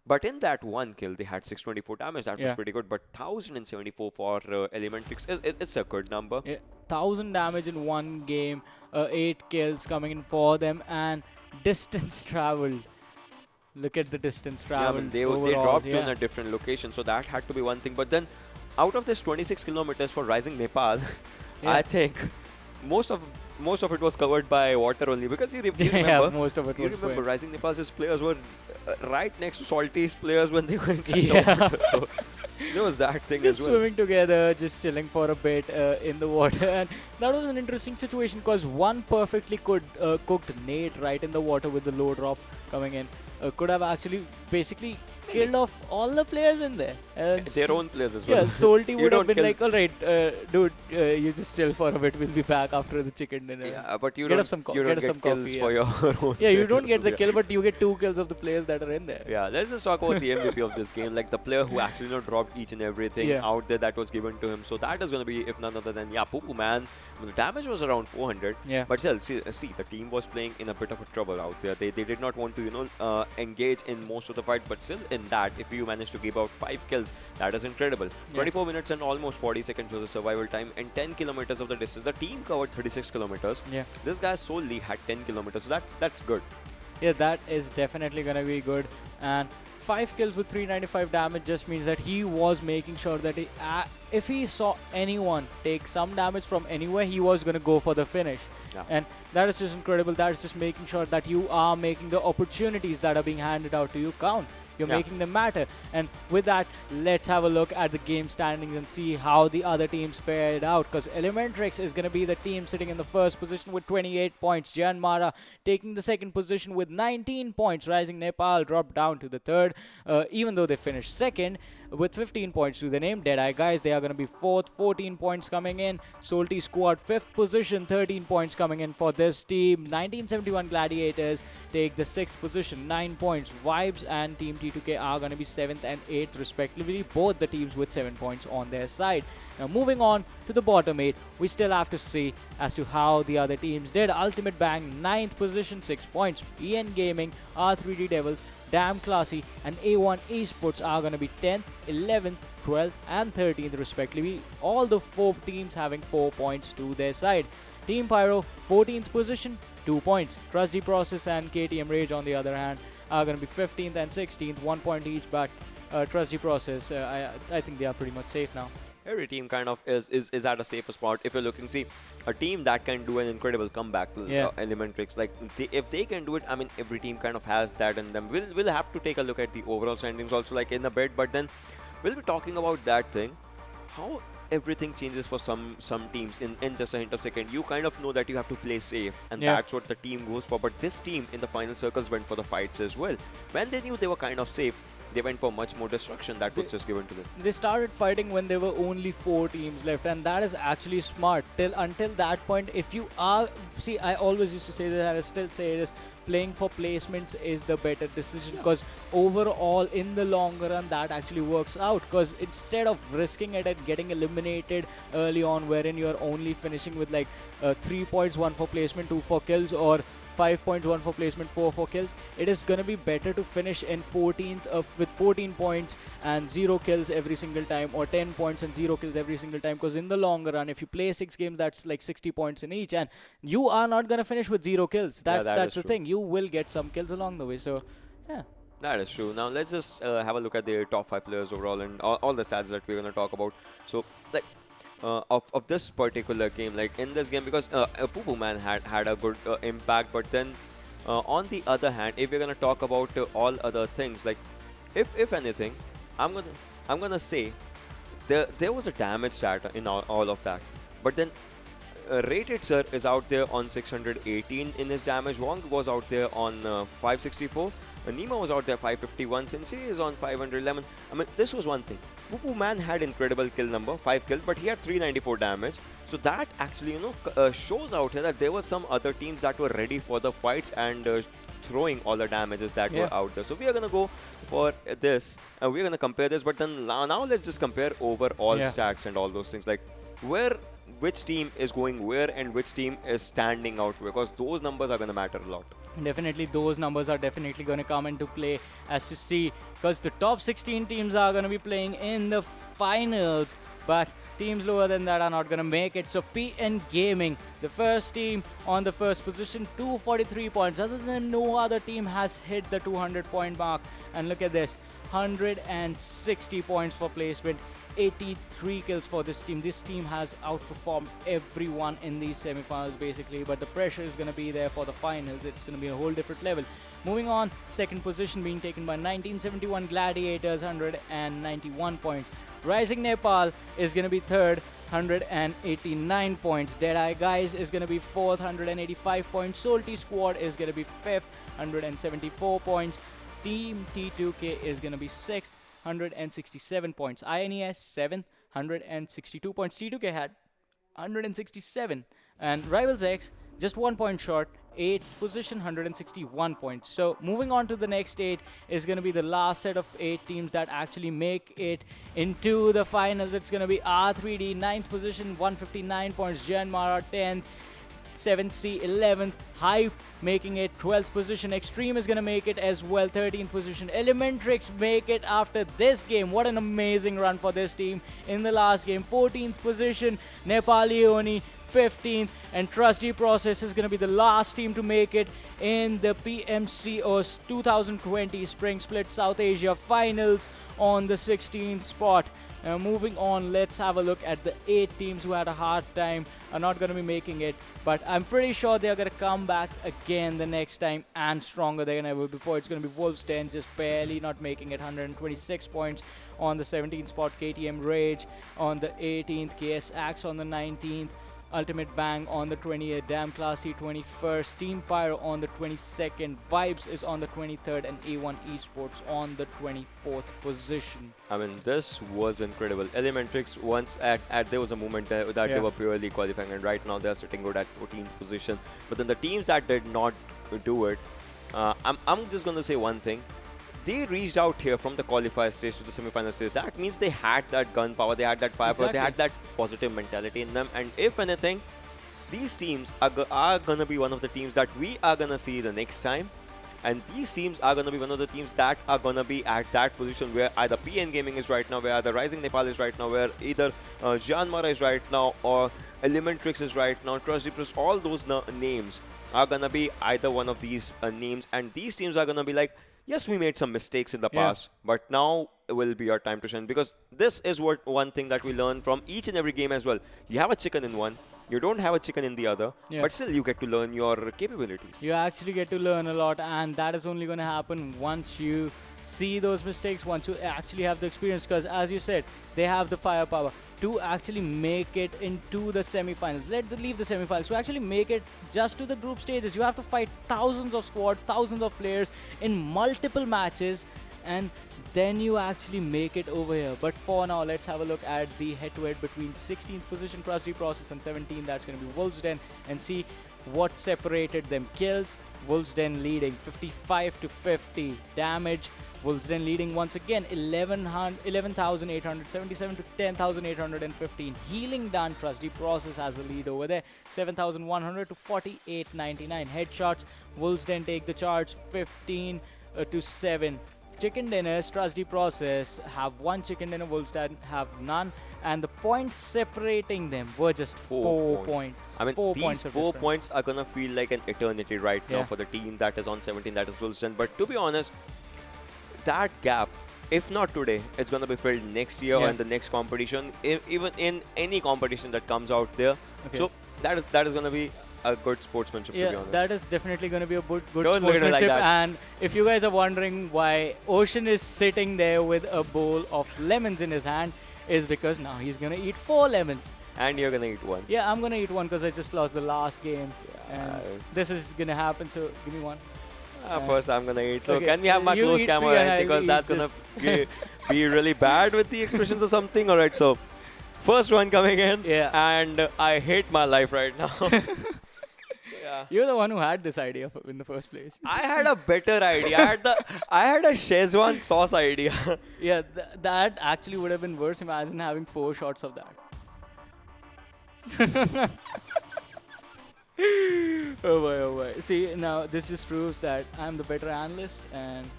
But in that 1 kill, they had 624 damage. That was pretty good. But 1074 for Elementrix, it's a good number. 1000 damage in 1 game, 8 kills coming in for them, and distance traveled. Look at the distance traveled. Yeah, they dropped in a different location, so that had to be one thing. But then, out of this 26 kilometers for Rising Nepal, I think most of it was covered by water only, because you remember, most of it was remember Rising Nepal's players were right next to Salty's players when they were inside the water. So there was that thing just as well. Swimming together, just chilling for a bit in the water, and that was an interesting situation because one perfectly cooked nade right in the water with the low drop coming in could have actually basically killed off all the players in there. Their own players as well. Yeah, Salty would have been like, alright, dude, you just chill for a bit, we'll be back after the chicken dinner. Yeah, but you get don't some get some kills coffee, for your own Yeah, you don't get the kill, but you get 2 kills of the players that are in there. Yeah, let's just talk about the MVP of this game, like the player who actually dropped each and everything out there that was given to him. So that is going to be, if none other than, Poo Man. The damage was around 400, but still, see, the team was playing in a bit of a trouble out there. They did not want to, engage in most of the fight, but still in that, if you manage to give out 5 kills, that is incredible. 24 minutes and almost 40 seconds was the survival time, and 10 kilometers of the distance. The team covered 36 kilometers. This guy solely had 10 kilometers, so that's good. Yeah, that is definitely gonna be good. And 5 kills with 395 damage just means that he was making sure that if he saw anyone take some damage from anywhere, he was gonna go for the finish. And that is just incredible. That is just making sure that you are making the opportunities that are being handed out to you count. You're making them matter. And with that, let's have a look at the game standings and see how the other teams fared out. Because Elementrix is going to be the team sitting in the first position with 28 points. Jyanmaara taking the second position with 19 points. Rising Nepal dropped down to the third, even though they finished second. with 15 points to the name. Deadeye Guys, they are going to be 4th, 14 points coming in. Salty Squad, 5th position, 13 points coming in for this team. 1971 Gladiators take the 6th position, 9 points. Vibes and Team T2K are going to be 7th and 8th respectively, both the teams with 7 points on their side. Now moving on to the bottom 8, we still have to see as to how the other teams did. Ultimate Bang, 9th position, 6 points. EN Gaming, R3D Devils, Damn Classy and A1 Esports are going to be 10th, 11th, 12th and 13th respectively. All the 4 teams having 4 points to their side. Team Pyro, 14th position, 2 points. Trusty Process and KTM Rage on the other hand are going to be 15th and 16th, 1 point each, but Trusty Process, I think they are pretty much safe now. Every team kind of is at a safer spot. If you're looking, see, a team that can do an incredible comeback to Elementrix, like if they can do it, I mean, every team kind of has that in them. We'll have to take a look at the overall standings also, like in a bit, but then we'll be talking about that thing, how everything changes for some teams in just a hint of second. You kind of know that you have to play safe, and that's what the team goes for. But this team in the final circles went for the fights as well. When they knew they were kind of safe, they went for much more destruction that was just given to them. They started fighting when there were only 4 teams left, and that is actually smart. Until that point, if you are... See, I always used to say that, and I still say it is, playing for placements is the better decision, because overall, in the long run, that actually works out. Because instead of risking it and getting eliminated early on, wherein you're only finishing with like 3 points, 1 for placement, 2 for kills, or 5 points, 1 for placement, 4 for kills. It is going to be better to finish in 14th with 14 points and 0 kills every single time, or 10 points and 0 kills every single time, because in the long run, if you play 6 games, that's like 60 points in each, and you are not going to finish with 0 kills. That's the thing. You will get some kills along the way. So, yeah. That is true. Now, let's just have a look at the top 5 players overall and all the stats that we're going to talk about. So, like, of this particular game, like in this game, because Poo Man had a good impact, but then on the other hand, if we're gonna talk about all other things, like if anything, I'm gonna say there was a damage stat in all of that, but then Rated Sir is out there on 618 in his damage. Wong was out there on 564. Nima was out there 551. Sensei is on 511. I mean, this was one thing. Poo Man had incredible kill number, 5 kills, but he had 394 damage. So that actually, shows out here that there were some other teams that were ready for the fights and throwing all the damages that were out there. So we are going to go for this. We're going to compare this, but then now let's just compare overall stats and all those things. Like which team is going where and which team is standing out, because those numbers are going to matter a lot. Definitely, those numbers are definitely going to come into play as to see, because the top 16 teams are going to be playing in the finals, but teams lower than that are not going to make it. So PN Gaming, the first team on the first position, 243 points. Other than no other team has hit the 200 point mark. And look at this, 160 points for placement, 83 kills for this team. This team has outperformed everyone in these semifinals basically, but the pressure is going to be there for the finals. It's going to be a whole different level. Moving on, second position being taken by 1971 Gladiators, 191 points. Rising Nepal is going to be third, 189 points. Deadeye Guys is going to be fourth, 185 points. Salty Squad is going to be fifth, 174 points. Team T2K is going to be sixth, 167 points. INES 7th, 162 points. T2K had 167. And Rivals X just 1 point short, 8th position, 161 points. So moving on to the next 8 is going to be the last set of 8 teams that actually make it into the finals. It's going to be R3D, 9th position, 159 points. Jyanmaara 10th. 7C 11th, Hype making it 12th position. Xtreme is gonna make it as well, 13th position. Elementrix make it after this game. What an amazing run for this team in the last game. 14th position, Nepali Ho Ni 15th, and Trusty Process is gonna be the last team to make it in the PMCO 2020 Spring Split South Asia Finals on the 16th spot. Moving on, let's have a look at the 8 teams who had a hard time, are not going to be making it, but I'm pretty sure they're going to come back again the next time and stronger than ever before. It's going to be Wolves 10, just barely not making it, 126 points on the 17th spot. KTM Rage on the 18th, KS Axe on the 19th, Ultimate Bang on the 28th, Damn Classy 21st, Team Pyro on the 22nd, Vibes is on the 23rd, and A1 Esports on the 24th position. I mean, this was incredible. Elementrix once there was a moment that they were purely qualifying, and right now they're sitting good at 14th position. But then the teams that did not do it, I'm just gonna say one thing. They reached out here from the qualifier stage to the semi-final stage. That means they had that gun power, they had that firepower, they had that positive mentality in them. And if anything, these teams are gonna be one of the teams that we are gonna see the next time. And these teams are gonna be one of the teams that are gonna be at that position where either PN Gaming is right now, where either Rising Nepal is right now, where either Jyanmaara is right now, or Elementrix is right now, Trust Deepers, all those names are gonna be either one of these names. And these teams are gonna be like, yes, we made some mistakes in the past, but now will be our time to shine, because this is what one thing that we learn from each and every game as well. You have a chicken in one, you don't have a chicken in the other, but still you get to learn your capabilities. You actually get to learn a lot, and that is only going to happen once you see those mistakes, once you actually have the experience, because as you said, they have the firepower to actually make it into the semi-finals. Leave the semi-finals. To actually make it just to the group stages, you have to fight thousands of squads, thousands of players in multiple matches, and then you actually make it over here. But for now, let's have a look at the head-to-head between 16th position Krusty Process and 17th. That's going to be Wolves Den, and see what separated them. Kills, Wolves Den leading 55 to 50. Damage, Wolves Den leading once again 11,877 to 10,815. Healing done, Trusty Process has the lead over there, 7,100 to 4,899. Headshots, Wolves Den take the charge 15 to 7. Chicken dinners, Trusty Process have one chicken dinner, Wolves Den have none, and the points separating them were just 4 points. I mean, these 4 points are gonna feel like an eternity right now for the team that is on 17, that is Wolves Den. But to be honest, that gap, if not today, it's going to be filled next year or in the next competition, even in any competition that comes out there. So that is going to be a good sportsmanship, to be honest. That is definitely going to be a good sportsmanship. Like, and if you guys are wondering why Ocean is sitting there with a bowl of lemons in his hand, is because now he's going to eat 4 lemons. And you're going to eat one. Yeah, I'm going to eat one because I just lost the last game. And this is going to happen, so give me one. First I'm gonna eat. So can we have my close camera, right? Because that's gonna be really bad with the expressions or something. Alright, so first one coming in. And I hate my life right now. So, you're the one who had this idea in the first place. I had a better idea. I had a Szechuan sauce idea. That actually would have been worse. Imagine having 4 shots of that. Oh boy. See, now this just proves that I'm the better analyst, and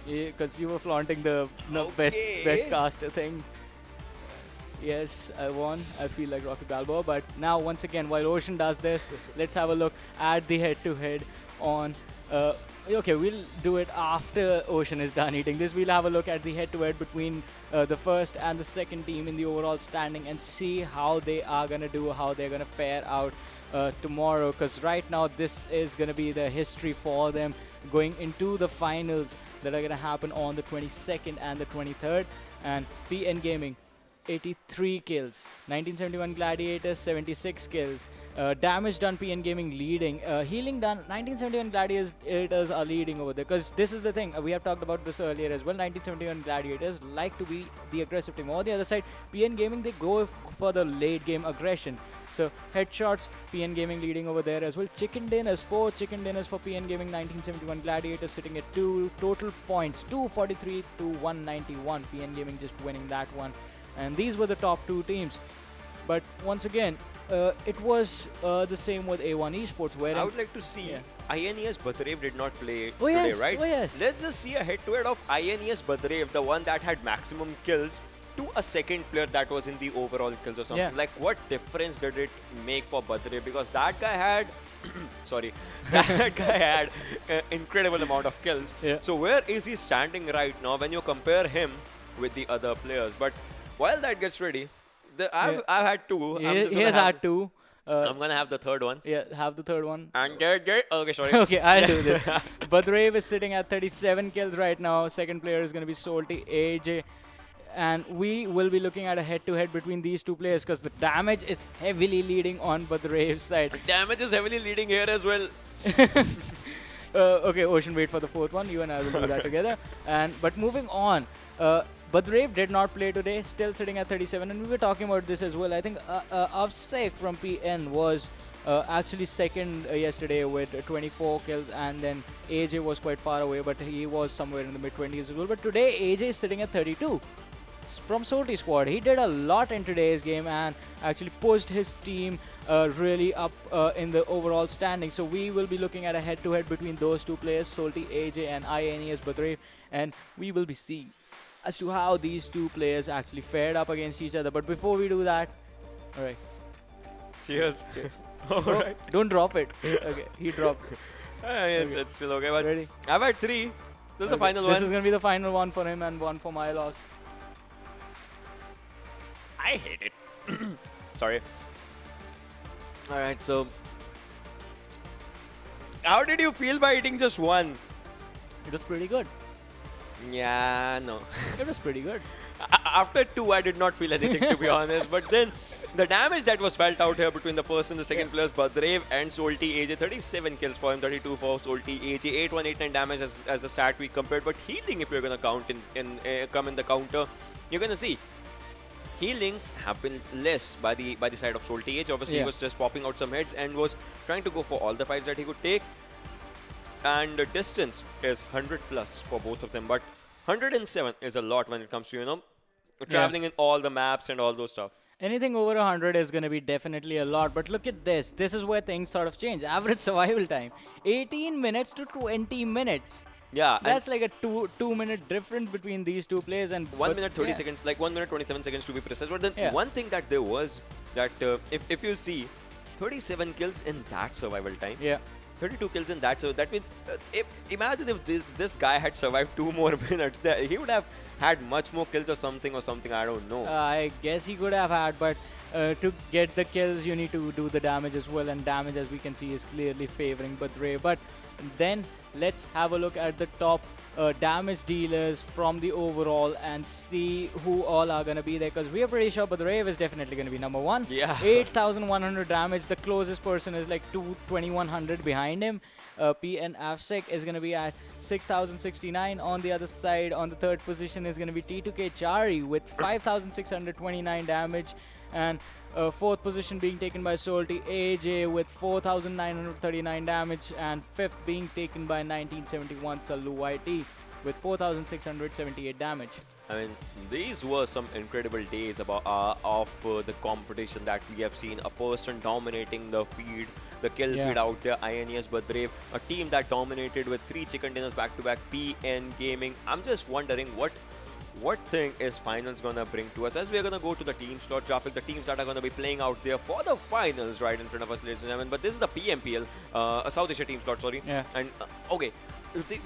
because you were flaunting the best caster thing. Yes, I won. I feel like Rocky Balboa. But now, once again, while Ocean does this, let's have a look at the head-to-head on... okay, we'll do it after Ocean is done eating this. We'll have a look at the head-to-head between the first and the second team in the overall standing and see how they are going to do, how they're going to fare out tomorrow. Because right now, this is going to be the history for them going into the finals that are going to happen on the 22nd and the 23rd. And PN Gaming, 83 kills. 1971 Gladiators, 76 kills. Damage done, PN Gaming leading. Healing done, 1971 Gladiators are leading over there. Because this is the thing, we have talked about this earlier as well. 1971 Gladiators like to be the aggressive team. On the other side, PN Gaming, they go for the late game aggression. So headshots, PN Gaming leading over there as well. Chicken dinners, 4 chicken dinners for PN Gaming. 1971 Gladiators sitting at 2 total points, 243 to 191. PN Gaming just winning that one. And these were the top 2 teams. But once again, it was the same with A1 Esports, where I would like to see INES Badrev did not play today, right? Let's just see a head-to-head of INES Badrev, the one that had maximum kills, to a second player that was in the overall kills or something. Like, what difference did it make for Badrev? Because that guy had... sorry. That guy had an incredible amount of kills. So where is he standing right now when you compare him with the other players? But while that gets ready, I've had 2. He has had 2. I'm gonna have the third one. Yeah, have the third one. And okay, sorry. Okay, I'll do this. Badrev is sitting at 37 kills right now. Second player is gonna be Salty AJ. and we will be looking at a head-to-head between these two players because the damage is heavily leading on Badrav's side. Damage is heavily leading here as well. Okay, Ocean, wait for the fourth one. You and I will do that together. But moving on, Badrave did not play today, still sitting at 37, and we were talking about this as well. I think Avsek from PN was actually second yesterday with 24 kills, and then AJ was quite far away, but he was somewhere in the mid-20s as well. But today, AJ is sitting at 32. From Salty squad. He did a lot in today's game and actually pushed his team really up in the overall standing. So we will be looking at a head-to-head between those two players, Salty AJ and INES Badrave, and we will be seeing as to how these two players actually fared up against each other. But before we do that, all right. Cheers. All Oh, right. don't drop it. Okay, he dropped it. It's still okay, but Ready? I've had 3. This is the final This one. is going to be the final one for him and one for my loss. I hate it. Sorry. Alright, so how did you feel by eating just one? It was pretty good. Yeah, no. It was pretty good. After 2, I did not feel anything, to be honest. But then the damage that was felt out here between the first and the second players, Badrave and Salty AJ, 37 kills for him, 32 for Salty AJ, 8189 damage as the stat we compared. But healing, if you're gonna count come in the counter, you're gonna see healings have been less by the side of Salty AJ. Obviously, he was just popping out some heads and was trying to go for all the fights that he could take. And the distance is 100 plus for both of them, but 107 is a lot when it comes to, traveling in all the maps and all those stuff. Anything over 100 is going to be definitely a lot. But look at this. This is where things sort of change. Average survival time, 18 minutes to 20 minutes. Yeah. That's like a two-minute difference between these two players. And 1 minute 30 seconds, like 1 minute 27 seconds to be precise. But then one thing that there was, that if you see, 37 kills in that survival time. Yeah. 32 kills in that, so that means imagine if this guy had survived 2 more minutes, he would have had much more kills or something, I don't know. I guess he could have had, but to get the kills you need to do the damage as well, and damage, as we can see, is clearly favoring Badrave. But then let's have a look at the top damage dealers from the overall and see who all are going to be there, because we are pretty sure Badrave is definitely going to be number 1. Yeah. 8,100 damage. The closest person is like 2,100 behind him. PN Avsek is going to be at 6,069. On the other side, on the third position, is going to be T2K Chari with 5,629 damage. And fourth position being taken by Salty AJ with 4,939 damage, and fifth being taken by 1971 Sallu YT with 4,678 damage. I mean, these were some incredible days of the competition that we have seen. A person dominating the feed, the kill feed out there, INES Badrave, a team that dominated with 3 chicken dinners back-to-back, PN Gaming. I'm just wondering what thing is finals gonna bring to us, as we're gonna go to the team slot graphic, the teams that are gonna be playing out there for the finals right in front of us, ladies and gentlemen. But this is the PMPL, a South Asia team slot, sorry. Yeah. And okay,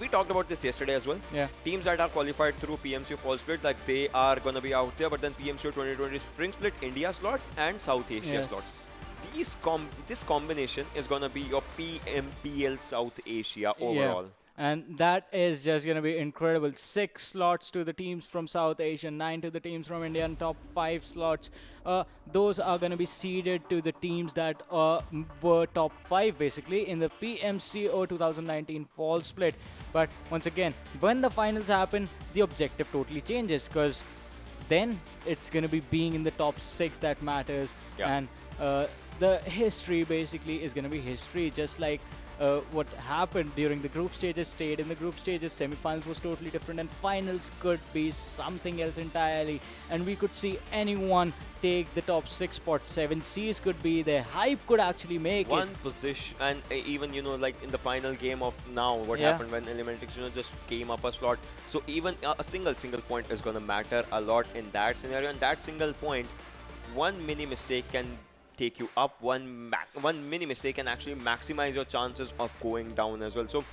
we talked about this yesterday as well. Yeah. Teams that are qualified through PMCO Fall Split, like they are gonna be out there, but then PMCO 2020 Spring Split, India slots and South Asia slots. This combination is gonna be your PMPL South Asia overall. And that is just going to be incredible. 6 slots to the teams from South Asia, 9 to the teams from India, and top 5 slots. Those are going to be seeded to the teams that were top 5 basically in the PMCO 2019 Fall Split. But once again, when the finals happen, the objective totally changes, because then it's going to be being in the top 6 that matters. Yeah. And the history basically is going to be history, just like what happened during the group stages stayed in the group stages. Semifinals was totally different, and finals could be something else entirely, and we could see anyone take the top 6 spot. 7 Cs could be there. Hype could actually make one position, and even like in the final game of now, what happened when Elementrix just came up a slot. So even a single point is gonna matter a lot in that scenario, and that single point, one mini mistake can take you up, one mini mistake can actually maximize your chances of going down as well. So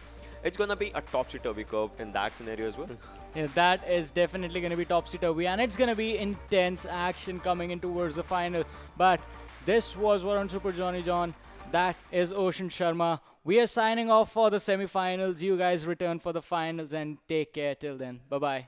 it's gonna be a topsy-turvy curve in that scenario as well. Yeah, that is definitely going to be topsy-turvy, and it's going to be intense action coming in towards the final. But this was Varun Super Johnny John. That is Ocean Sharma. We are signing off for the semifinals. You guys return for the finals, and take care till then. Bye-bye.